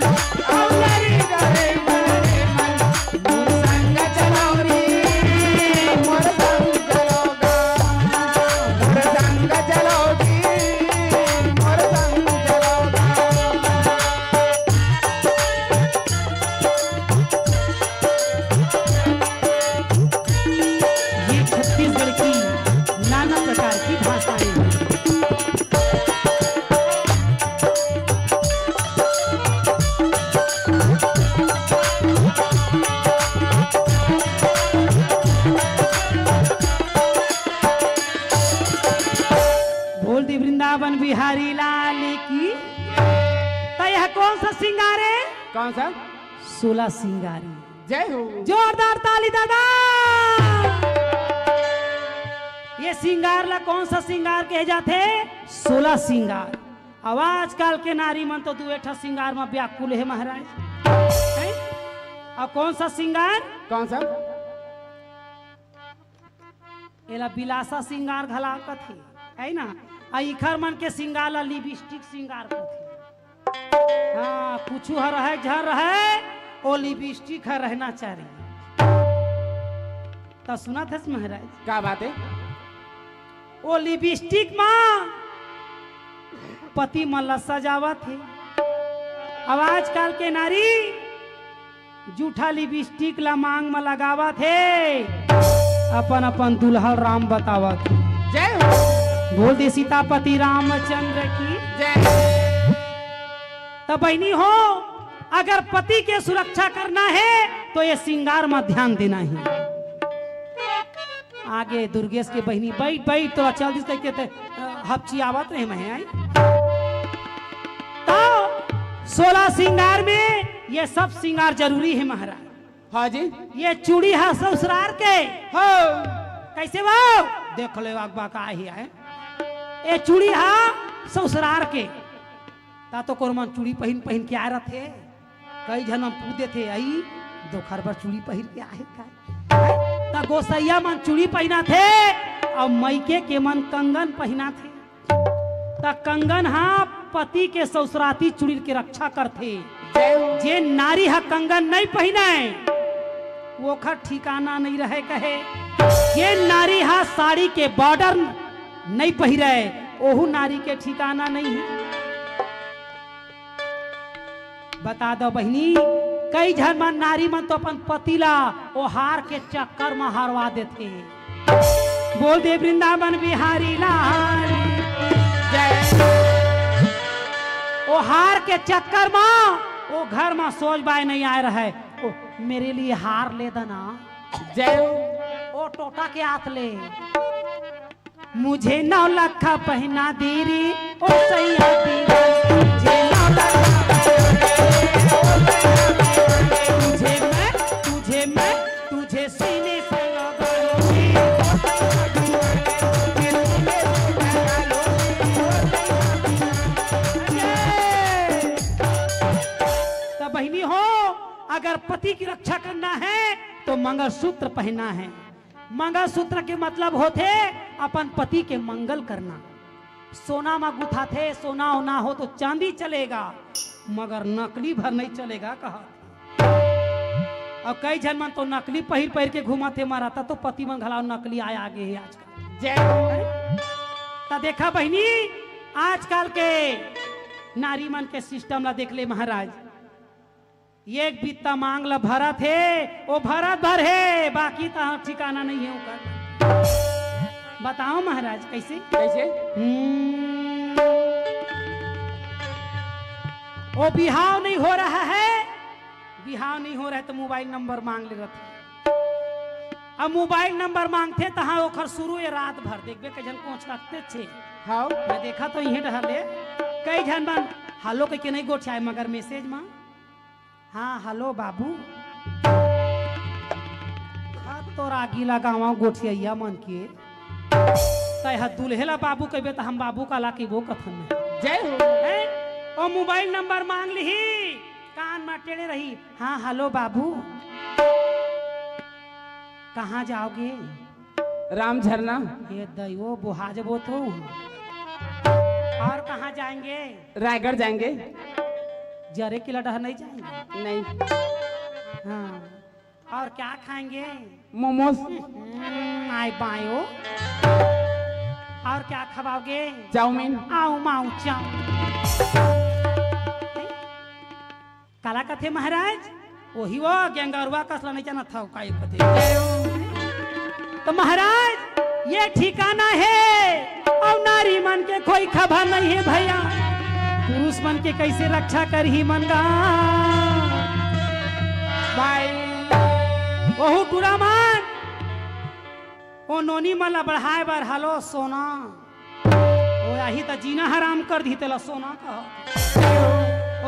औलरी डरे डरे मन मोर संग चलौरी मोर संग चलोगा मोर संग चलोगी मोर संग चलोगा। ये छत्तीसगढ़ की नाना प्रकार की भाषाएं हैं। बोल दी वृंदावन बिहारी लाल की तो यह कौन सा सिंगार है कौन सा 16 सिंगारी जय हो। जोरदार ताली दादा ये सिंगार ला कौन सा सिंगार कहे जाते 16 सिंगार अब आजकल के नारी मन तो दुएठा सिंगार में व्याकुल है महाराज हैं? अब कौन सा सिंगार कौन सा एला बिलासा सिंगार घला कथे है ना आ इखर मन के सिंगार ला लिपस्टिक सिंगार कथे हाँ कुछ हर है झर है ओ लिपस्टिक है रहना चाहिए। तो सुना था महाराज क्या बात है? ओ लिपस्टिक माँ पति मल्ला सजावा थे। अब आजकल के नारी जूठा लिपस्टिक ला मांग में लगावा थे, अपन अपन दुल्हा राम बतावा थे। जय हो। बोल दे सीतापति रामचंद्र की जय। तब बहनी हो अगर पति के सुरक्षा करना है तो ये श्रृंगार में ध्यान देना है। आगे दुर्गेश के बहनी बैठ बैठ तो चल दिस कहते हपची आवत रहे मैं आई। तो 16 श्रृंगार में ये सब श्रृंगार जरूरी है महाराज। हाँ जी। ये चूड़ी है ससुराल के हो कैसे वो देख ले अगबा का ही है। ये चूड़ी है ससुराल के ता तो कोरमन चूड़ी पहन पहन के आ रहे थे। कई जन हम पूछते थे आई दोखर पर चूड़ी पहन के आए का ता गोसैया मन चूड़ी पहना थे और मैके के मन कंगन पहना थे। ता कंगन हाँ पति के ससुराती चूड़ी के रक्षा करते। जे नारी हा कंगन नहीं पहने वो खा ठिकाना नहीं रहे कहे। ये नारी हा साड़ी के बॉर्डर नहीं पहिरे ओहू नारी के ठिकाना नहीं है। बता दो बहनी कई जन मन नारी मन तो अपन पतिला ओ हार के चक्कर में हारवा देते। बोल दे वृंदावन बिहारी लाल ओ हार के चक्कर में वो घर में सोच बाय नहीं आ रहा है। ओ मेरे लिए हार ले देना। जय ओ टोटा के हाथ ले मुझे 9 लाख पहना दीरी ओ सैया दीरी मुझे 9 लाख तुझे सीने से लगाऊंगी। तो बहनी हो अगर पति की रक्षा करना है तो मंगलसूत्र पहनना है। मंगलसूत्र के मतलब होते अपन पति के मंगल करना। सोना में गुथा थे सोना होना हो तो चांदी चलेगा मगर नकली भर नहीं चलेगा कहा। और कई जन मन तो नकली पहिर पहिर के घुमाते मारा तो पति मन घलाओ नकली आया आगे है आजकल। जय तो देखा बहनी आजकल के नारी मन के सिस्टम ला देख ले महाराज। एक बित्ता मांग ला भरा थे वो भरत भर है बाकी तो ठिकाना नहीं है उनका। बताओ महाराज कैसे कैसे? वो बिहाव नहीं हो रहा है। बिहाव नहीं हो रहा है तो मोबाइल नंबर मांग ले रहे थे। अब मोबाइल नंबर मांगते तहाँ ओखर शुरू है रात भर देखबे कई जन कोच रखते छे। हाँ मैं देखा तो यही रहले कई जन मन हेलो कह के नहीं गोठाए मगर मैसेज में हाँ हेलो बाबू तोरा गीला गाँव गोठिया मन के तह दुल्हेला बाबू कहबे तो हम बाबू का ला के वो कथन में। जय हो। ओ मोबाइल नंबर मांग ली कान में टेढ़े रही हाँ हेलो बाबू कहाँ जाओगे? राम झरना। ये दैवो बुहा जबो तो। और कहाँ जाएंगे? रायगढ़ जाएंगे। जरे की लड़ह नहीं जाएंगे? नहीं। हाँ और क्या खाएंगे? मोमोज। आए बायो। और क्या खवाओगे? चाउमीन। आओ माऊ चाउ काला कथे महाराज वही वो गंगारुआ कसला नहीं जाना था का कथे। तो महाराज ये ठिकाना है और नारी मन के कोई खबर नहीं है भैया। पुरुष मन के कैसे रक्षा कर ही मनगा भाई। वहु टूरा मन ओ नोनी मला बढ़ाए बार हलो सोना ओ यही तो जीना हराम कर दी तेला सोना कहा।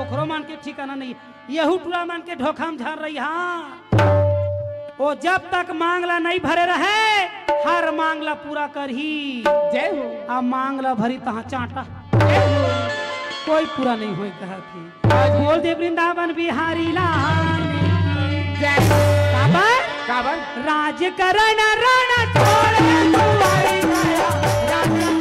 ओखरो मान के ठिकाना नहीं यहू टूरा मान के ढोखा में झर रही। हाँ वो जब तक मांगला नहीं भरे रहे हर मांगला पूरा कर ही। जय हो। अब मांगला भरी तहाँ चाटा कोई पूरा नहीं हो कहा थी। बोल दे वृंदावन बिहारी लाल काबर राज करण रण छोड़े तुम्हारी माया राज करण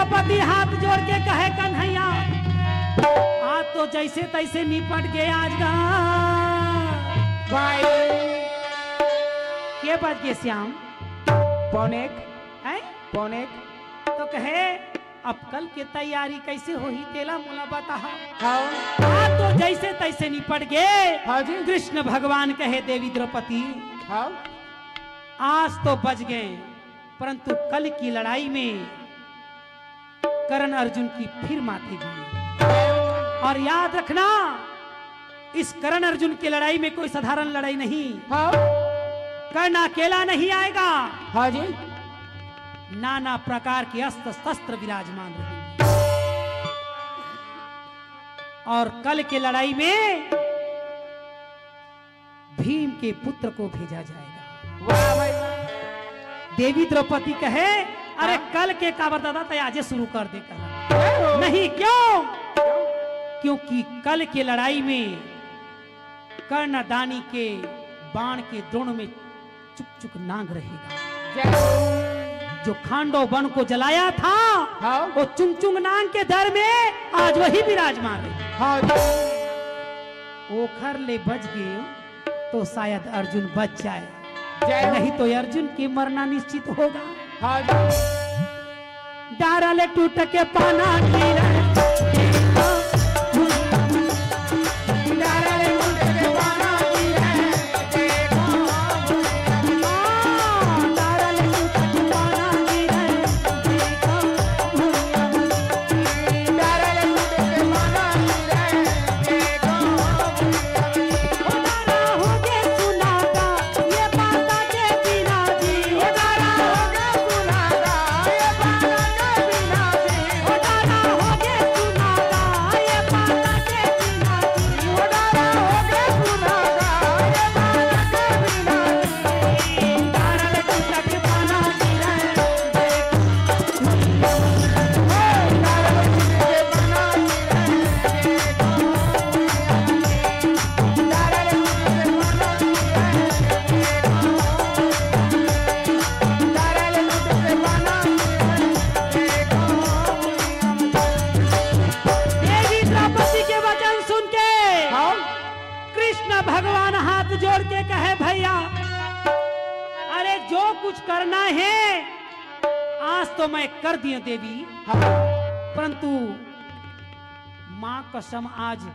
द्रौपदी हाथ जोड़ के कहे कन्हैया आज तो जैसे तैसे निपट गए आज का भाई के बज गए श्याम पौनेक है पौनेक तो कहे अब कल की तैयारी कैसे हो ही तेला मोला बता हाँ आज तो जैसे तैसे निपट गए हाँ जी कृष्ण भगवान कहे देवी द्रौपदी हाँ आज तो बच गए परंतु कल की लड़ाई में कर्ण अर्जुन की फिर माथे दी और याद रखना इस कर्ण अर्जुन की लड़ाई में कोई साधारण लड़ाई नहीं हाँ कर्ण अकेला नहीं आएगा हाँ जी नाना प्रकार के अस्त्र शस्त्र विराजमान रहेंगे और कल के लड़ाई में भीम के पुत्र को भेजा जाएगा वाह भाई देवी द्रौपदी कहे अरे कल के काबर दादा तैयारी शुरू कर दे कर नहीं क्यों क्योंकि कल के लड़ाई में कर्णदानी के बाण के द्रोण में चुक चुक नाग रहेगा जो खांडो वन को जलाया था हाँ वो चुंग चुंग नाग के दर में आज वही विराजमान है हाँ ओखर ले बच गए तो शायद अर्जुन बच जाए जय नहीं तो अर्जुन की मरना निश्चित होगा हाँ डारले टूट के पाना गिरा भगवान हाथ जोड़ के कहे भैया अरे जो कुछ करना है आज तो मैं कर दिया देवी परंतु माँ कसम आज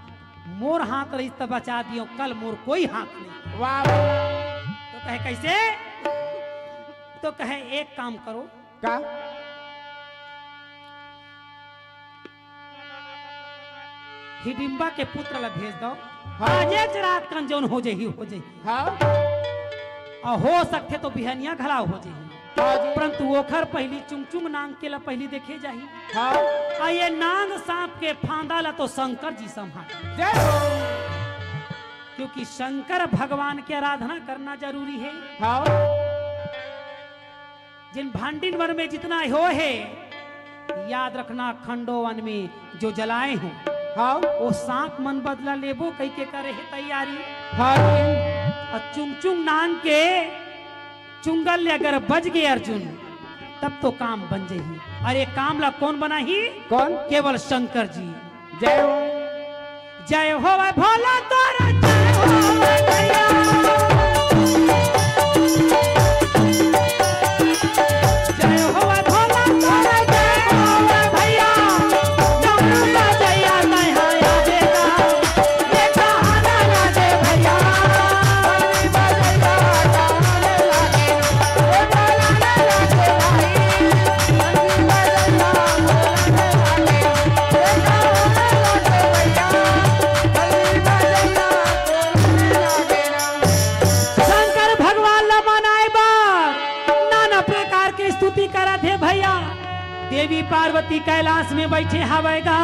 मोर हाथ रही तब बचा दियो कल मोर कोई हाथ नहीं वाह तो कहे कैसे तो कहे एक काम करो का हिडिंबा के पुत्र ला भेज दो हाँ। आज रात कन जौन हो जाही हाँ और हो सकते तो बिहनिया घला हो जाही हाँ जी परंतु ओखर पहली चुंगचुंग नांग के ला पहली देखे जाही हाँ आ ये नांग सांप के फांदा ला तो शंकर जी संभाल जय हो क्योंकि शंकर भगवान की आराधना करना जरूरी है हाँ जिन भांडिन वन में जितना हो है याद रखना खंडो वन में जो जलाए हो हाँ वो सांप मन बदला लेबो कई के करे है तैयारी हाँ और चुंग नांग के चुंगल ले अगर बज गए अर्जुन तब तो काम बन जाही अरे काम ला कौन बना ही कौन केवल शंकर जी जय हो जय हो भोला तोरा जय हो भैया जय हो भोला तोरा जय हो भैया नौका जया तैहा आजेगा देखा आना ना दे भैया शंकर भगवान ला मनाए बार नाना प्रकार के स्तुति करत है भैया देवी पार्वती कैलाश में बैठे हवेगा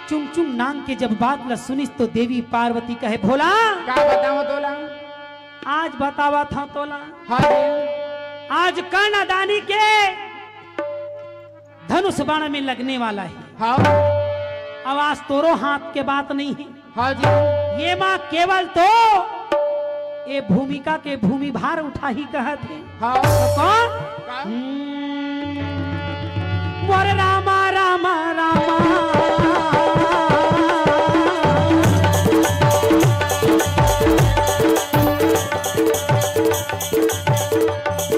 चुंग चुंग नांग के जब बात ला सुनिस तो देवी पार्वती कहे भोला का बताओ तोला आज बतावा था तोला हाँ जी आज कर्णदानी के धनुष बाण में लगने वाला है हाँ आवाज तोरो हाथ के बात नहीं है हाँ जी ये माँ केवल तो ये भूमिका के भूमि भार उठा ही कहत है। हाँ तो कौन? का? मोरे रामा रामा रामा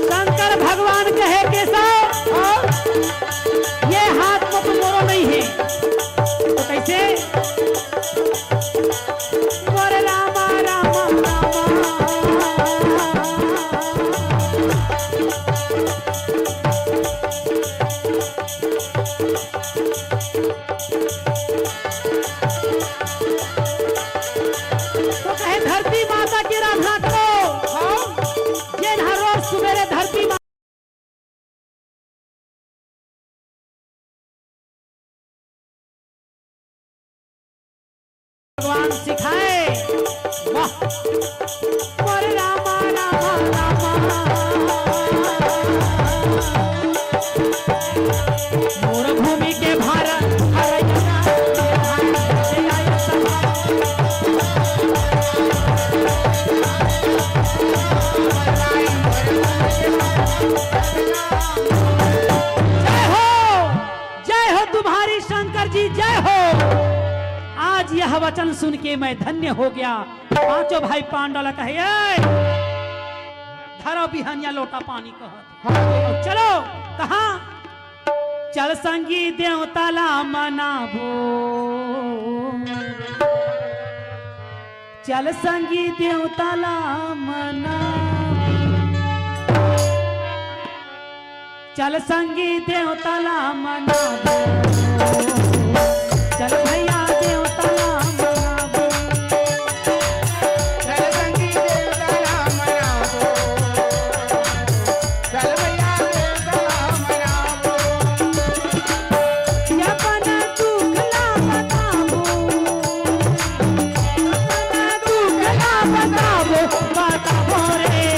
शंकर भगवान कहे के साथ ये हाथ मत मोरो नहीं है तो कैसे? मोरे रामा रामा रामा तो कहे धरती माता की आराधना करो। ये हर रोज सुबेरे धरती माता भगवान सिखाए। वाह मोरे रामा रामा रामा मोर भूमि के भारत हरैया के भारत से आए सभा जय हो तुम्हारी शंकर जी जय हो। आज यह वचन सुन के मैं धन्य हो गया। पांचों भाई पांडव कहे धरो बिहनिया लोटा पानी कह चलो कहा चल संगी देवताला मनाबो चल संगी देवताला मनाबो चल संगी देवताला मनाबो चल भैया देवताला मनाबो चल संगी देवताला मनाबो चल भैया देवताला मनाबो अपन दुखला बताबो बताबो रे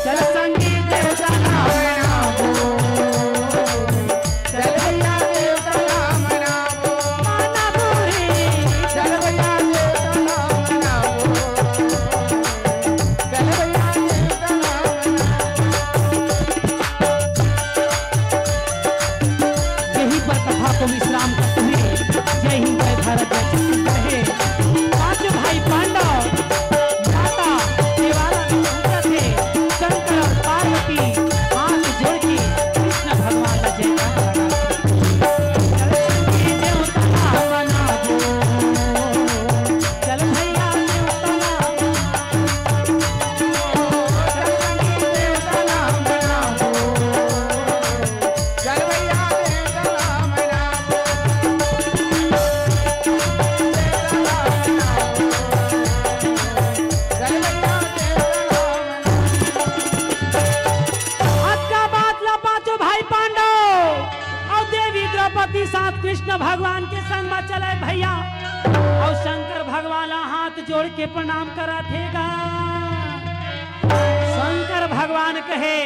चल संगी देवताला मनाबो चल भैया देवताला मनाबो मनाबो रे चल भैया देवताला मनाबो चल भैया देवताला यही पर कथा को विश्राम करते हैं। जय हिंद जय भारत जय छत्तीसगढ़ है। पांचों भाई पांडव माता देवारा में पूजा थे शंकर और पार्वती हाथ जोड़ के कृष्ण भगवान का जयकार लगाते। चल भैया देवताला मनाबो चल भैया देवताला मनाबो चल भैया देवताला आज का बात ला पांचों भाई पांडव और देवी द्रौपदी साथ कृष्ण भगवान के संग में चले भैया और शंकर भगवान हाथ जोड़ के प्रणाम करा थेगा। शंकर भगवान कहे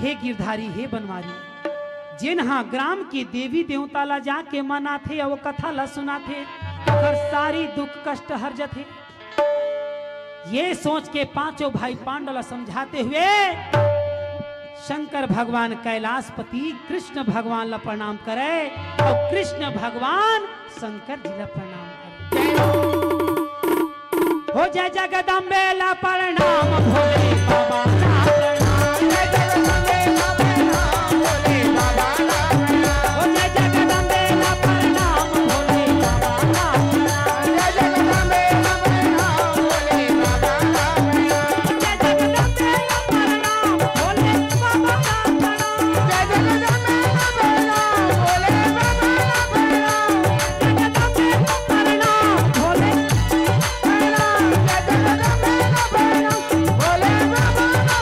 हे गिरधारी हे बनवारी जिन्हा ग्राम के देवी देवता ला जाके मना थे और कथा ला सुना थे अगर सारी दुख कष्ट हर जथे। ये सोच के पांचों भाई पांडव समझाते हुए शंकर भगवान कैलाशपति कृष्ण भगवान ला प्रणाम करे और कृष्ण भगवान शंकर जी ला प्रणाम करे। हो जय जगदम्बे ला प्रणाम भोले बाबा ला प्रणाम जय जगदम्बे ला प्रणाम भोले बाबा ला प्रणाम हो जय जगदम्बे ला प्रणाम भोले बाबा ला प्रणाम जय जगदम्बे ला प्रणाम भोले बाबा ला प्रणाम जय जगदम्बे ला प्रणाम भोले बाबा ला प्रणाम जय जगदम्बे ला प्रणाम भोले बाबा ला प्रणाम जगदम्बे ला प्रणाम भोले जय जगदम्बे ला प्रणाम भोले बाबा ला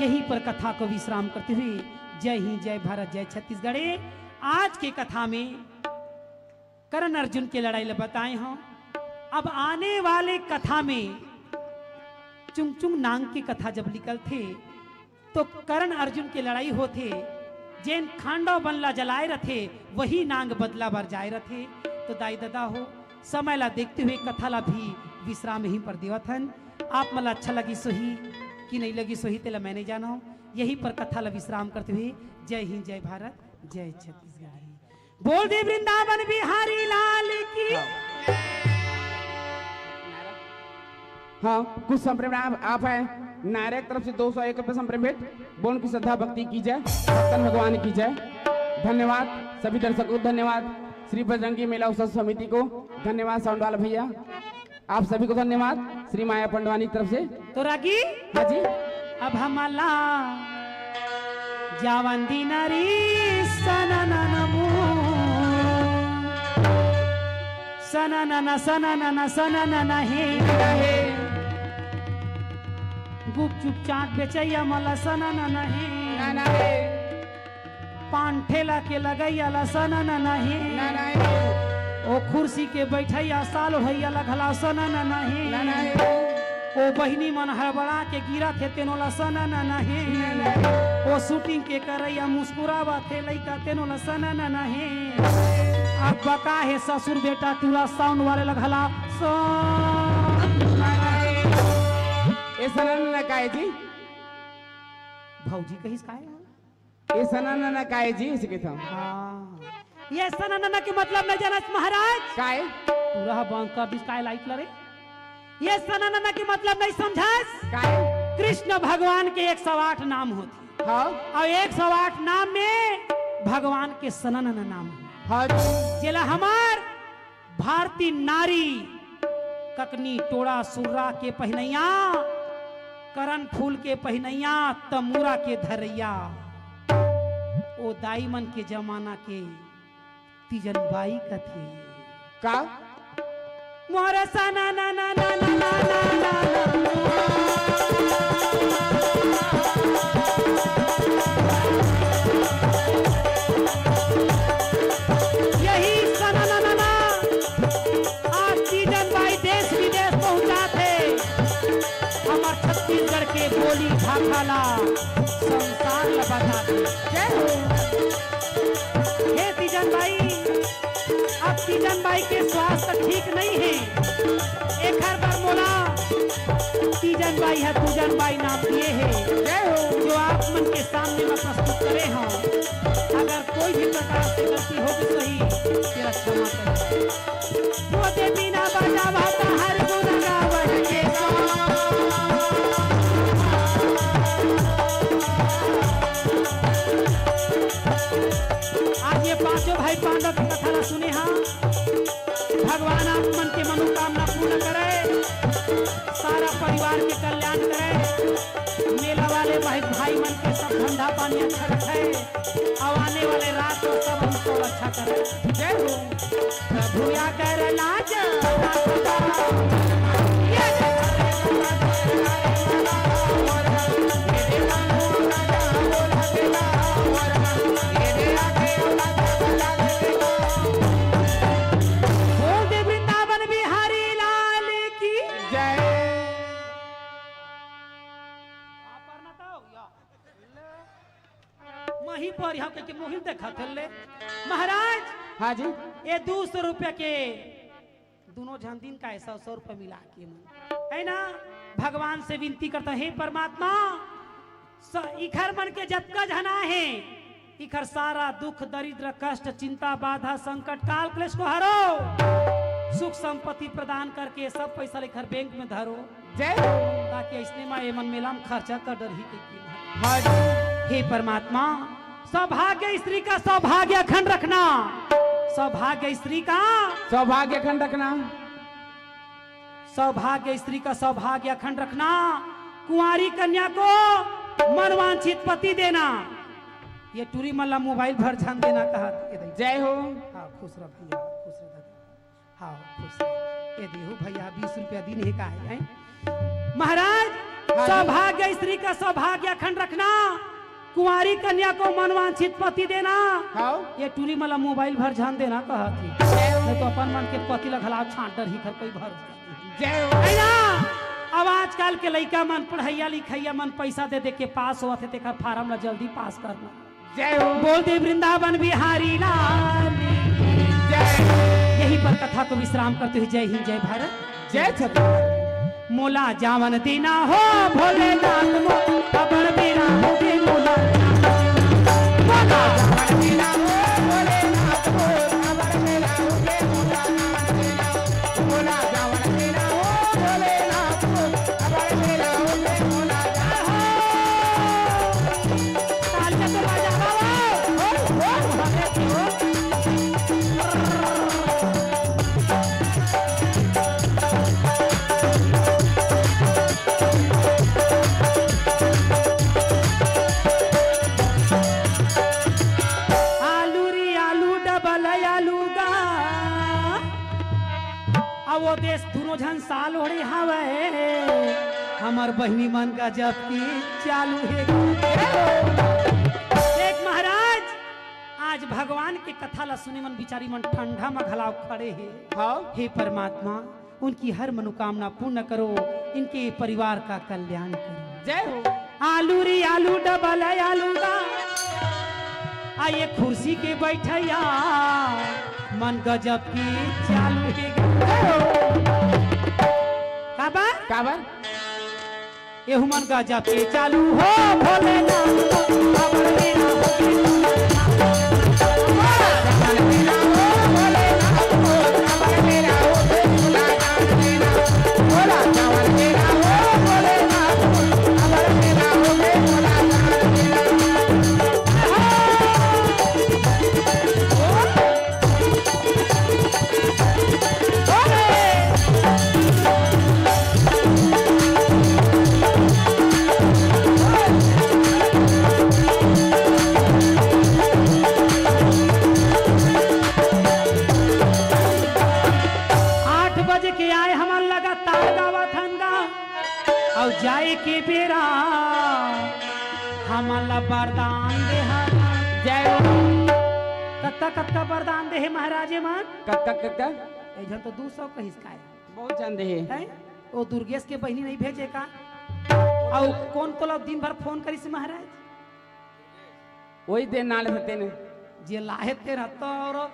यहीं पर कथा को विश्राम करते हुए जय हिंद, जय भारत, जय छत्तीसगढ़। आज के कथा में कर्ण अर्जुन की लड़ाई बताए हों। अब आने वाले कथा में चुंग चुंग नांग की कथा जब निकल थे तो कर्ण अर्जुन की लड़ाई होते, जैन खांडव बनला जलाए रथे वही नांग बदला बर जाए रथे। तो दाई दादा हो समय ला देखते हुए कथा ला भी विश्राम ही पर देवथन। आप मला अच्छा लगी सोही कि नहीं लगी सोही तेला मैंने जाना हो। यहीं पर कथा ला विश्राम करते हुए जय हिंद, जय भारत, जय छत्तीसगढ़। बोल दे वृंदावन बिहारी लाल की। हाँ, कुछ संप्रेम आप है नायक तरफ से 201 रुपये संप्रेम भेंट। बोल की श्रद्धा भक्ति की जय, भक्तन भगवान की जय। धन्यवाद सभी दर्शकों को, धन्यवाद श्री बजरंगी मेला उत्सव समिति को, धन्यवाद साउंड वाला भैया, आप सभी को धन्यवाद श्री माया पंडवानी की तरफ से। तो रागी हाँ जी, अब हमला जावंदी नारी सनननमू सननन सननन सननन हे गुप चुप चाट बेचैया मला सननन हे पान ठेला के लगैया ला सननन हे ओ कुर्सी के बैठैया साल भैया लगला सननन हे ओ बहिनी मन हड़बड़ा के गिरा थे तेनो लसनन नहीं। ओ शूटिंग के करैया मुस्कुरावा थे लइका तेनो लसनन नहीं। अब बका है ससुर बेटा तुला साउंड वाले लगला ए सनन न काहे जी, भौजी कहिस काहे ए सनन न काहे जी इसे कहता हूं। हां ये सनन के मतलब नहीं जानस महाराज। काहे पूरा बंकर दिस काहे लाइट लरे। ये सननन की मतलब नहीं समझास। कृष्ण भगवान के 108 नाम होते। हाँ, और 108 नाम में भगवान के सननन नाम हाँ, जेला हमार भारतीय नारी ककनी टोड़ा सुर्रा के पहनैया, करण फूल के पहनैया, तमूरा के धरैया, ओ दाई मन के जमाना के तीजन बाई कथे का मोर सना ना ना ना ना ना ना यही सना ना ना ना आज तीजन भाई देश विदेश पहुंचाते। हमार छत्तीसगढ़ के बोली भाखाला संसार लगाते। हे तीजन भाई, अब तीजन बाई के स्वास्थ्य ठीक नहीं है। एक हर बार बोला तीजन बाई है, पूजन बाई नाम दिए है जो आप मन के सामने में प्रस्तुत करे हैं। अगर कोई भी प्रकार से गलती हो तो सही तेरा क्षमा करें। वो दे बिना बाजा बाता हर गुना गावन के आज ये पांचों भाई पांडव की कथा ना सुने। हाँ, भगवान आप मन के मनोकामना पूर्ण करे, सारा परिवार के कल्याण करे, मेला वाले भाई मन के सब धंधा पानी अच्छा रखे, और आने वाले रात को सब हमको अच्छा करे। जय हो प्रभु या कर लाज पर यहाँ के मोहिल देखा थे महाराज। हाँ जी, ये 200 रुपया के दोनों जन दिन का 100 रुपया मिला के है ना। भगवान से विनती करता है परमात्मा इखर मन के जब का जना है, इखर सारा दुख दरिद्र कष्ट चिंता बाधा संकट काल क्लेश को हरो, सुख संपत्ति प्रदान करके सब पैसा लेकर बैंक में धरो। जय ताकि इसने माँ मन मेला में खर्चा कर डर ही के। हाँ, हे परमात्मा सौभाग्य स्त्री का सौभाग्य अखंड रखना, सौभाग्य स्त्री का सौभाग्य अखंड रखना, सौभाग्य स्त्री का सौभाग्य अखंड रखना, कुंवारी कन्या को मनवांछित पति देना। ये टूरी मल्ला मोबाइल भर ध्यान देना कहा। जय हो। हाँ खुश रह भैया, खुश रह। हाँ खुश रह। ये देहो भैया 20 रुपया दिन है का है। महाराज सौभाग्य स्त्री का सौभाग्य अखंड रखना, कुंवारी कन्या को मनवांछित पति देना। हाँ ये टूली मला मोबाइल भर ध्यान देना कहा थी, नहीं तो अपन मन के पति लगला छांट डर ही कर कोई भर जय हो। है ना। अब आजकल के लड़का मन पढ़ैया लिखैया मन पैसा दे दे के पास होते तेकर फार्म ला जल्दी पास करना। जय हो। बोल दे वृंदावन बिहारी लाल जय। यही पर कथा को विश्राम करते हुए जय हिंद जय भारत। जय छत्र। मोला जावन दीना हो भोलेनाथ मो अपन बीरा हो दे मोला मोला जावन दीना हो भोलेनाथ हो अपन बीरा हो दे मोला। मोला जावन दीना हो भोलेनाथ हो अपन बीरा हो दे मोला। तालियां तो बजा बाबा हो वो देश दोनों झन साल ओढ़े हवे हमार बहनी मन का जब की चालू है। देख महाराज आज भगवान के कथा ला सुने मन बिचारी मन ठंडा में घलाव खड़े है। हाँ हे परमात्मा उनकी हर मनोकामना पूर्ण करो, इनके परिवार का कल्याण करो। जय हो। आलू री आलू डबल आलू का आइए कुर्सी के बैठैया मन गजब की चालू है। काबर काबर एहू मन गजब के चालू हो भोलेनाथ काबर मेरा जाए के बेरा हमला वरदान दे। जय हो। कत्ता कत्ता वरदान दे महाराजे मन कक्का कक्का ऐजन तो 200 का हिस्सा है। बहुत जानते हैं। हैं वो दुर्गेश के बहनी नहीं भेजे का और कौन तो दिन भर फोन करी से महाराज वही दिन नाले होते ने जे लाहे तेरा तोरो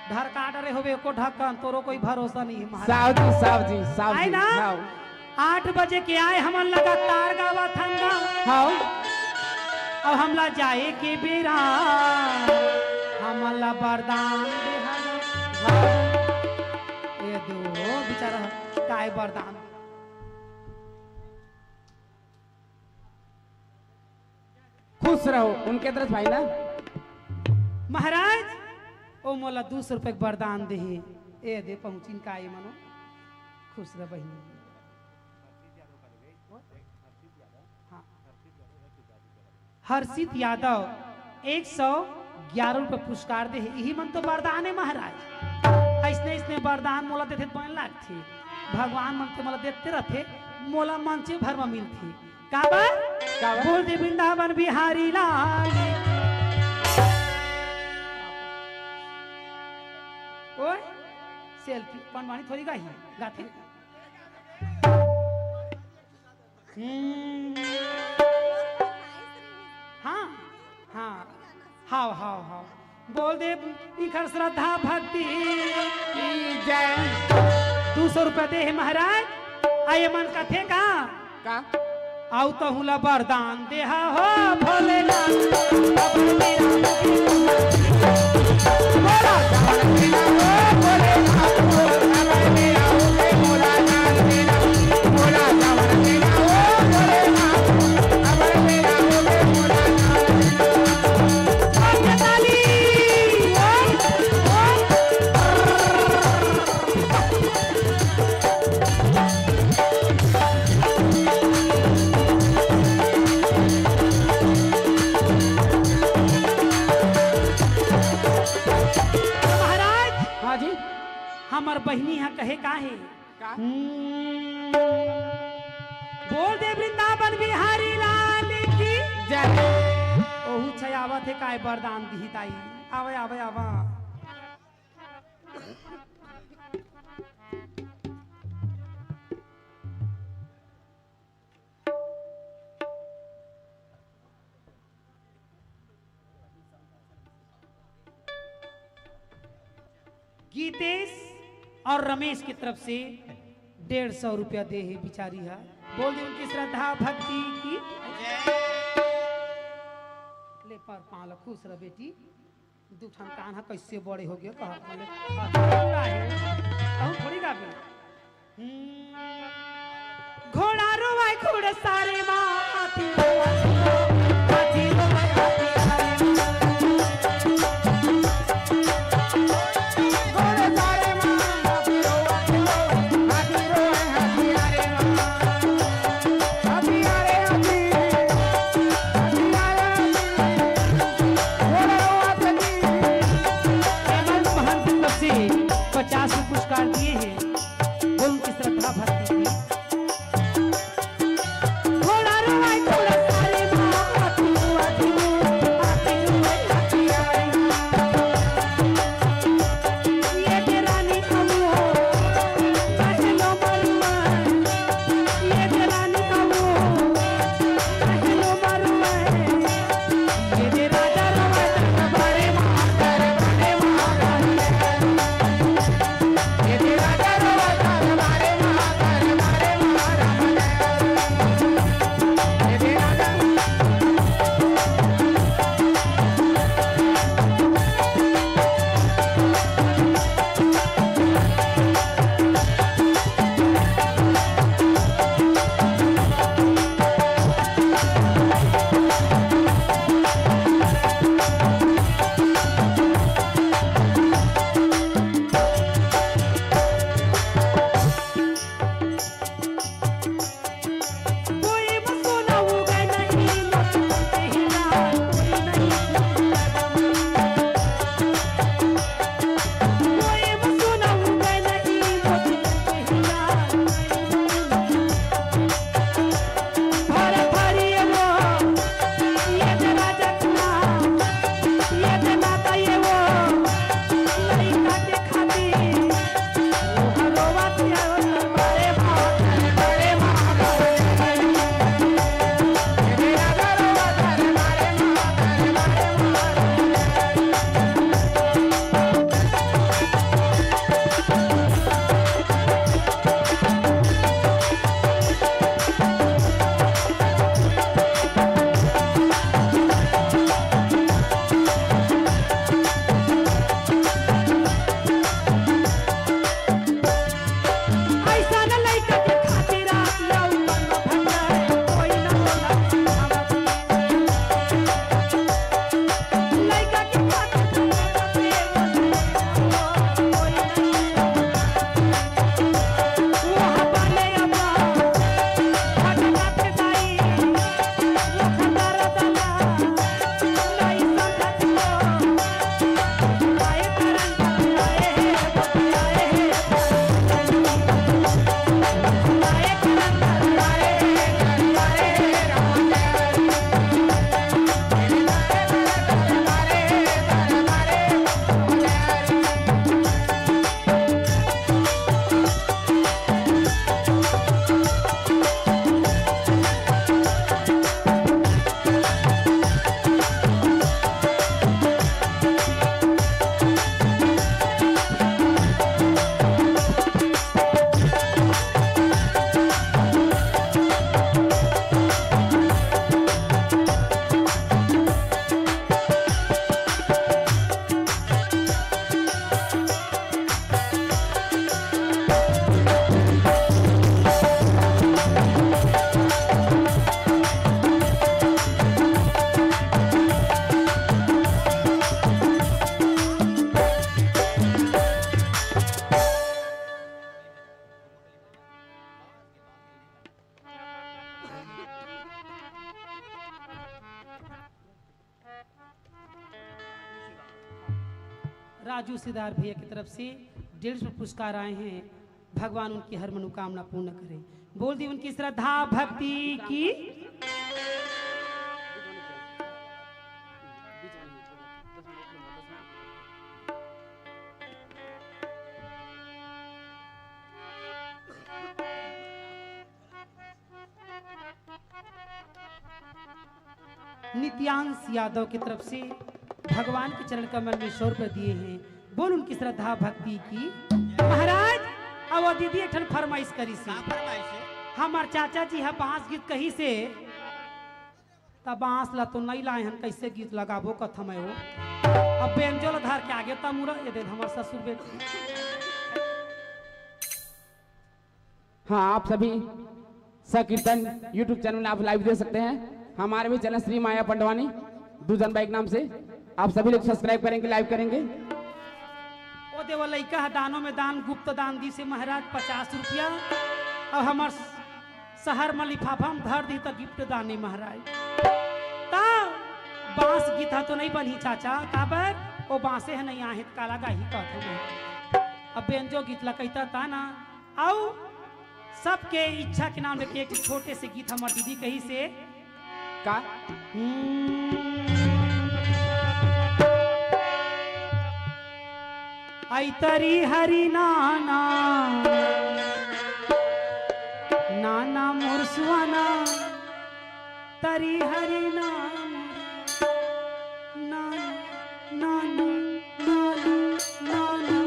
धर काट रे होबे को ढक्कन तोरो कोई भरोसा नहीं है महाराज। साव जी आए ना 8 बजे के आए हमन लगातार गावा थंगा हाँ और हमला जाए के बेरा हमला वरदान ये दो बेचारा काय वरदान खुश रहो उनके तरफ भाई ना महाराज ओ मोला 200 रुपए वरदान दे ए दे पहुंचिन काय मनो खुश रह बहिनी। हर्षित यादव 111 रुपए पुरस्कार दे यही मन तो वरदान है महाराज। ऐसने वरदान मोला देते 5 लाख थे भगवान मन मोला देते रहते मोला मन से भर में मिलती काबर बोल दे वृंदावन बिहारी लाल ओए सेल्फी पनवानी थोड़ी गाही गाथे हाँ हाँ हाव हाव हाव बोल दे इखर श्रद्धा भक्ति जय 200 रुपए दे महाराज आये मन कथे का आउ तो हुला वरदान दे हो भोलेनाथ अपन मेरा मोला जावन देना हो भोलेनाथ हो अपन मेरा हो दे मोला जान देना मोला जावन देना हो भोलेनाथ हो अपन मेरा हो दे मोला हमार बहनी यहाँ कहे का है बोल दे वृंदावन बिहारी लाल की जय। ओहू छयावत है काय वरदान दी ताई आवे आवे आवा गीतेश और रमेश की तरफ से 150 रुपया दे है बिचारी है बोल दे उनकी श्रद्धा भक्ति की ले पर पाल खुश रह बेटी दुठान कान्हा कैसे बड़े हो गए कहूँ थोड़ी गाबे घोड़ा रोवाए घोड़े सारे माँ हाथी रोवाए हाथी रोवाए हाथी घोड़े सारे माँ हाथी रोवाए हाथी रोवाए हाथी आरे माँ हाथी आरे हाथी हाथी आरे घोड़ा रोवाए हेमंत महंत की तरफ से 50 पुरस्कार दिए हैं बोल उनकी श्रद्धा भक्ति की घोड़ा रोवाए घोड़ा सारे माँ हाथी रोवाए हाथी रोवाए हाथी आरे ये के रानी कबू हो कहलो मरुआ ये के रानी कबू हो कहलो मरुआ ये के राजा रोवाए दरबारे महाकर बड़े महाकर ये के राजा रोवाए दरबारे महाकर बड़े महाराज ये के राजा कोई मसोना हो गए नहीं मत कहना कोई नहीं कोई मसोना हो गए नहीं मत कहना भर भरी वो ये तेरा जखना ये तेरा ताये वो लइका के खाती वो हरोवा दिया मारे भाग बड़े महाराज ऐसा न लइका के खातिर लौ मन भंडार कोई न होला लइका के खातिर कोई नहीं वो हपाले अम्मा हटना के दाई लखदार दादा नहीं संगत को आए करन आए है आए है राजू सिद्धार भैया की तरफ से 150 पुरस्कार आए हैं भगवान उनकी हर मनोकामना पूर्ण करें बोल दी उनकी श्रद्धा भक्ति की। नित्यांश यादव की तरफ से भगवान के चरण कमल में 100 रुपए दिए हैं। बोल उनकी श्रद्धा भक्ति की। महाराज अब दीदी एक ठन फरमाइश करी से हमार चाचा जी है बांस गीत कही से तब बांस ला तो नहीं लाए हन कैसे गीत लगाबो कथम है वो अब बेंजोल धार के आगे तब मुरा ये दे हमार ससुर बेटी। हाँ, आप सभी संकीर्तन YouTube चैनल में आप लाइव देख सकते हैं। हमारे भी चैनल श्री माया पंडवानी दूजन बाइक नाम से आप सभी लोग सब्सक्राइब करेंगे, लाइव करेंगे। ओ देव लइका है दानों में दान गुप्त दान दी से महाराज 50 रुपया और हमार शहर में लिफाफा में धर दी तो गिफ्ट दानी महाराज। तब बांस गीता तो नहीं बनी चाचा काबर वो बांसे है नहीं आहे काला गाही कहते अब बेंजो गीत लगता था ना आओ सबके इच्छा के नाम लेके एक छोटे से गीत हमार दीदी कही से का आई तरी हरी नाना नाना मुरसुआना तरी हरी नाना नाना नाना नाना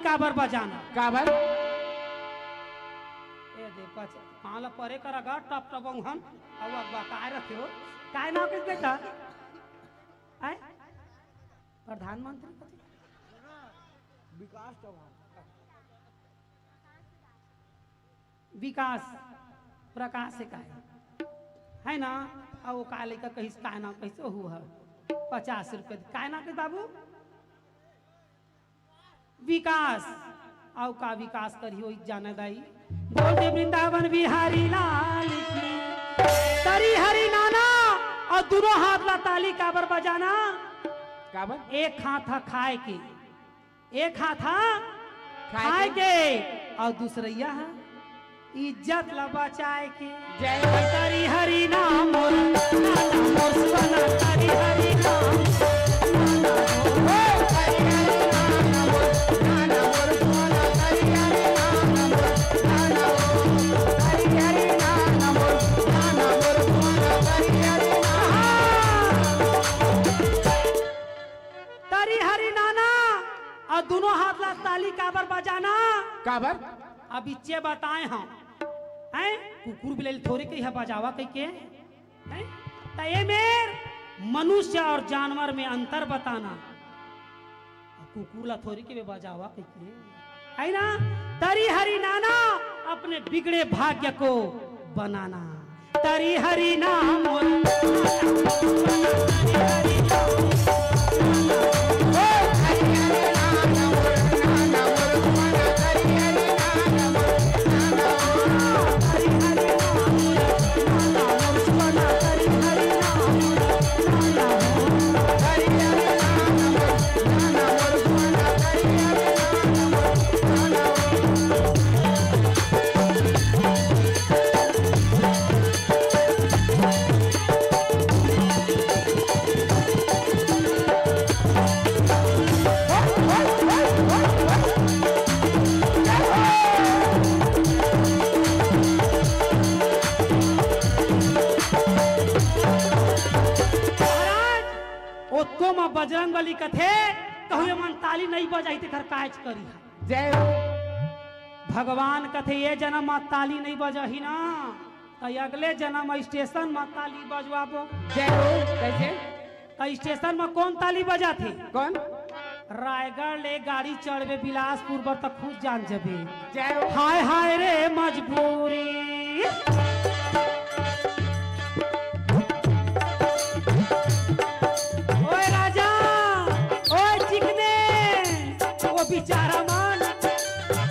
काबर बजाना काबर ए दे पाला परे करागा टप टप हन अब बा काय रखियो काय नाम किस बेटा आय प्रधानमंत्री विकास चौहान विकास प्रकाश से काय है ना अब वो काय लेकर कहीं काय नाम कैसे हुआ 50 रुपए काय नाम के बाबू विकास आओ का विकास करियो जाने दाई बोल दे वृंदावन बिहारी लाल की तरी हरी नाना और दोनों हाथ ला ताली काबर बजाना काबर एक हाथ था खाए के एक हाथ था खाए के और दूसरैया है इज्जत ला बचाए के जय तरी हरी नाम मोर नाना मोर सुना तरी हरी नाम दोनों हाथ ला ताली काबर बजाना काबर अब इच्चे बताए हम हैं कुकुर बिलेल थोड़े के है बजावा कह के हैं ये मेर मनुष्य और जानवर में अंतर बताना कुकुर ला थोड़े के बजावा कह के है ना तरी हरी नाना अपने बिगड़े भाग्य को बनाना तरी हरी नाम बजरंग बली कथे कहू मन ताली नहीं बजाई ते घर काज करी जय हो भगवान कथे ये जन्म में ताली नहीं बजही ना तो अगले जन्म स्टेशन में ताली बजवाबो। जय हो कैसे तो स्टेशन में कौन ताली बजा थे? कौन? रायगढ़ ले गाड़ी चढ़बे बिलासपुर पर तक खुद जान जबे। जय हो हाय हाय रे मजबूरी ओए राजा ओए चिकने वो बेचारा मान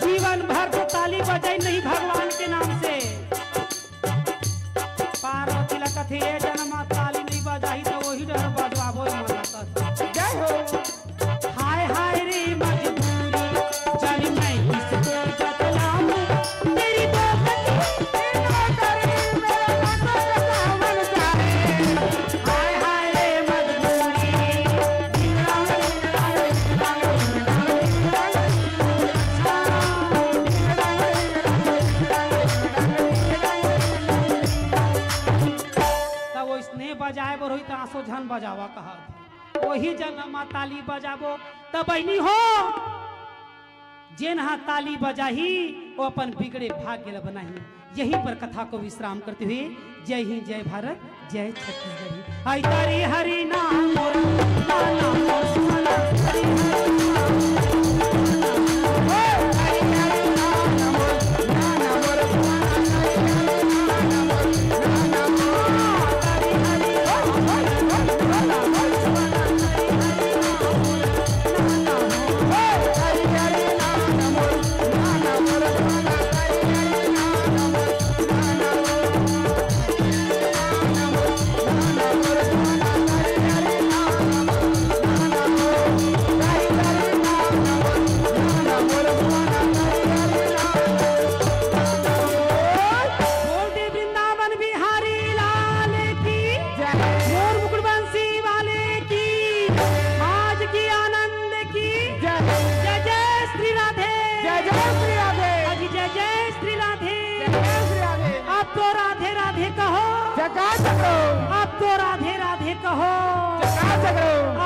जीवन भर तो ताली बजाई नहीं भगवान के नाम से। पार्वती ला कथे ये जन्म ताली नहीं बजाई तो वही डर बजवाबो मन। जय हो हाय हाय रे मजबूरी चल मैं इसको बतलाऊं तेरी हाय हाय रे मजबूरी तब वो स्नेह बजाए बर हुई तो आंसू झन बजावा कहा वही जन्म में ताली बजाबो तब बहनी हो जेन हा ताली बजाही वो अपन बिगड़े भाग्य बनाही। यहीं पर कथा को विश्राम करते हुए जय हिंद जय भारत जय छत्तीसगढ़। आई तारी हरि नाम मोर नाना मोर सुमना हरि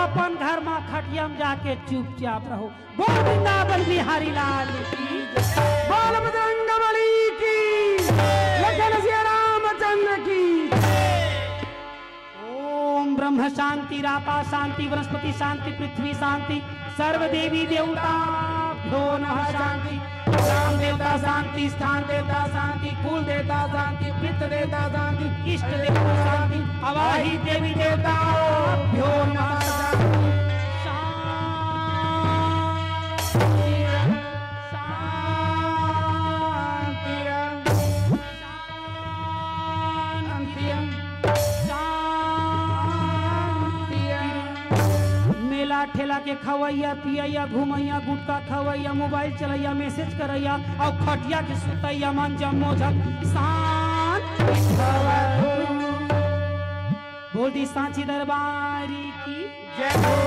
अपन घर में खटियम जाके चुपचाप रहो। बोल वृंदावन बिहारी लाल की बोल बजरंग बली की लखन सिया रामचंद्र की। ओम ब्रह्म शांति रापा शांति वनस्पति शांति पृथ्वी शांति सर्व देवी देवता भ्यो नमः शांति। ग्राम देवता शांति स्थान देवता शांति कुल देवता शांति पितृ देवता शांति इष्ट देवता शांति अवाही देवी देवता भ्यो नमः शांति। मेला ठेला के खवैया पियैया घुमैया गुटका खवैया मोबाइल चलैया मैसेज करैया और खटिया के सुतैया मन जमो झक शांत बोल दी सांची दरबारी की जय हो